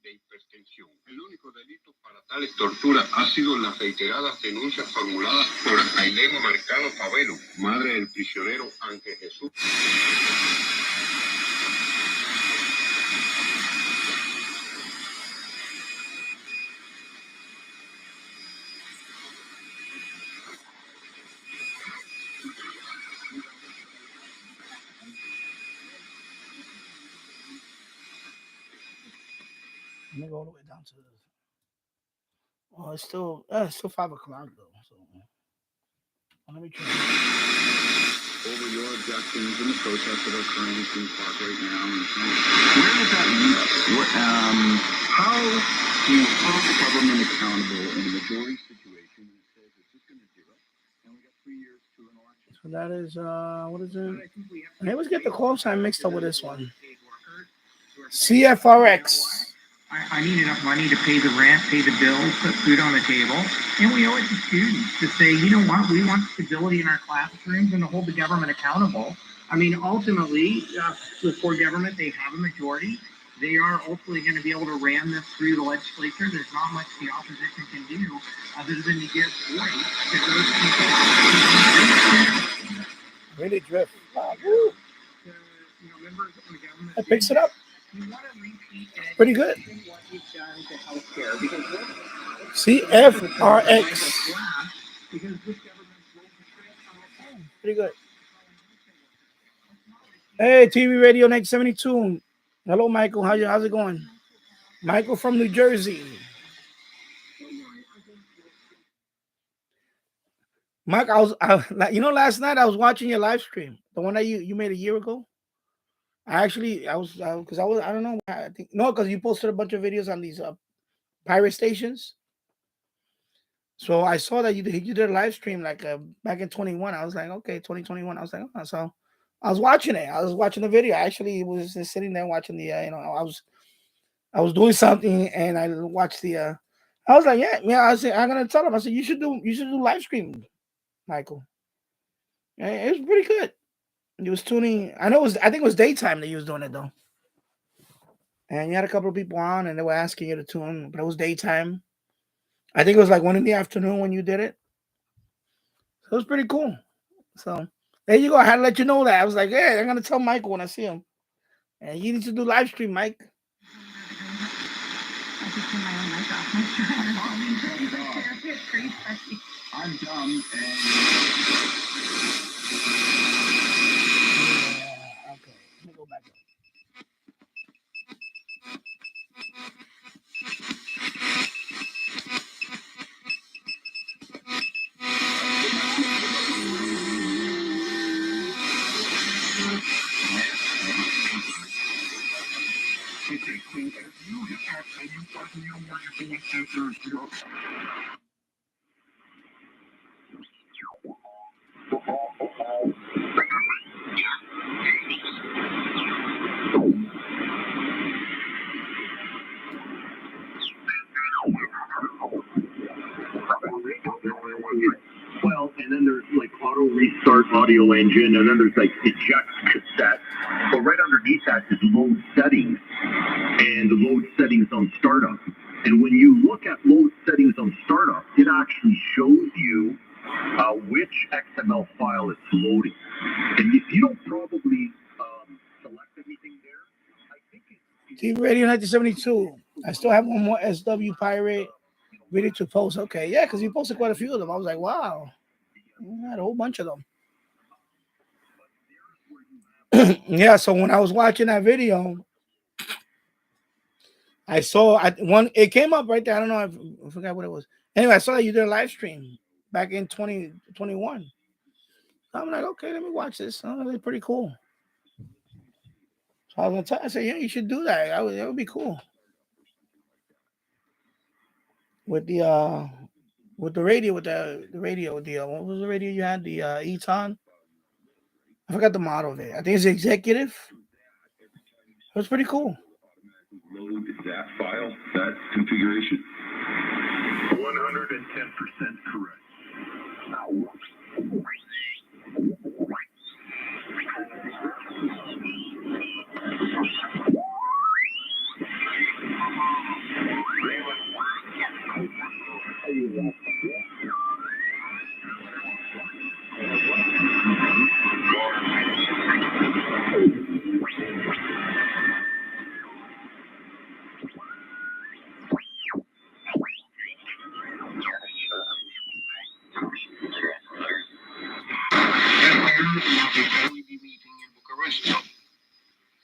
de hipertensión. El único delito para tales torturas ha sido las reiteradas denuncias formuladas por Ailén Marcano Favelo, madre del prisionero Ángel Jesús. Let me go all the way down to this. Oh, it's still 5 o'clock though. So let me try. Over your objections and the protests that are occurring in Queen's Park right now. And where does that leave us? How do you hold the government accountable in a majority situation when it says it's just going to do it? And we got 3 years to an election. So that is what is it? I always get the call sign mixed up with this one. CFRX. I need enough money to pay the rent, pay the bills, put food on the table. And we owe it to students to say, you know what, we want stability in our classrooms and to hold the government accountable. I mean, ultimately, for government, they have a majority. They are ultimately going to be able to ram this through the legislature. There's not much the opposition can do other than to give voice to those people. Really drift. Members of the government. It picks it up. You want to repeat Pretty good. what you've done to healthcare because CFRX. Pretty good. Hey, TV Radio Next 72. Hello, Michael. How's it going? Michael from New Jersey. Mike, last night I was watching your live stream, the one that you made a year ago. I don't know. I think no, because you posted a bunch of videos on these pirate stations. So I saw that you did a live stream like back in 21. I was like, okay, 2021. I was like, oh. So I was watching it. I was watching the video. I actually was just sitting there watching the. I was doing something and I watched the. I was like, yeah. I said, I'm gonna tell him. I said, you should do live stream, Michael. And it was pretty good. He was tuning. I think it was daytime that he was doing it though. And you had a couple of people on, and they were asking you to tune, but it was daytime. I think it was like 1 PM when you did it. So it was pretty cool. So there you go. I had to let you know that. I was like, hey, I'm gonna tell Michael when I see him. And you need to do live stream, Mike. I just turn my own mic off. Make sure it's pretty spicy. I'm dumb and. Okay, let me go back up. Well, and then there's like auto restart audio engine, and then there's like eject cassette. But right underneath that is load settings, and the load settings on startup. And when you look at load settings on startup, it actually shows you which XML file it's loading. And if you don't probably select anything there, I think TV Radio 1972. I still have one more SW Pirate video to post. Okay, yeah, because you posted quite a few of them. I was like, wow, I had a whole bunch of them. Yeah, so when I was watching that video, I saw one. It came up right there. I don't know. I forgot what it was. Anyway, I saw that you did a live stream back in 2021. I'm like, okay, let me watch this. Oh, it's pretty cool. So I was gonna tell. I said, yeah, you should do that. That would be cool. With the radio, with the radio deal. What was the radio you had? The Eton. I forgot the model of it. I think it's the executive. It was pretty cool. Load that file, that configuration. 110% correct.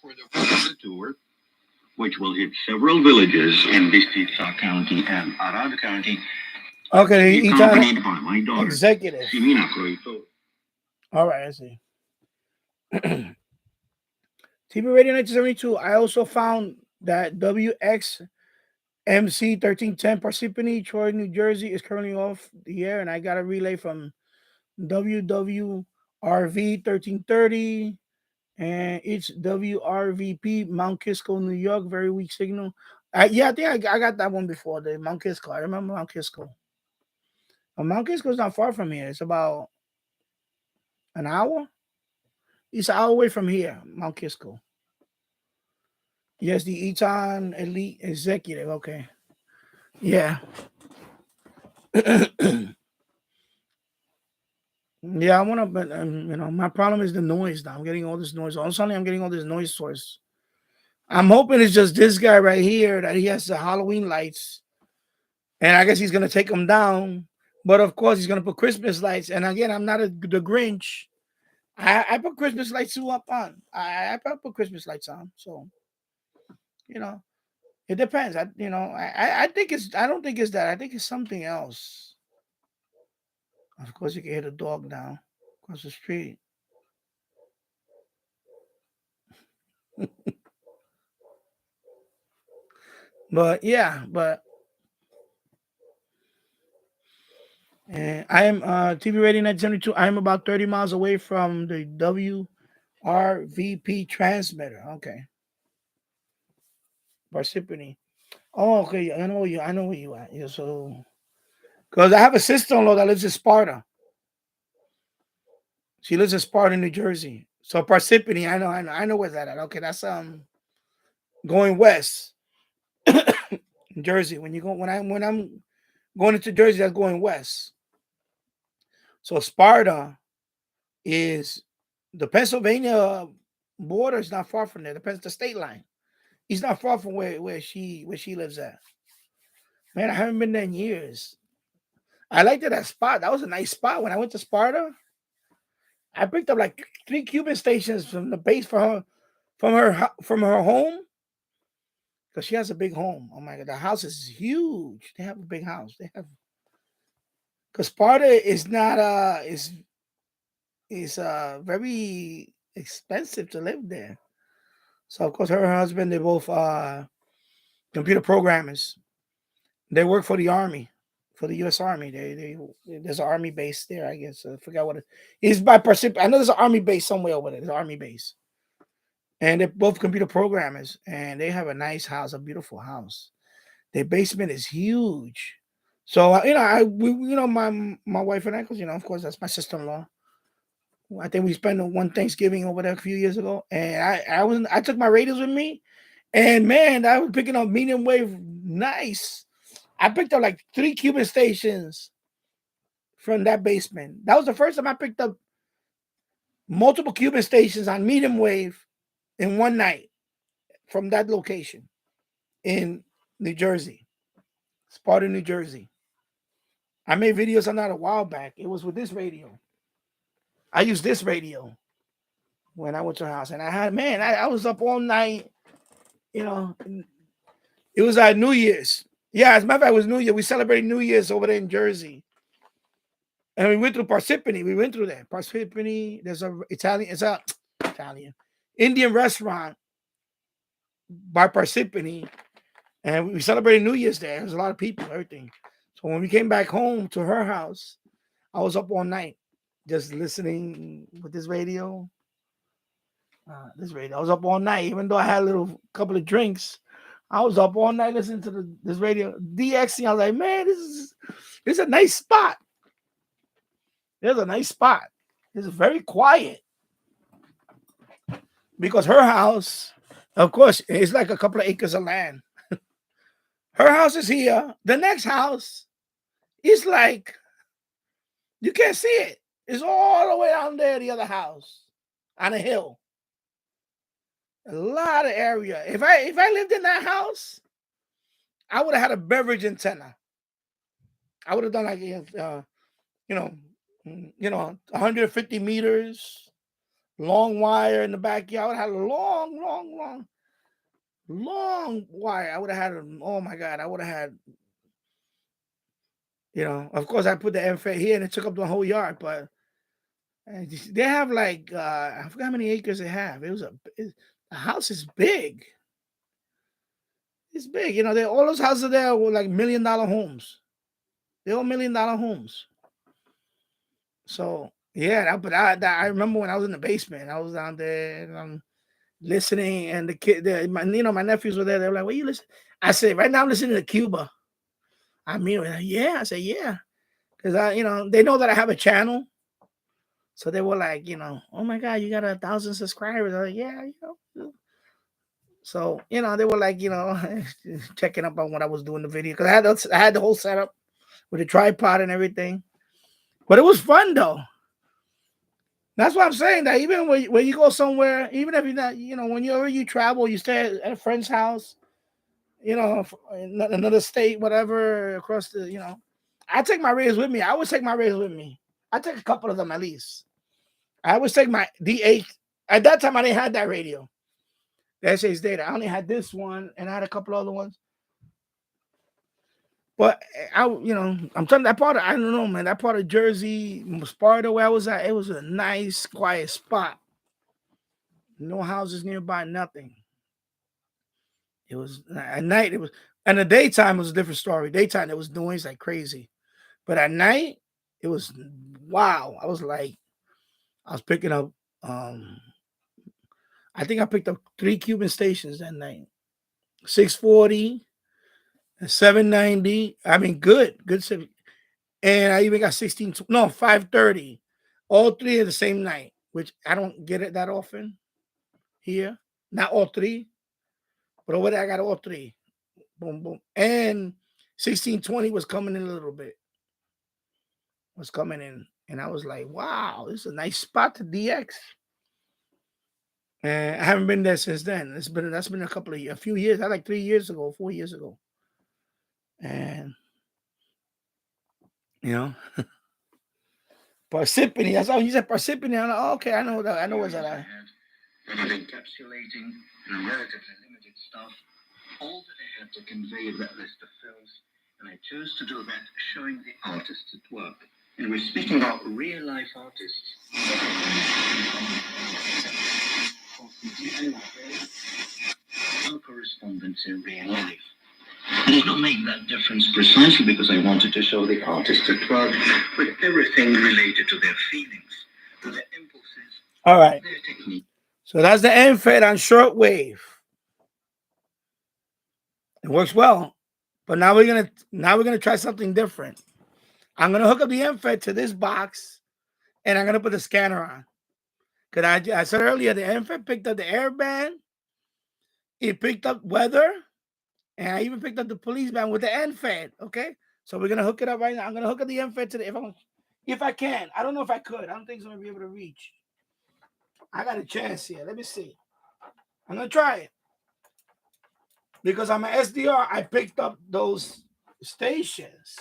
For the tour, which will hit several villages in Vistitsa County and Arad County. Okay, accompanied by my daughter, executive. Simina Croito. All right, I see. TV Radio 1972. I also found that WXMC 1310 Parsippany, Troy, New Jersey is currently off the air, and I got a relay from WWRV 1330, and it's WRVP Mount Kisco, New York. Very weak signal. Yeah, I think I got that one before, the Mount Kisco. I remember Mount Kisco. Mount Kisco is not far from here. It's about an hour. It's an hour away from here, Mount Kisco. Yes, the Eton Elite Executive. Okay. Yeah. Yeah, I want to, but my problem is the noise now. I'm getting all this noise. All suddenly, I'm getting all this noise source. I'm hoping it's just this guy right here that he has the Halloween lights, and I guess he's gonna take them down. But of course, he's gonna put Christmas lights. And again, I'm not the Grinch. I put Christmas lights too up on. I put Christmas lights on. So, it depends. I think it's. I don't think it's that. I think it's something else. Of course, you can hear the dog now across the street. But yeah, I am TV Radio 1972. I am about 30 miles away from the WRVP transmitter. Okay. Parsippany. Oh, okay. I know where you at. Yeah, so because I have a sister-in-law that lives in Sparta. She lives in Sparta, New Jersey. So Parsippany, I know where's that at. Okay, that's going west. Jersey. When I'm going into Jersey, that's going west. So Sparta is the Pennsylvania border is not far from there. The state line. He's not far from where she lives at. Man, I haven't been there in years. I liked that spot. That was a nice spot. When I went to Sparta, I picked up like 3 Cuban stations from the base from her home. Because she has a big home. Oh my God, the house is huge. They have a big house. Because Sparta is not is very expensive to live there. So of course her and her husband, they both computer programmers. They work for the Army, for the U.S. Army. There's an Army base there, I guess. I forgot what it is. By Parsippany. I know there's an Army base somewhere over there. There's an Army base. And they're both computer programmers, and they have a nice house, a beautiful house. Their basement is huge. So my wife and I, because of course that's my sister-in-law. I think we spent one Thanksgiving over there a few years ago, and I took my radios with me, and man, I was picking up medium wave. Nice. I picked up like 3 Cuban stations from that basement. That was the first time I picked up multiple Cuban stations on medium wave in one night. from that location in New Jersey, Sparta, New Jersey. I made videos on that a while back. It was with this radio. I used this radio when I went to her house, and I was up all night. You know, it was at New Year's. Yeah, as a matter of fact, it was New Year. We celebrated New Year's over there in Jersey. And we went through Parsippany. We went through there. Parsippany, there's Italian, Indian restaurant by Parsippany. And we celebrated New Year's there. There was a lot of people, everything. So when we came back home to her house, I was up all night just listening with this radio. I was up all night, even though I had a couple of drinks. I was up all night listening to this radio. DXing, I was like, man, this is a nice spot. There's a nice spot. It's very quiet. Because her house, of course, it's like a couple of acres of land. Her house is here. The next house is like, you can't see it. It's all the way down there, the other house, on a hill. A lot of area. If I lived in that house, I would have had a beverage antenna. I would have done like 150 meters, long wire in the backyard. I would have had a long wire. I would have had oh my God, I would have had, of course I put the MFA here and it took up the whole yard, but they have like, I forgot how many acres they have. The house is big. It's big. All those houses there were like $1 million homes. They're all $1 million homes. So yeah, but I remember when I was in the basement, I was down there and I'm listening, and the kid, my nephews were there. They were like, "What you listen?" I said, "Right now I'm listening to Cuba." I mean, yeah. I said, "Yeah," because they know that I have a channel, so they were like, "Oh my God, you got 1,000 subscribers." I was like, "Yeah, So they were like, checking up on what I was doing the video, because I had the whole setup with the tripod and everything, but it was fun though. That's what I'm saying. That even when you go somewhere, even if you're not, whenever you travel, you stay at a friend's house, in another state, whatever, across the, I take my radios with me. I always take my radios with me. I take a couple of them at least. I always take my D8. At that time, I didn't have that radio. The SH Data. I only had this one, and I had a couple other ones. But I'm telling that part of, I don't know, man, that part of Jersey, Sparta, where I was at, it was a nice, quiet spot. No houses nearby, nothing. It was at night. And the daytime was a different story. Daytime, it was noise like crazy. But at night, it was wow. I was picking up, I think I picked up 3 Cuban stations that night. 640, 790. I mean, good. And I even got 530. All 3 of the same night, which I don't get it that often here. Not all 3, but over there I got all 3. Boom, boom. And 1620 was coming in a little bit. And I was like, wow, this is a nice spot to DX. And I haven't been there since then. That's been a few years. I like 3 years ago, 4 years ago. And Parsippany. That's how you said Parsippany. I'm like, oh, okay, I know that. I know what's that. Encapsulating in a relatively limited stuff all that I had to convey that list of films, and I chose to do that showing the artists at work. And we're speaking about real life artists. No correspondence in real life. I did not make that difference precisely because I wanted to show the artists at work with everything related to their feelings, to their impulses, all right, their technique. So that's the MFET on shortwave. It works well, but now we're gonna try something different. I'm gonna hook up the MFET to this box, and I'm gonna put the scanner on. Cause I said earlier, the MFET picked up the airband, it picked up weather, and I even picked up the police band with the MFET. Okay, so we're gonna hook it up right now. I'm gonna hook up the MFET to the if I can. I don't know if I could. I don't think it's gonna be able to reach. I got a chance here. Let me see. I'm gonna try it. because I'm an SDR, I picked up those stations.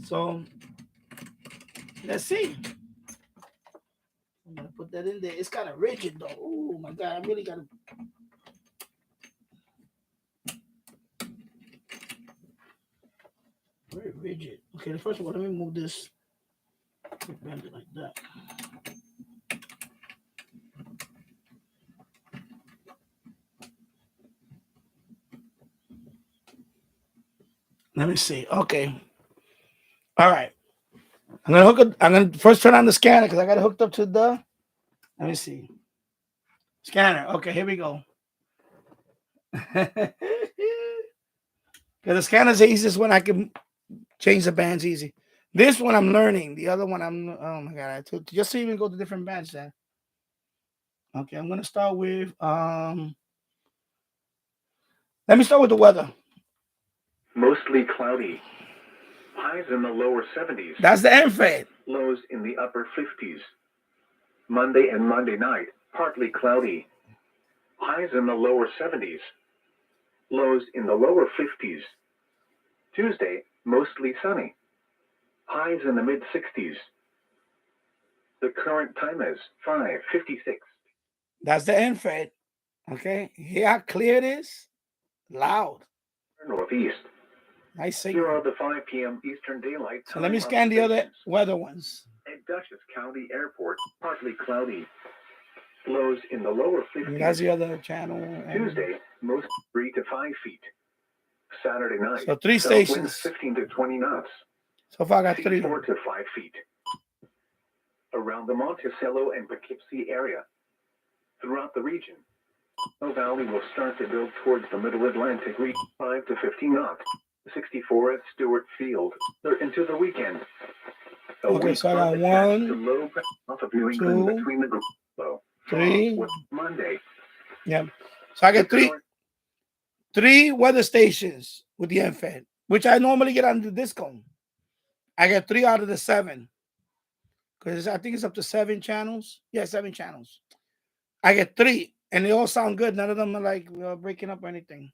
So let's see. I'm gonna put that in there. It's kind of rigid though. Oh my god, I really gotta. Very rigid. Okay, first of all, let me move this. Bend it like that. Let me see. Okay. All right. I'm gonna hook up. I'm gonna first turn on the scanner because I got it hooked up to the. Let me see. Scanner. Okay, here we go. Because the scanner's the easiest one. I can change the bands easy. This one I'm learning. The other one I'm. Oh my god! I took just to even go to different bands there. Okay, I'm gonna start with. Let me start with the weather. Mostly cloudy. Highs in the lower 70s. That's the NFAD. Lows in the upper 50s. Monday and Monday night, partly cloudy. Highs in the lower 70s. Lows in the lower 50s. Tuesday, mostly sunny. Highs in the mid-60s. The current time is 5:56. That's the NFAD. Okay, hear how clear it is? Loud. Northeast. Nice Here signal. are the 5 p.m. Eastern Daylight Time. So let me scan the other weather ones. At Dutchess County Airport, partly cloudy. Lows in the lower 50s. That's the other channel. Tuesday, most 3 to 5 feet. Saturday night, So 3 south winds stations. 15 to 20 knots. So far I got 3. 4 to 5 feet. Around the Monticello and Poughkeepsie area. Throughout the region, the valley will start to build towards the middle Atlantic region, 5 to 15 knots. 64 at Stewart Field. They're into the weekend. Okay, so I got 1, to low off of New England 2, between the low. 3. Monday. Yeah. So I got 3 weather stations with the NFAD, which I normally get on the discount. I got 3 out of the 7. Because I think it's up to 7 channels. Yeah, 7 channels. I get 3, and they all sound good. None of them are like breaking up or anything.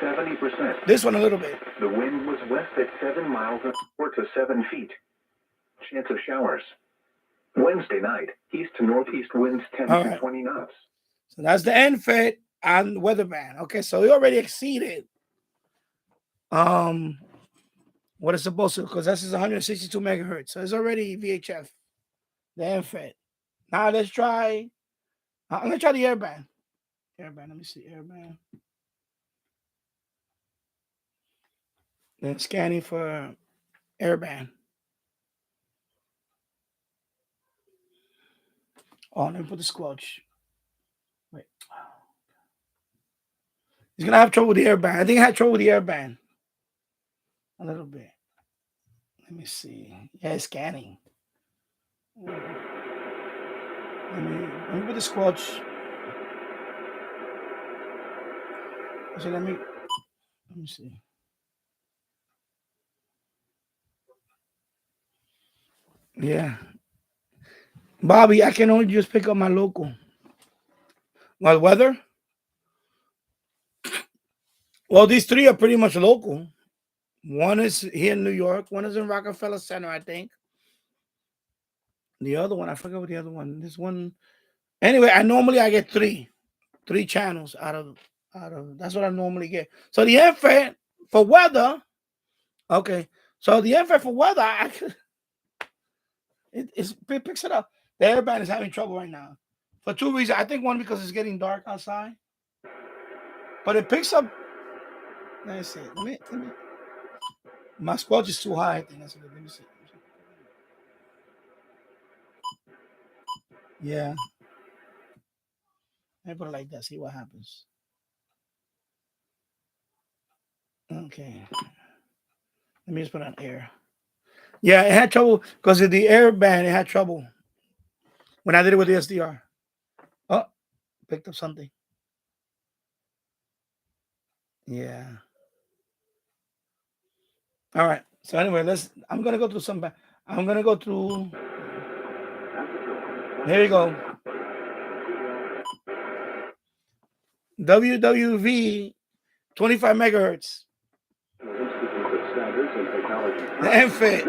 70%. This one a little bit. The wind was west at 7 miles and 4 to 7 feet. Chance of showers. Wednesday night, east to northeast winds 10 to 20 knots. So that's the NFAD and weather band. Okay, so we already exceeded what it's supposed to, because this is 162 megahertz. So it's already VHF, the NFAD. Now let's try. I'm gonna try the airband. Airband. Let me see airband. Then scanning for airband. Oh, let me put the squelch. Wait. He's gonna have trouble with the airband. I think I had trouble with the airband. A little bit. Let me see. Yeah, it's scanning. Let me put the squelch. So let me see. Yeah. Bobby, I can only just pick up my local. My weather? Well, these 3 are pretty much local. One is here in New York. One is in Rockefeller Center, I think. The other one, I forgot what the other one. This one. Anyway, I get 3 channels out of that's what I normally get. So the NFAD for weather. Okay. So the NFAD for weather, it picks it up. The airband is having trouble right now. For 2 reasons. I think one, because it's getting dark outside. But it picks up. Let me see. Let me. My squelch is too high, I think. That's what, let me see. Yeah. Let me put it like that. See what happens. Okay. Let me just put on air. Yeah, it had trouble because of the airband. It had trouble when I did it with the SDR. Oh, picked up something. Yeah. All right. So anyway, I'm gonna go through some. I'm gonna go through. Here we go. WWV 25 megahertz. The MFET.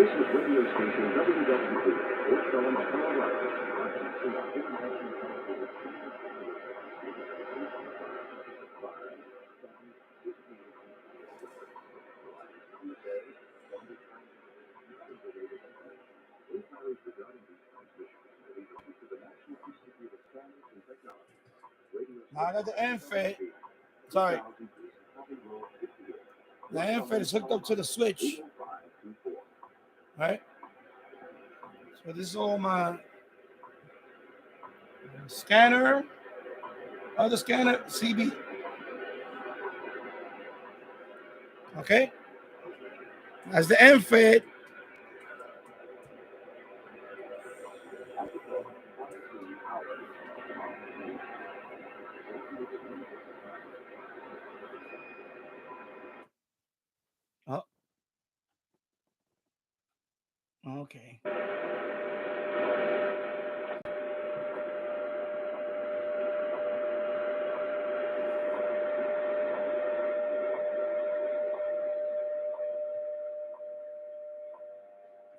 Now I got the MFET. Sorry. The MFET is hooked up to the switch. Right? So this is all my scanner. Other scanner, CB. Okay? That's the MFET. Oh. Okay.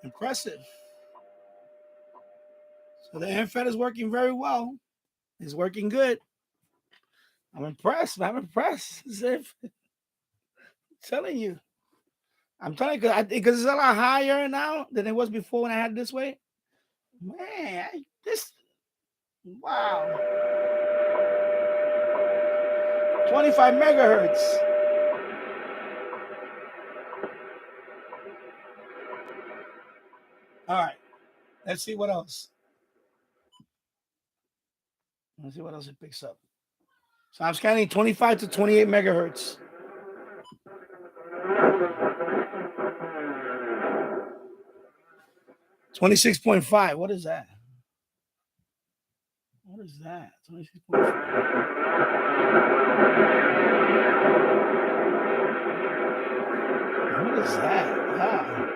Impressive. So the MFET is working very well. It's working good. I'm impressed. I'm impressed. I'm telling you. I'm telling you, because it's a lot higher now than it was before when I had it this way. Man, wow. 25 megahertz. All right. Let's see what else. Let's see what else it picks up. So I'm scanning 25 to 28 megahertz. $26.5. What is that? What is that? 26.5. What is that? Wow.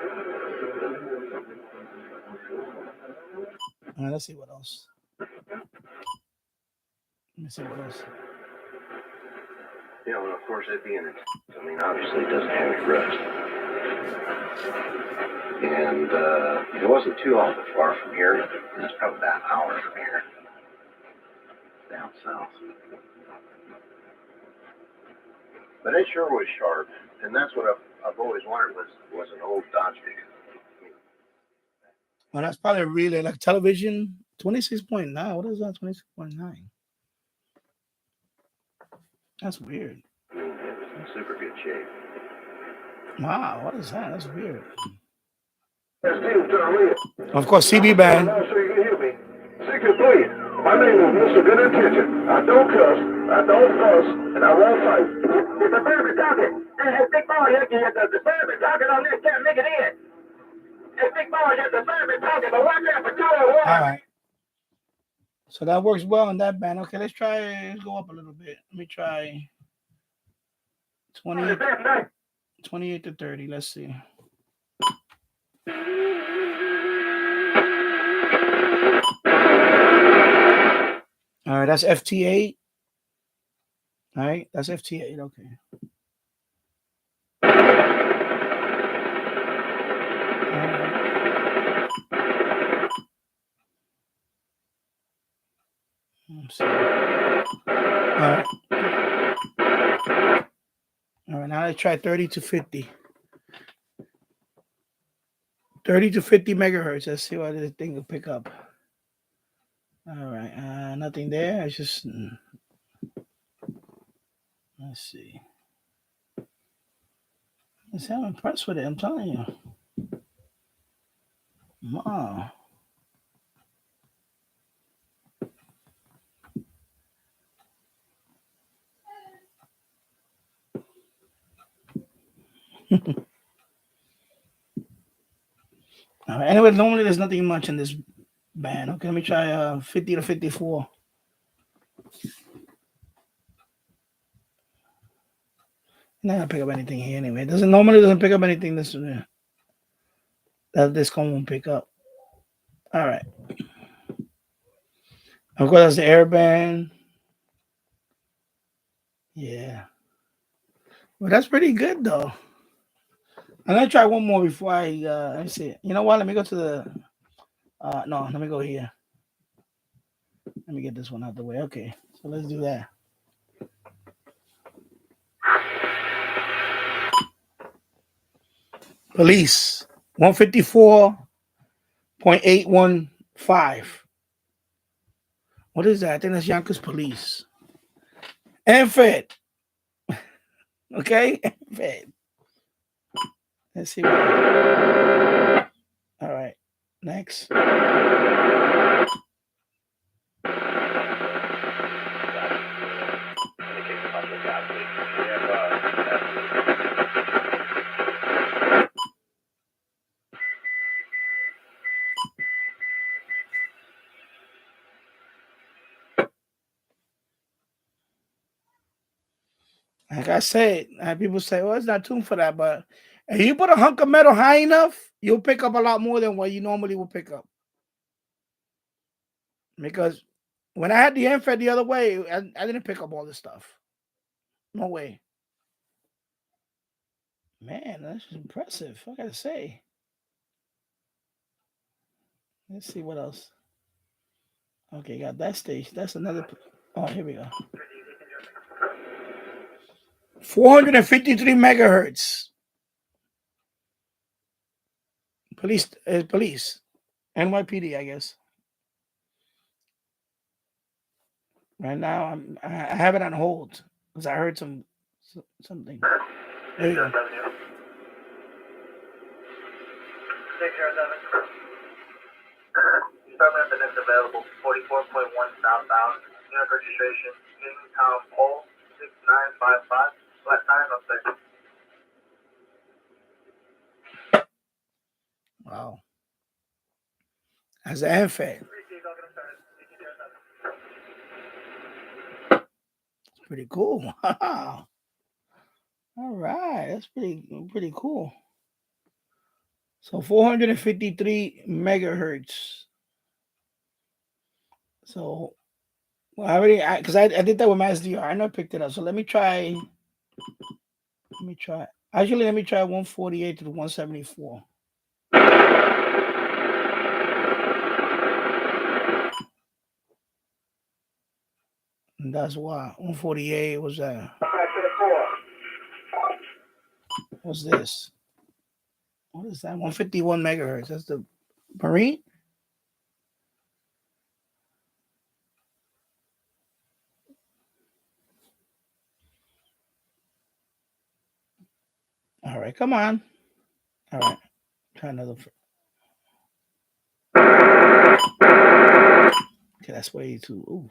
All right, let's see what else. Let me see what else. You know, and of course, at the end, I mean, obviously it doesn't have any rust. And it wasn't too awful far from here. It's probably about an hour from here, down south. But it sure was sharp, and that's what I've always wondered was an old Dodge pickup. Well, that's probably really like television. 26.9. What is that? 26.9. That's weird. I mean, it was in super good shape. Wow, what is that? That's weird. Of course, CB band. I'm sure you can hear me. 63. My name is Mr. Good Intention. I don't cuss, I don't fuss, and I won't fight. It's a baby talking. Hey, big boy, the baby talking on this, can't make it in. Hey, big boy, the baby talking, but watch out for 201. All right. So that works well on that band. Okay, let's go up a little bit. Let me try 28 to 30. Let's see. All right, that's FT8. All right, that's FT8. Okay. Let's see. All right, now let's try 30 to 50. 30 to 50 megahertz. Let's see what this thing will pick up. All right, nothing there. It's just, let's see. I'm impressed with it. I'm telling you. Wow. All right, anyway, normally there's nothing much in this band. Okay, let me try 50 to 54. Not gonna pick up anything here anyway. It normally doesn't pick up anything that this cone won't pick up. All right. Of course, that's the air band. Yeah. Well, that's pretty good though. I'm gonna try one more before I let me see. You know what? Let me go to the no, let me go here. Let me get this one out the way. Okay, so let's do that. Police 154.815. What is that? I think that's Yonkers Police. And Fed. Okay? Fed. Let's see. All right. Next. Like I said, people say, well, it's not tuned for that, but if you put a hunk of metal high enough, you'll pick up a lot more than what you normally will pick up. Because when I had the MFED the other way, I didn't pick up all this stuff. No way. Man, that's impressive. I gotta say. Let's see what else. Okay, got that stage. That's another. Oh, here we go. 453 megahertz. Police. NYPD, I guess. Right now, I have it on hold because I heard something. There you go. 607. Department of the available 44.1 southbound. Unit registration, Kingstown Pole 6955. Flat time of second. Wow. As an MFED. It's pretty cool. All right. That's pretty cool. So 453 megahertz. So well, I did that with my SDR. I know I picked it up. So let me try. Actually, let me try 148 to the 174. And that's why 148 was what's this? What is that? 151 megahertz. That's the Marine. All right, come on. All right, try another. Okay, that's way too. Ooh.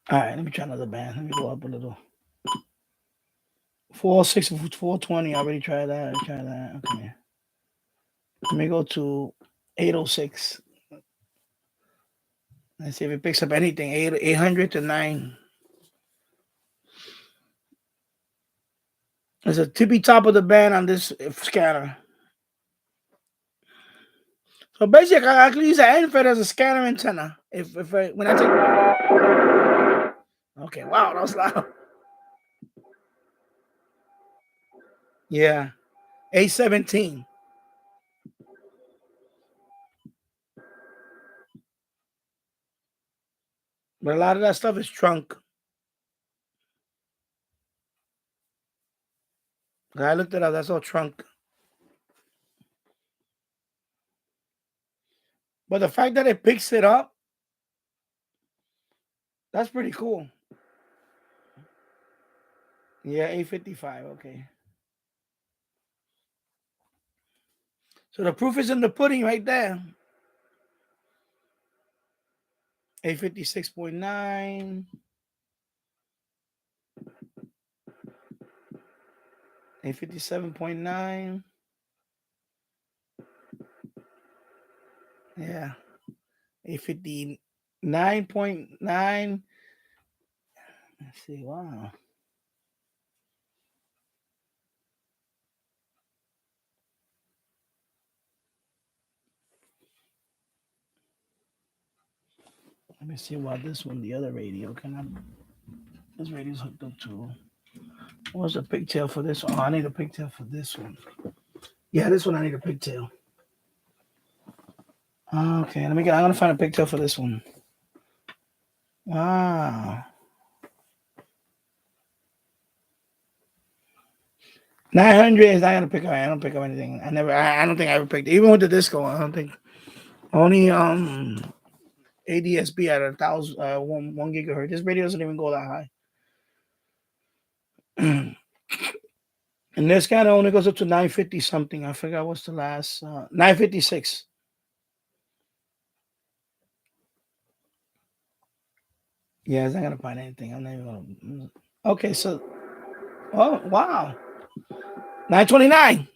All right, let me try another band. Let me go up a little. 460, 420. I already tried that. Okay. Let me go to 806. Let's see if it picks up anything. 800 to 9. There's a tippy top of the band on this scanner. So basically, I can use an NFED as a scanner antenna. When I take. Okay, wow, that was loud. Yeah, 817. But a lot of that stuff is trunk. I looked it up. That's all trunk. But the fact that it picks it up, that's pretty cool. Yeah, 855. Okay. So the proof is in the pudding right there. 856.9. 857.9. Yeah. 859.9. Let's see. Wow. Let me see what this one, the other radio, this radio's hooked up to. What's the pigtail for this one? Oh, I need a pigtail for this one. Yeah, this one I need a pigtail. Okay, I'm gonna find a pigtail for this one. Wow. 900 is not gonna pick up. I don't pick up anything. I don't think I ever picked it. Even with the disco, I don't think. Only ADSB at 1 gigahertz. This radio doesn't even go that high. And this kind of only goes up to 950 something. I forgot what's the last 956. Yeah, it's not gonna find anything. I'm not even gonna. Okay, so oh wow. 929.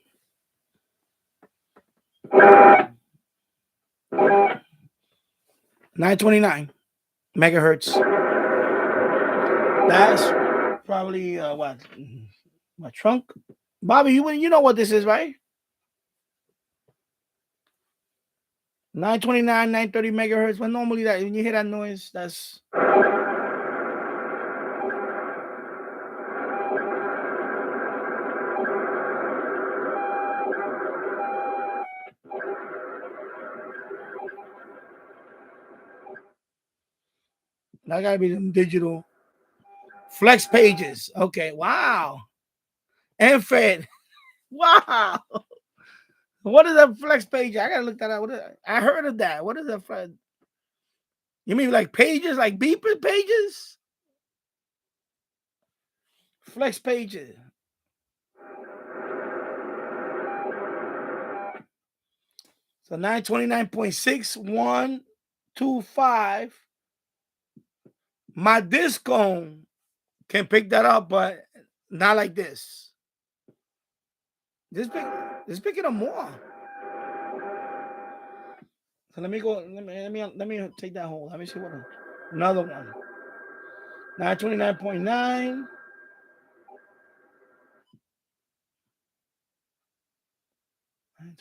929 megahertz. That's probably what? My trunk? Bobby, you know what this is, right? 929, 930 megahertz. When normally that when you hear that noise, that's that gotta be them digital flex pages. Okay, wow. And Fed. Wow. What is a flex page? I gotta look that up. I heard of that. What is a flex? You mean like pages, like beeper pages? Flex pages. So 929.6125. My disco can pick that up, but not like this. This picking up more. So let me go. Let me take that hold. Let me see what another one. 929.9.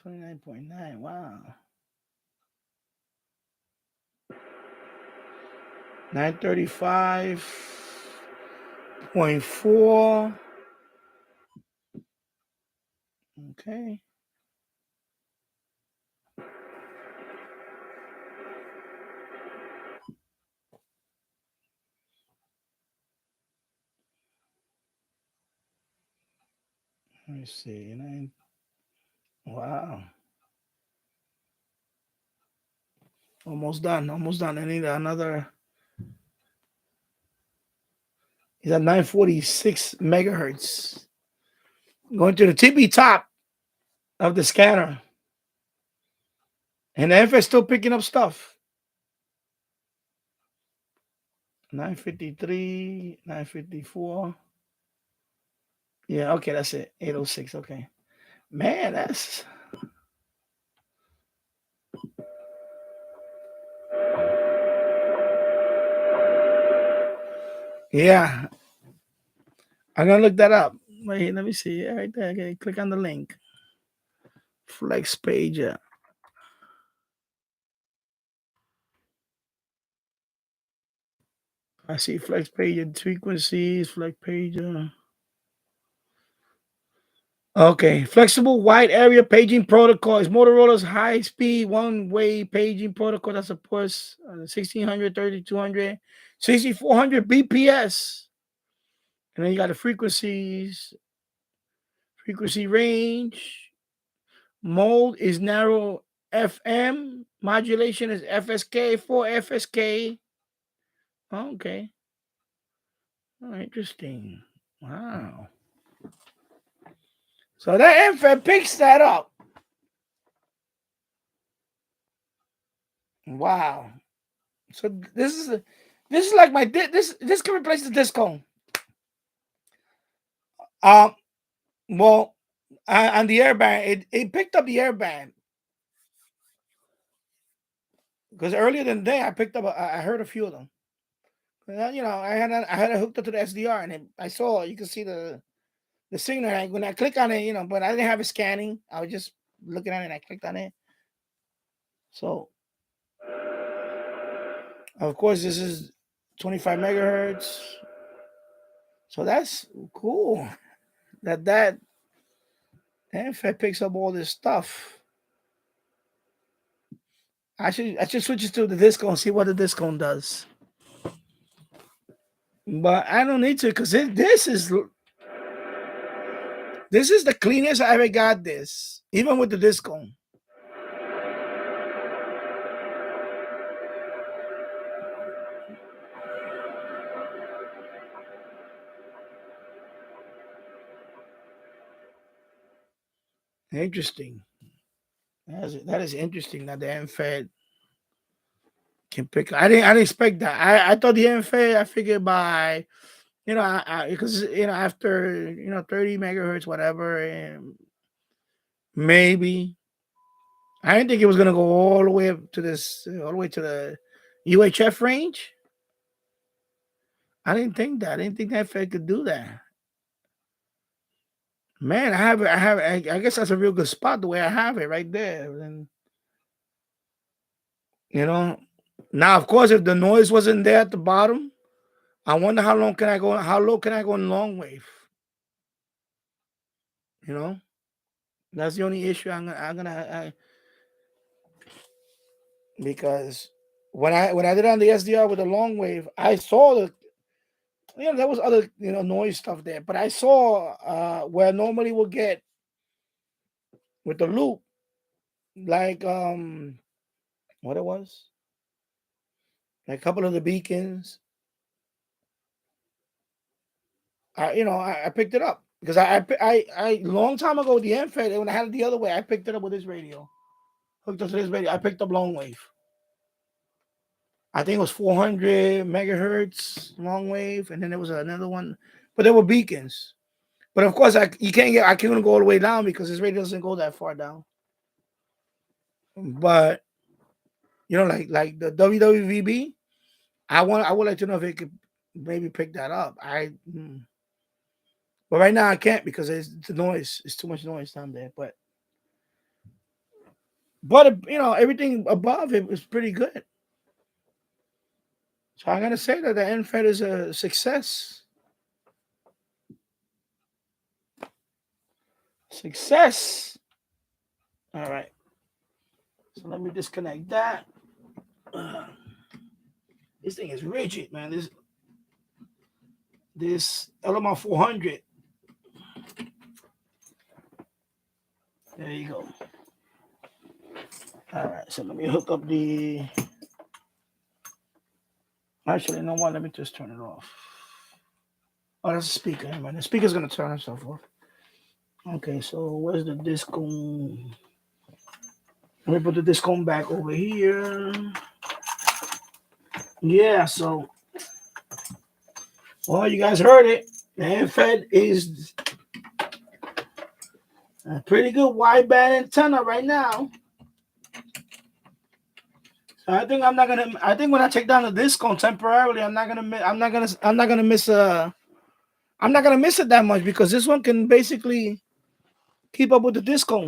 929.9. Wow. 935.4. Okay. Let me see. Wow. Almost done. Almost done. I need another. He's at 946 megahertz. Going to the tippy top of the scanner. And the F is still picking up stuff. 953, 954. Yeah, okay, that's it. 806. Okay. Man, that's yeah. I'm gonna look that up. Wait, let me see. Right there. Okay, click on the link. Flex page. I see flex page and frequencies, flex page. Okay, flexible wide area paging protocol is Motorola's high-speed one-way paging protocol that supports 1600, 3200, 6400 BPS. And then you got the frequencies, frequency range. Mode is narrow FM. Modulation is FSK, 4 FSK. Okay. Oh, interesting. Wow. So that MFET picks that up. Wow. So this is like my this can replace the disco. Well, on the airband, it picked up the airband because earlier than day I picked up. I heard a few of them. You know, I had it hooked up to the SDR, and I saw you can see the signal. When I click on it, you know, but I didn't have it scanning. I was just looking at it, and I clicked on it. So, Of course, this is 25 megahertz. So that's cool. That NFET picks up all this stuff. I should switch it to the disco and see what the disco does. But I don't need to because this is the cleanest I ever got this, even with the disco. Interesting. That is interesting that the NFET can pick. I didn't expect that. I thought the NFET. I figured by because after 30 megahertz whatever, and maybe I didn't think it was gonna go all the way up to this, all the way to the UHF range. I didn't think that. I didn't think that NFET could do that. Man, I guess that's a real good spot the way I have it right there. And now of course if the noise wasn't there at the bottom, I wonder how low can I go in long wave? That's the only issue because when I did on the SDR with the long wave, I saw there was other noise stuff there, but I saw where normally we'll get with the loop, like what it was, like a couple of the beacons. I picked it up because I long time ago with the NFET when I had it the other way, I picked it up with this radio, hooked up to this radio. I picked up long wave. I think it was 400 megahertz long wave, and then there was another one, but there were beacons. But of course, I couldn't go all the way down because this radio doesn't go that far down. But like the WWVB, I would like to know if it could maybe pick that up. But right now I can't because the noise. It's too much noise down there. But everything above it was pretty good. So I'm gonna say that the NFET is a success. Success. All right. So let me disconnect that. This thing is rigid, man. This LMR 400. There you go. All right. So let me hook up the. Actually, no one. Let me just turn it off. Oh, that's a speaker. Man, the speaker's gonna turn itself off. Okay. So where's the disco? Let me put the disco back over here. Yeah, so well, you guys heard it. The NFET is a pretty good wideband antenna right now. So I think when I take down the disco temporarily, I'm not gonna miss it that much because this one can basically keep up with the disco.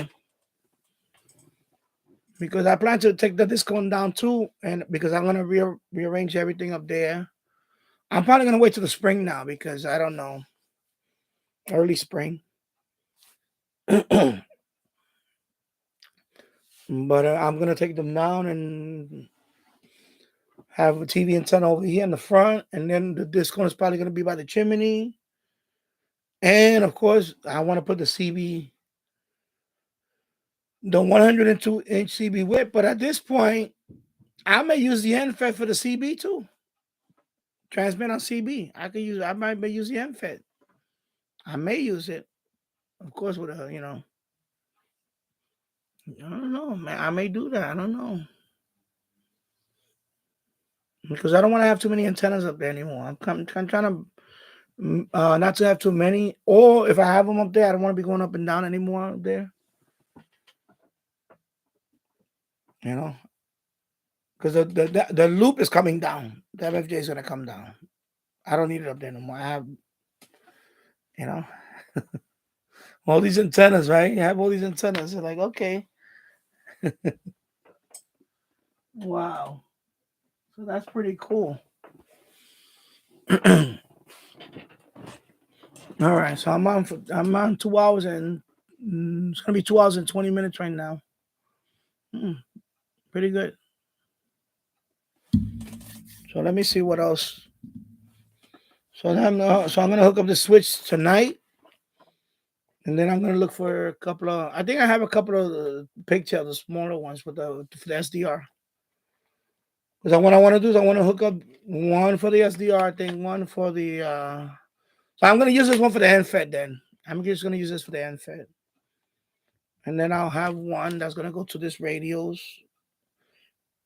Because I plan to take the disco down too, and because I'm gonna rearrange everything up there. I'm probably gonna wait till the spring now because I don't know, early spring. But I'm gonna take them down and have a TV antenna over here in the front, and then the disco is probably gonna be by the chimney. And of course, I want to put the CB, the 102-inch CB width. But at this point, I may use the NFET for the CB too. Transmit on CB. I might use the NFET. I may use it, of course, with a I don't know, man. I may do that. I don't know. Because I don't want to have too many antennas up there anymore. I'm trying to not to have too many. Or if I have them up there, I don't want to be going up and down anymore up there. Because the loop is coming down. The MFJ is going to come down. I don't need it up there no more. I have, all these antennas, right? You have all these antennas. They're like, okay. Wow. So that's pretty cool. All right, so I'm on 2 hours and it's gonna be 2 hours and 20 minutes right now. Pretty good. So let me see what else. So I'm gonna hook up the switch tonight, and then I'm gonna look for a couple of. I think I have a couple of pigtails, the smaller ones for the SDR. Because what I want to do is I want to hook up one for the SDR thing, one for the. So I'm gonna use this one for the NFET. Then I'm just gonna use this for the NFET, and then I'll have one that's gonna go to this radios,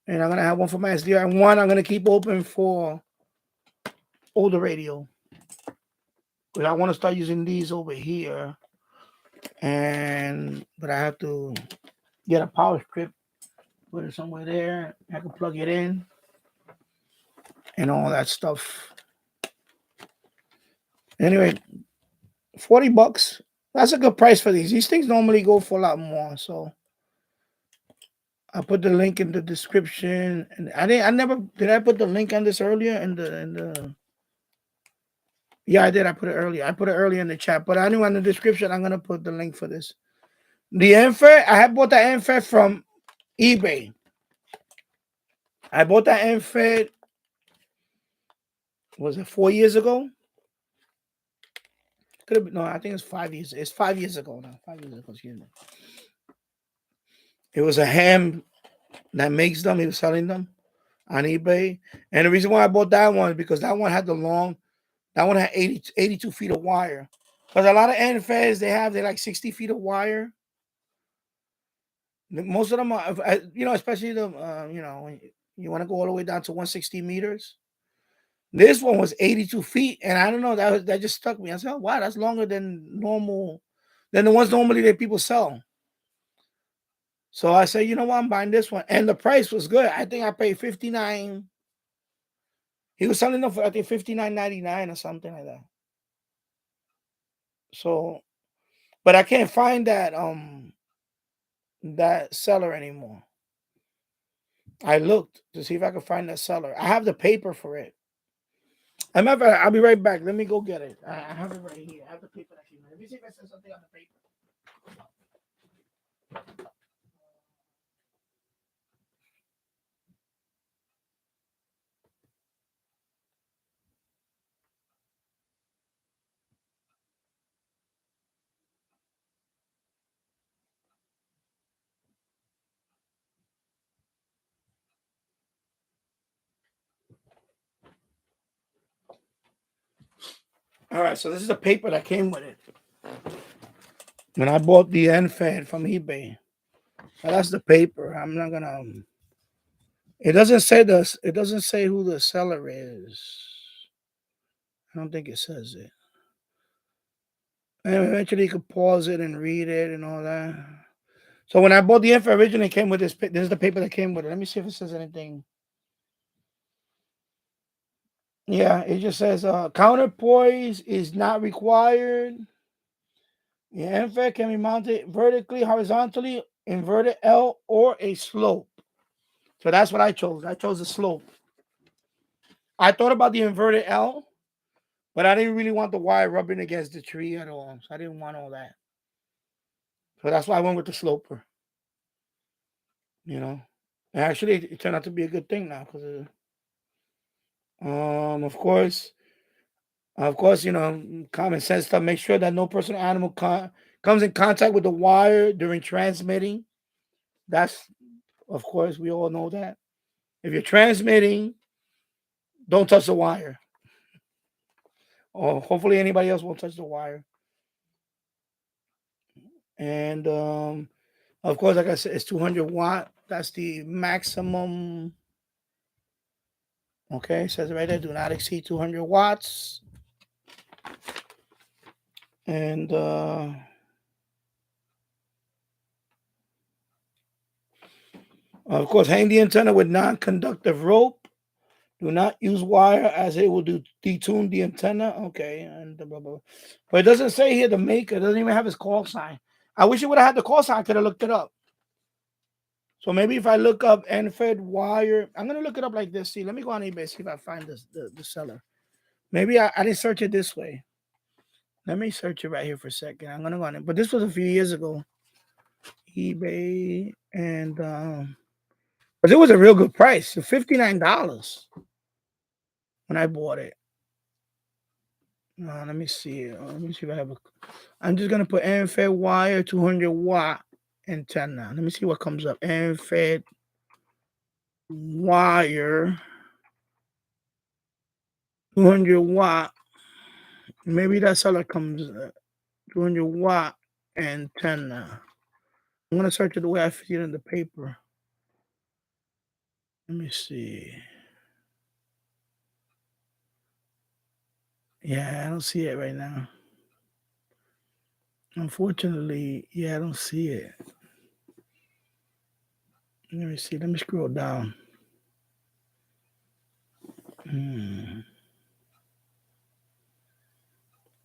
and I'm gonna have one for my SDR, and one I'm gonna keep open for older radio. But I want to start using these over here, but I have to get a power strip, put it somewhere there. I can plug it in, and all that stuff. Anyway, $40. That's a good price for these. These things normally go for a lot more. So I'll put the link in the description. And did I put the link on this earlier in the Yeah, I did. I put it earlier in the chat. But anyway, in the description, I'm gonna put the link for this. The NFET, I have bought the NFET from eBay. I bought that NFET, was it 4 years ago? Could have been, no, I think it's 5 years. It's 5 years ago now. 5 years ago, excuse me. It was a ham that makes them. He was selling them on eBay. And the reason why I bought that one is because that one had that one had 82 feet of wire. Because a lot of NFETs, they like 60 feet of wire. Most of them are, especially the, when you want to go all the way down to 160 meters. This one was 82 feet, and I don't know, that just stuck me. I said, oh, wow, that's longer than the ones normally that people sell. So I said, you know what, I'm buying this one. And the price was good. I think I paid $59. He was selling them for, I think, $59.99 or something like that. So, but I can't find that seller anymore. I looked to see if I could find that seller. I have the paper for it. I'll be right back. Let me go get it. I have it right here. I have the paper that came in. Let me see if I said something on the paper. All right, so this is the paper that came with it. When I bought the NFET from eBay. So that's the paper. I'm not gonna. It doesn't say this. It doesn't say who the seller is. I don't think it says it. And eventually, you could pause it and read it and all that. So when I bought the NFET originally, it came with this. This is the paper that came with it. Let me see if it says anything. Yeah, it just says counterpoise is not required. The NFET can be mounted vertically, horizontally, inverted L, or a slope. So that's what I chose. I chose the slope. I thought about the inverted L, but I didn't really want the wire rubbing against the tree at all. So I didn't want all that. So that's why I went with the sloper. And actually, it turned out to be a good thing now because, of course, common sense stuff. Make sure that no person or animal comes in contact with the wire during transmitting. That's, of course, we all know that. If you're transmitting, don't touch the wire. Or hopefully anybody else won't touch the wire. And of course, like I said, it's 200 watt. That's the maximum. Okay, it says right there, do not exceed 200 watts. And of course, hang the antenna with non-conductive rope. Do not use wire as it will detune the antenna. Okay, and blah, blah, blah. But it doesn't say here the maker. It doesn't even have his call sign. I wish it would have had the call sign. I could have looked it up. So maybe if I look up end-fed wire, I'm gonna look it up like this. See, let me go on eBay, see if I find this the seller. Maybe I didn't search it this way. Let me search it right here for a second. I'm gonna go on it, but this was a few years ago. eBay, and but it was a real good price, so $59 when I bought it. Let me see. Let me see if I have a. I'm just gonna put end-fed wire 200 watt antenna. Let me see what comes up. End-fed wire 200 watt. Maybe that seller comes 200 watt antenna. I'm gonna search it the way I see it in the paper. Let me see. Yeah, I don't see it right now. Unfortunately, yeah, I don't see it. Let me see. Let me scroll down.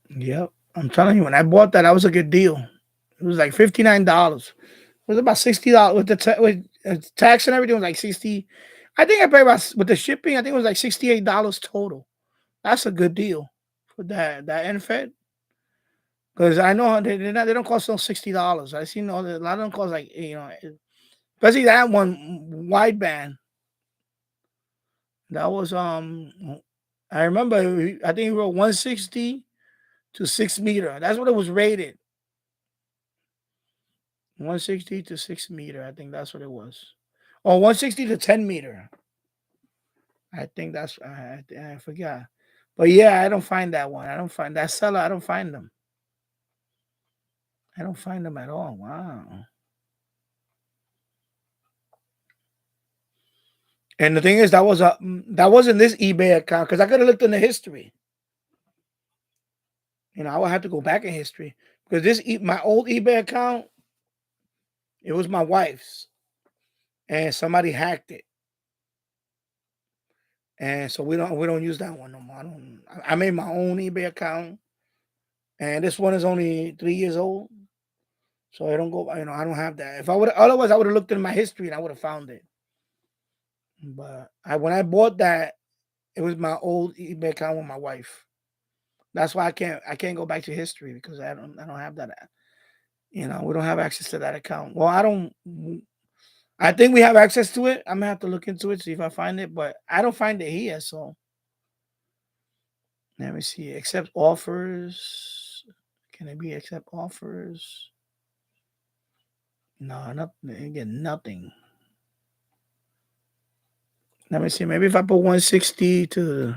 Yep. I'm telling you, when I bought that was a good deal. It was like $59. It was about $60 with the tax and everything. Was like 60. I think I paid about with the shipping. I think it was like $68 total. That's a good deal for that NFED. Because I know they don't cost no $60. I seen a lot of them cost like especially that one wideband. That was I remember I think he wrote 160 to 6 meter. That's what it was rated. 160 to 6 meter. I think that's what it was. Oh, 160 to 10 meter. I think that's I forgot. But yeah, I don't find that one. I don't find that seller. I don't find them. I don't find them at all. Wow. And the thing is, that wasn't this eBay account because I could have looked in the history. I would have to go back in history because my old eBay account, it was my wife's, and somebody hacked it, and so we don't use that one no more. I made my own eBay account, and this one is only 3 years old, so I don't go. I don't have that. If I would, otherwise I would have looked in my history and I would have found it. But when I bought that, it was my old eBay account with my wife. That's why I can't go back to history because I don't have that. We don't have access to that account. Well, I think we have access to it. I'm gonna have to look into it, see if I find it, but I don't find it here. So let me see. Accept offers. Can it be accept offers? No, nothing. Again, nothing. Let me see. Maybe if I put 160 to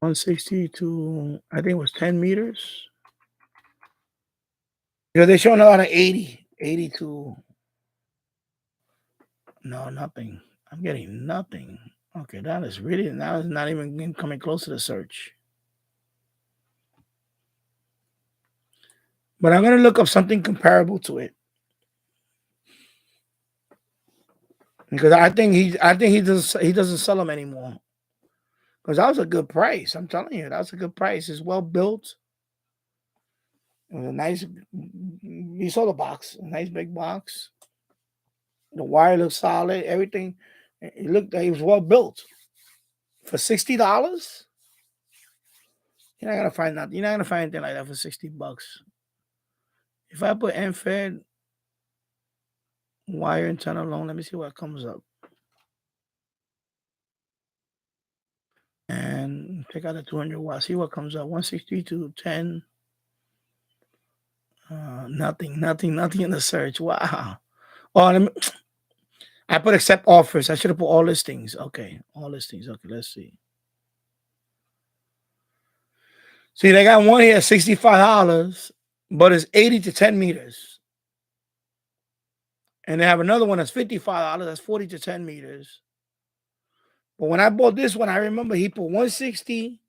I think it was 10 meters. They're showing a lot of 80 to. No, nothing. I'm getting nothing. Okay, that is not even coming close to the search. But I'm gonna look up something comparable to it because I think he doesn't sell them anymore. Because that was a good price. I'm telling you, that's a good price. It's well built. It was a nice. You saw the box, a nice big box. The wire looked solid. Everything. It looked like it was well built. For $60, you're not gonna find that. You're not gonna find anything like that for $60. If I put end-fed wire antenna alone, let me see what comes up. And check out the 200 watts. See what comes up. 160 to 10. Nothing in the search. Wow. Oh, I put accept offers. I should have put all listings. Okay, all listings. Okay, let's see. See, they got one here, $65, but it's 80 to 10 meters. And they have another one that's $55. That's 40 to 10 meters. But when I bought this one, I remember he put 160.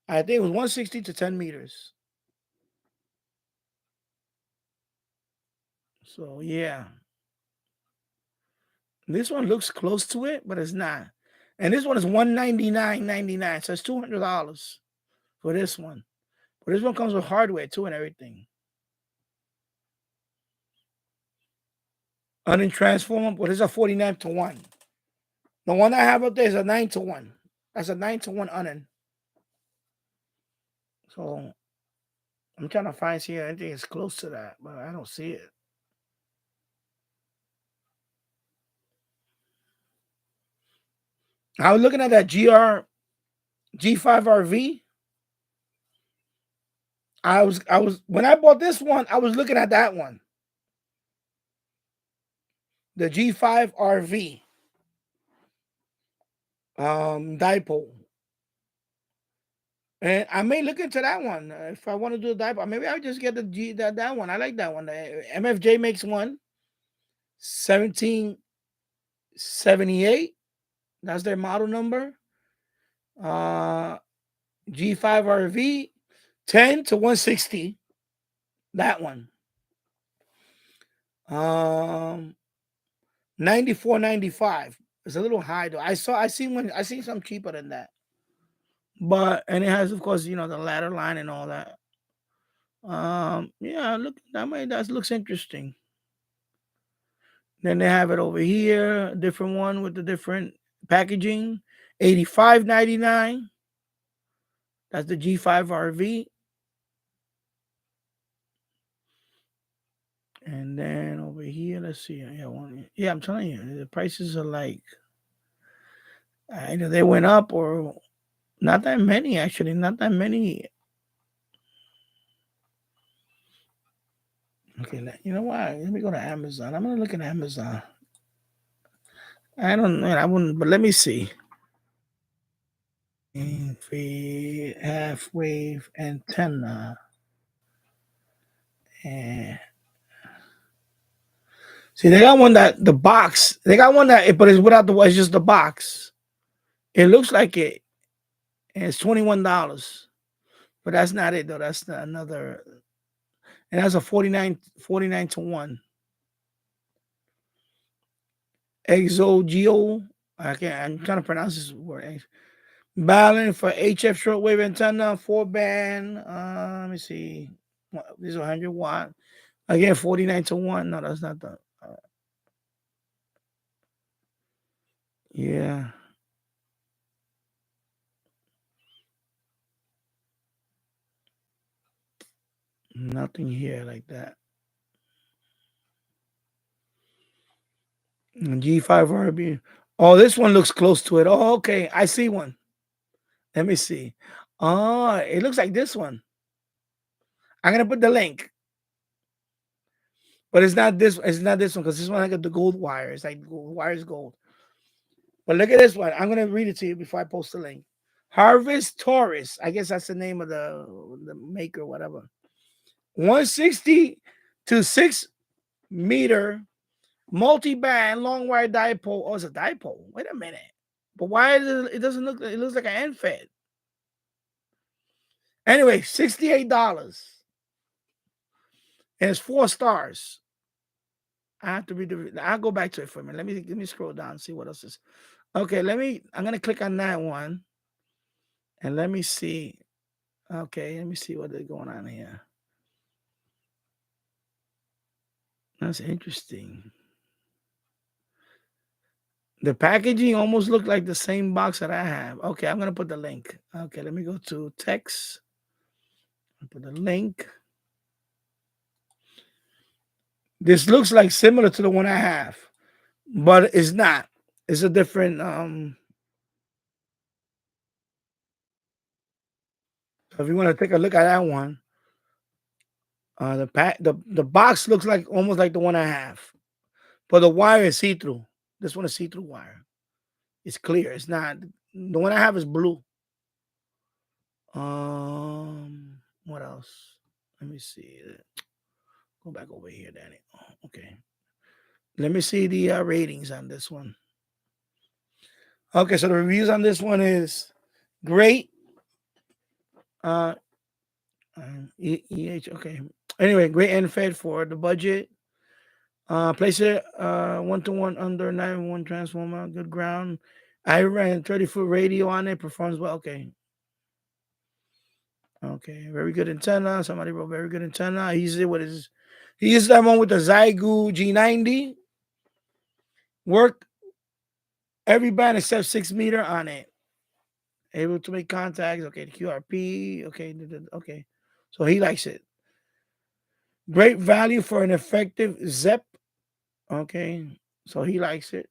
I think it was 160 to 10 meters. So yeah. This one looks close to it, but it's not. And this one is $199.99. So it's $200 for this one. But this one comes with hardware too and everything. Unin transformer, but it's a 49 to 1. The one I have up there is a 9 to 1. That's a 9 to 1 unin. So I'm trying to find see anything is close to that, but I don't see it. I was looking at that G5RV. I was when I bought this one, I was looking at that one. The G5RV dipole. And I may look into that one if I want to do a dipole. Maybe I'll just get that one. I like that one. The MFJ makes one. 1778. That's their model number. G5RV 10 to 160. That one. 94.95. It's a little high though. I seen some cheaper than that. But and it has, of course, the ladder line and all that. Yeah, look, that looks interesting. Then they have it over here, a different one with the different packaging, $85.99. That's the G5RV. And then over here, let's see. Yeah, I'm telling you, the prices are like either they went up or not that many. Actually, not that many. Okay, you know what? Let me go to Amazon. I'm gonna look at Amazon. I don't know. I wouldn't, but let me see. Half wave antenna. And see, they got one that the box. They got one but it's without it's just the box. It looks like it. And it's $21. But that's not it though. That's another. And that's a 49 to 1. Exogeo. I'm trying to pronounce this word. Balance for HF shortwave antenna, 4-band. Let me see. This is 100 watt. Again, 49 to 1. No, that's not the. Yeah. Nothing here like that. G5RB. Oh, this one looks close to it. Oh, okay. I see one. Let me see. Oh, it looks like this one. I'm gonna put the link. But it's not this. It's not this one because this one I got the gold wire. It's like wire is gold. But look at this one. I'm gonna read it to you before I post the link. Harvest Taurus. I guess that's the name of the maker, whatever. 160 to 6 meter multi-band long wire dipole. Oh, it's a dipole. Wait a minute. But why it doesn't look? It looks like an end fed. Anyway, $68. And it's 4 stars. I have to read I'll go back to it for a minute. Let me scroll down and see what else is. Okay, I'm gonna click on that one. And let me see. Okay, let me see what is going on here. That's interesting. The packaging almost looked like the same box that I have. Okay, I'm gonna put the link. Okay, let me go to text. I'll put the link. This looks like similar to the one I have, but it's not. It's a different. So if you want to take a look at that one, the box looks like almost like the one I have, but the wire is see through. This one is see through wire. It's clear. It's not. The one I have is blue. What else? Let me see. Go back over here, Danny. Oh, okay. Let me see the ratings on this one. Okay, so the reviews on this one is great. Okay. Anyway, great end fed for the budget. Place it 1-to-1 under 9-1 transformer. Good ground. I ran 30-foot radio on it. Performs well. Okay. Okay. Very good antenna. Somebody wrote very good antenna. He used that one with the Zygu G90. Work every band except 6 meter on it. Able to make contacts. Okay, the QRP. Okay, okay. So he likes it. Great value for an effective ZEP. Okay, so he likes it.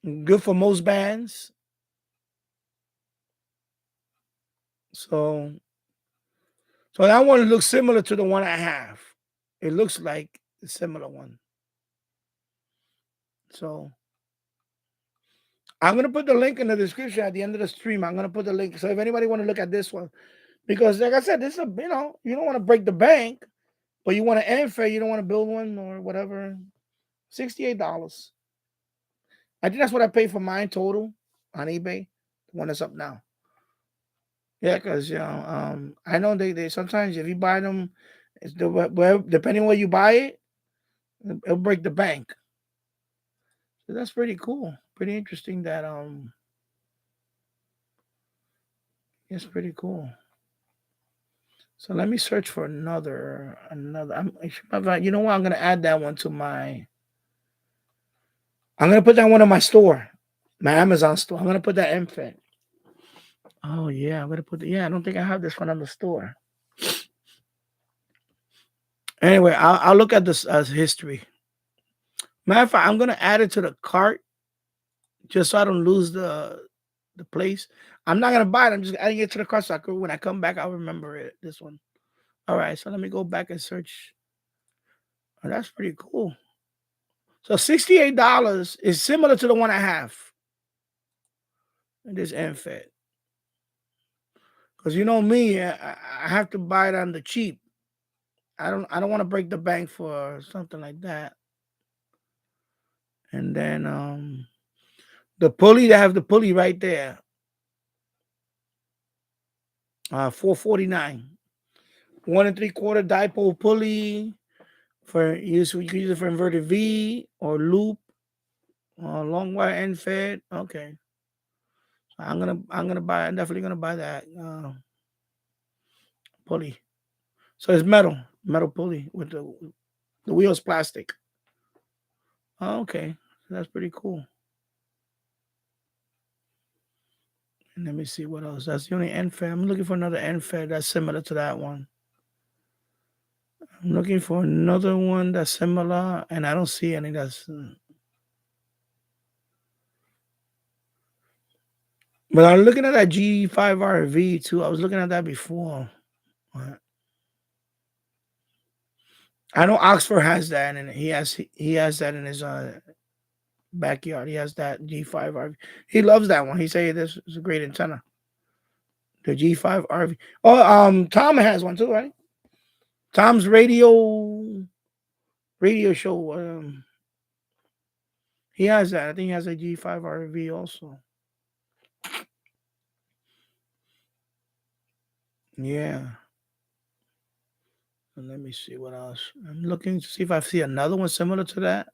Good for most bands. So that one looks similar to the one I have. It looks like a similar one. So I'm gonna put the link in the description at the end of the stream. I'm gonna put the link. So if anybody want to look at this one, because like I said, this is a you don't want to break the bank, but you want to end fair, you don't want to build one or whatever. $68. I think that's what I paid for mine total on eBay. The one that's up now. Yeah, because I know they sometimes if you buy them, it's depending where you buy it, it'll break the bank. So that's pretty cool. Pretty interesting that it's pretty cool. So let me search for another. You know what? I'm gonna add that one to my. I'm gonna put that one on my store, my Amazon store. I'm gonna put that MFET. Oh yeah, I'm gonna put. I don't think I have this one on the store. Anyway, I'll look at this as history. Matter of fact, I'm gonna add it to the cart just so I don't lose the place. I'm not gonna buy it. I'm just adding it to the cart so when I come back, I'll remember it. This one. All right, so let me go back and search. Oh, that's pretty cool. So $68 is similar to the one I have. And this MFET. Because you know me, I have to buy it on the cheap. I don't want to break the bank for something like that. And then the pulley, they have the pulley right there. $449. 1 3/4 dipole pulley for use. You can use it for inverted V or loop, long wire end fed. Okay, I'm gonna buy. I'm definitely gonna buy that pulley. So it's metal pulley with the wheel's plastic. Okay, that's pretty cool. And let me see what else. That's the only end fed. I'm looking for another end fed that's similar to that one. I'm looking for another one that's similar, and I don't see any that's. But I'm looking at that G5RV too. I was looking at that before. I know Oxford has that, and he has that in his backyard. He has that G5RV. He loves that one. He say this is a great antenna. The G5RV. Oh, Tom has one too, right? Tom's radio show. He has that. I think he has a G5RV also. Yeah. And let me see what else. I'm looking to see if I see another one similar to that.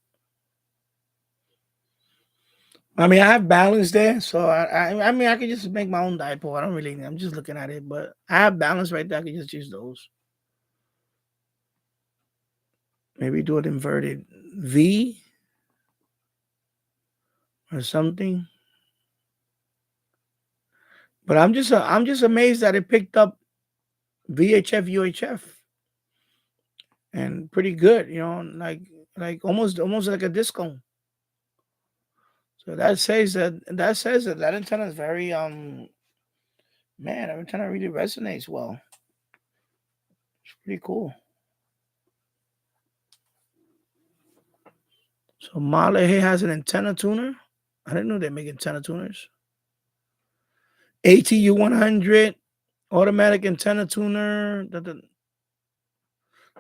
I mean, I have balance there, so I mean, I can just make my own dipole. I don't really. I'm just looking at it, but I have balance right there. I can just use those. Maybe do it inverted V or something. But I'm just amazed that it picked up VHF, UHF, and pretty good. Like almost like a disco. So that says that antenna is very man, that antenna really resonates well. It's pretty cool. So MLA has an antenna tuner. I didn't know they make antenna tuners. ATU 100 automatic antenna tuner.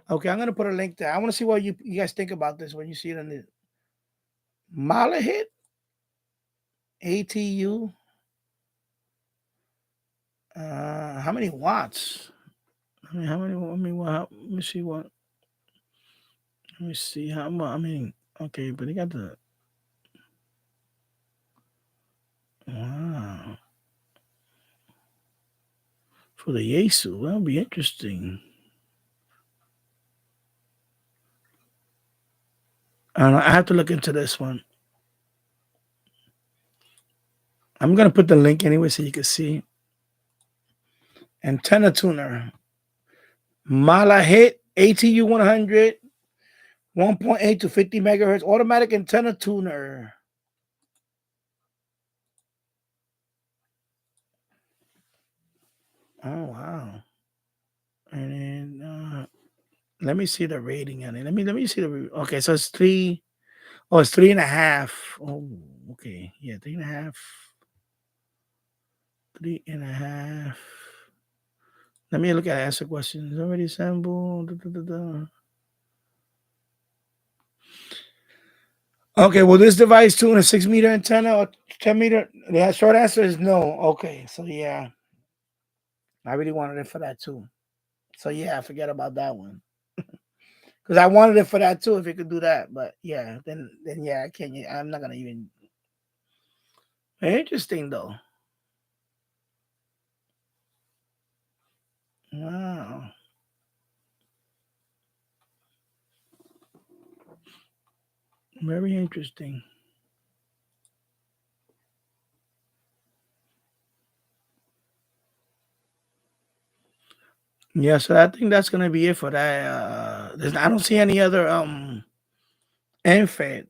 Okay, I'm gonna put a link there. I want to see what you guys think about this when you see it on the MLA ATU. How many watts? I mean, let me see what. Let me see how much. I mean, okay, but they got the. Wow. For the Yaesu, that'll be interesting. I have to look into this one. I'm gonna put the link anyway so you can see. Antenna tuner. Mala hit ATU 100, 1.8 to 50 megahertz automatic antenna tuner. Oh wow! And then let me see the rating on it. Let me see the. Okay, so it's 3. Oh, it's 3.5. Oh, okay. Yeah, 3.5. 3.5. Let me look at answer questions. Already assembled. Okay, will this device tune a 6-meter antenna or 10-meter? The short answer is no. Okay, so yeah, I really wanted it for that too. So yeah, forget about that one because I wanted it for that too. If it could do that, but yeah, then yeah, I can't. I'm not gonna even. Interesting though. Wow. Very interesting. Yeah, so I think that's gonna be it for that. I don't see any other NFED.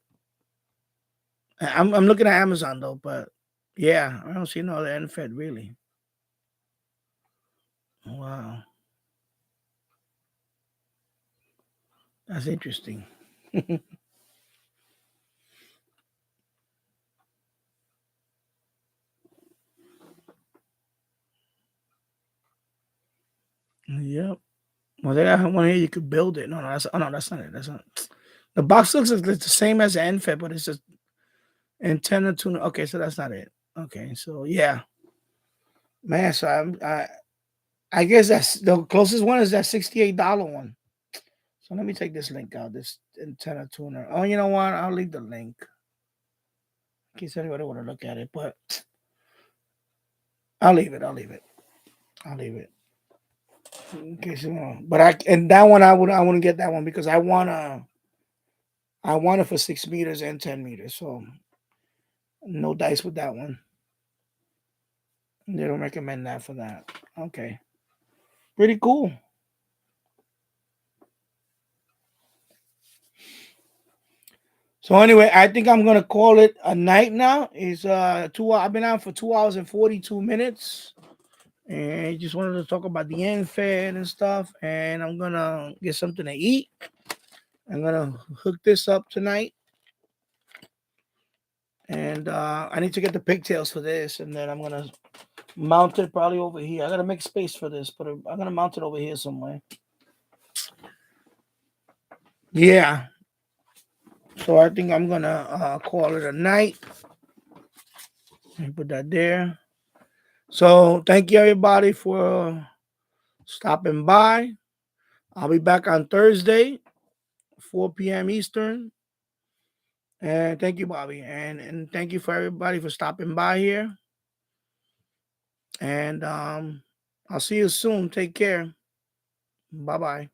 I'm looking at Amazon though, but yeah, I don't see no other NFED really. Wow, that's interesting. Yep. Well, they got one here. You could build it. No, that's not it. That's not. The box looks like it's the same as the NFED, but it's just antenna tuner. Okay, so that's not it. Okay, so yeah, man. So I guess that's the closest one is that $68 one. So let me take this link out. This antenna tuner. Oh, you know what? I'll leave the link in case anybody want to look at it, but I'll leave it. I'll leave it. In case you know. But that one I wouldn't get that one because I want it for 6 meters and 10 meters. So no dice with that one. They don't recommend that for that. Okay. Pretty cool. So anyway, I think I'm gonna call it a night now. It's 2 I've been on for 2 hours and 42 minutes. And I just wanted to talk about the NFED and stuff. And I'm gonna get something to eat. I'm gonna hook this up tonight. And I need to get the pigtails for this, and then I'm gonna mount it probably over here. I gotta make space for this, but I'm gonna mount it over here somewhere. Yeah. So I think I'm gonna call it a night. And put that there. So thank you everybody for stopping by. I'll be back on Thursday, 4 p.m. Eastern. And thank you, Bobby. And thank you for everybody for stopping by here. And I'll see you soon. Take care. Bye-bye.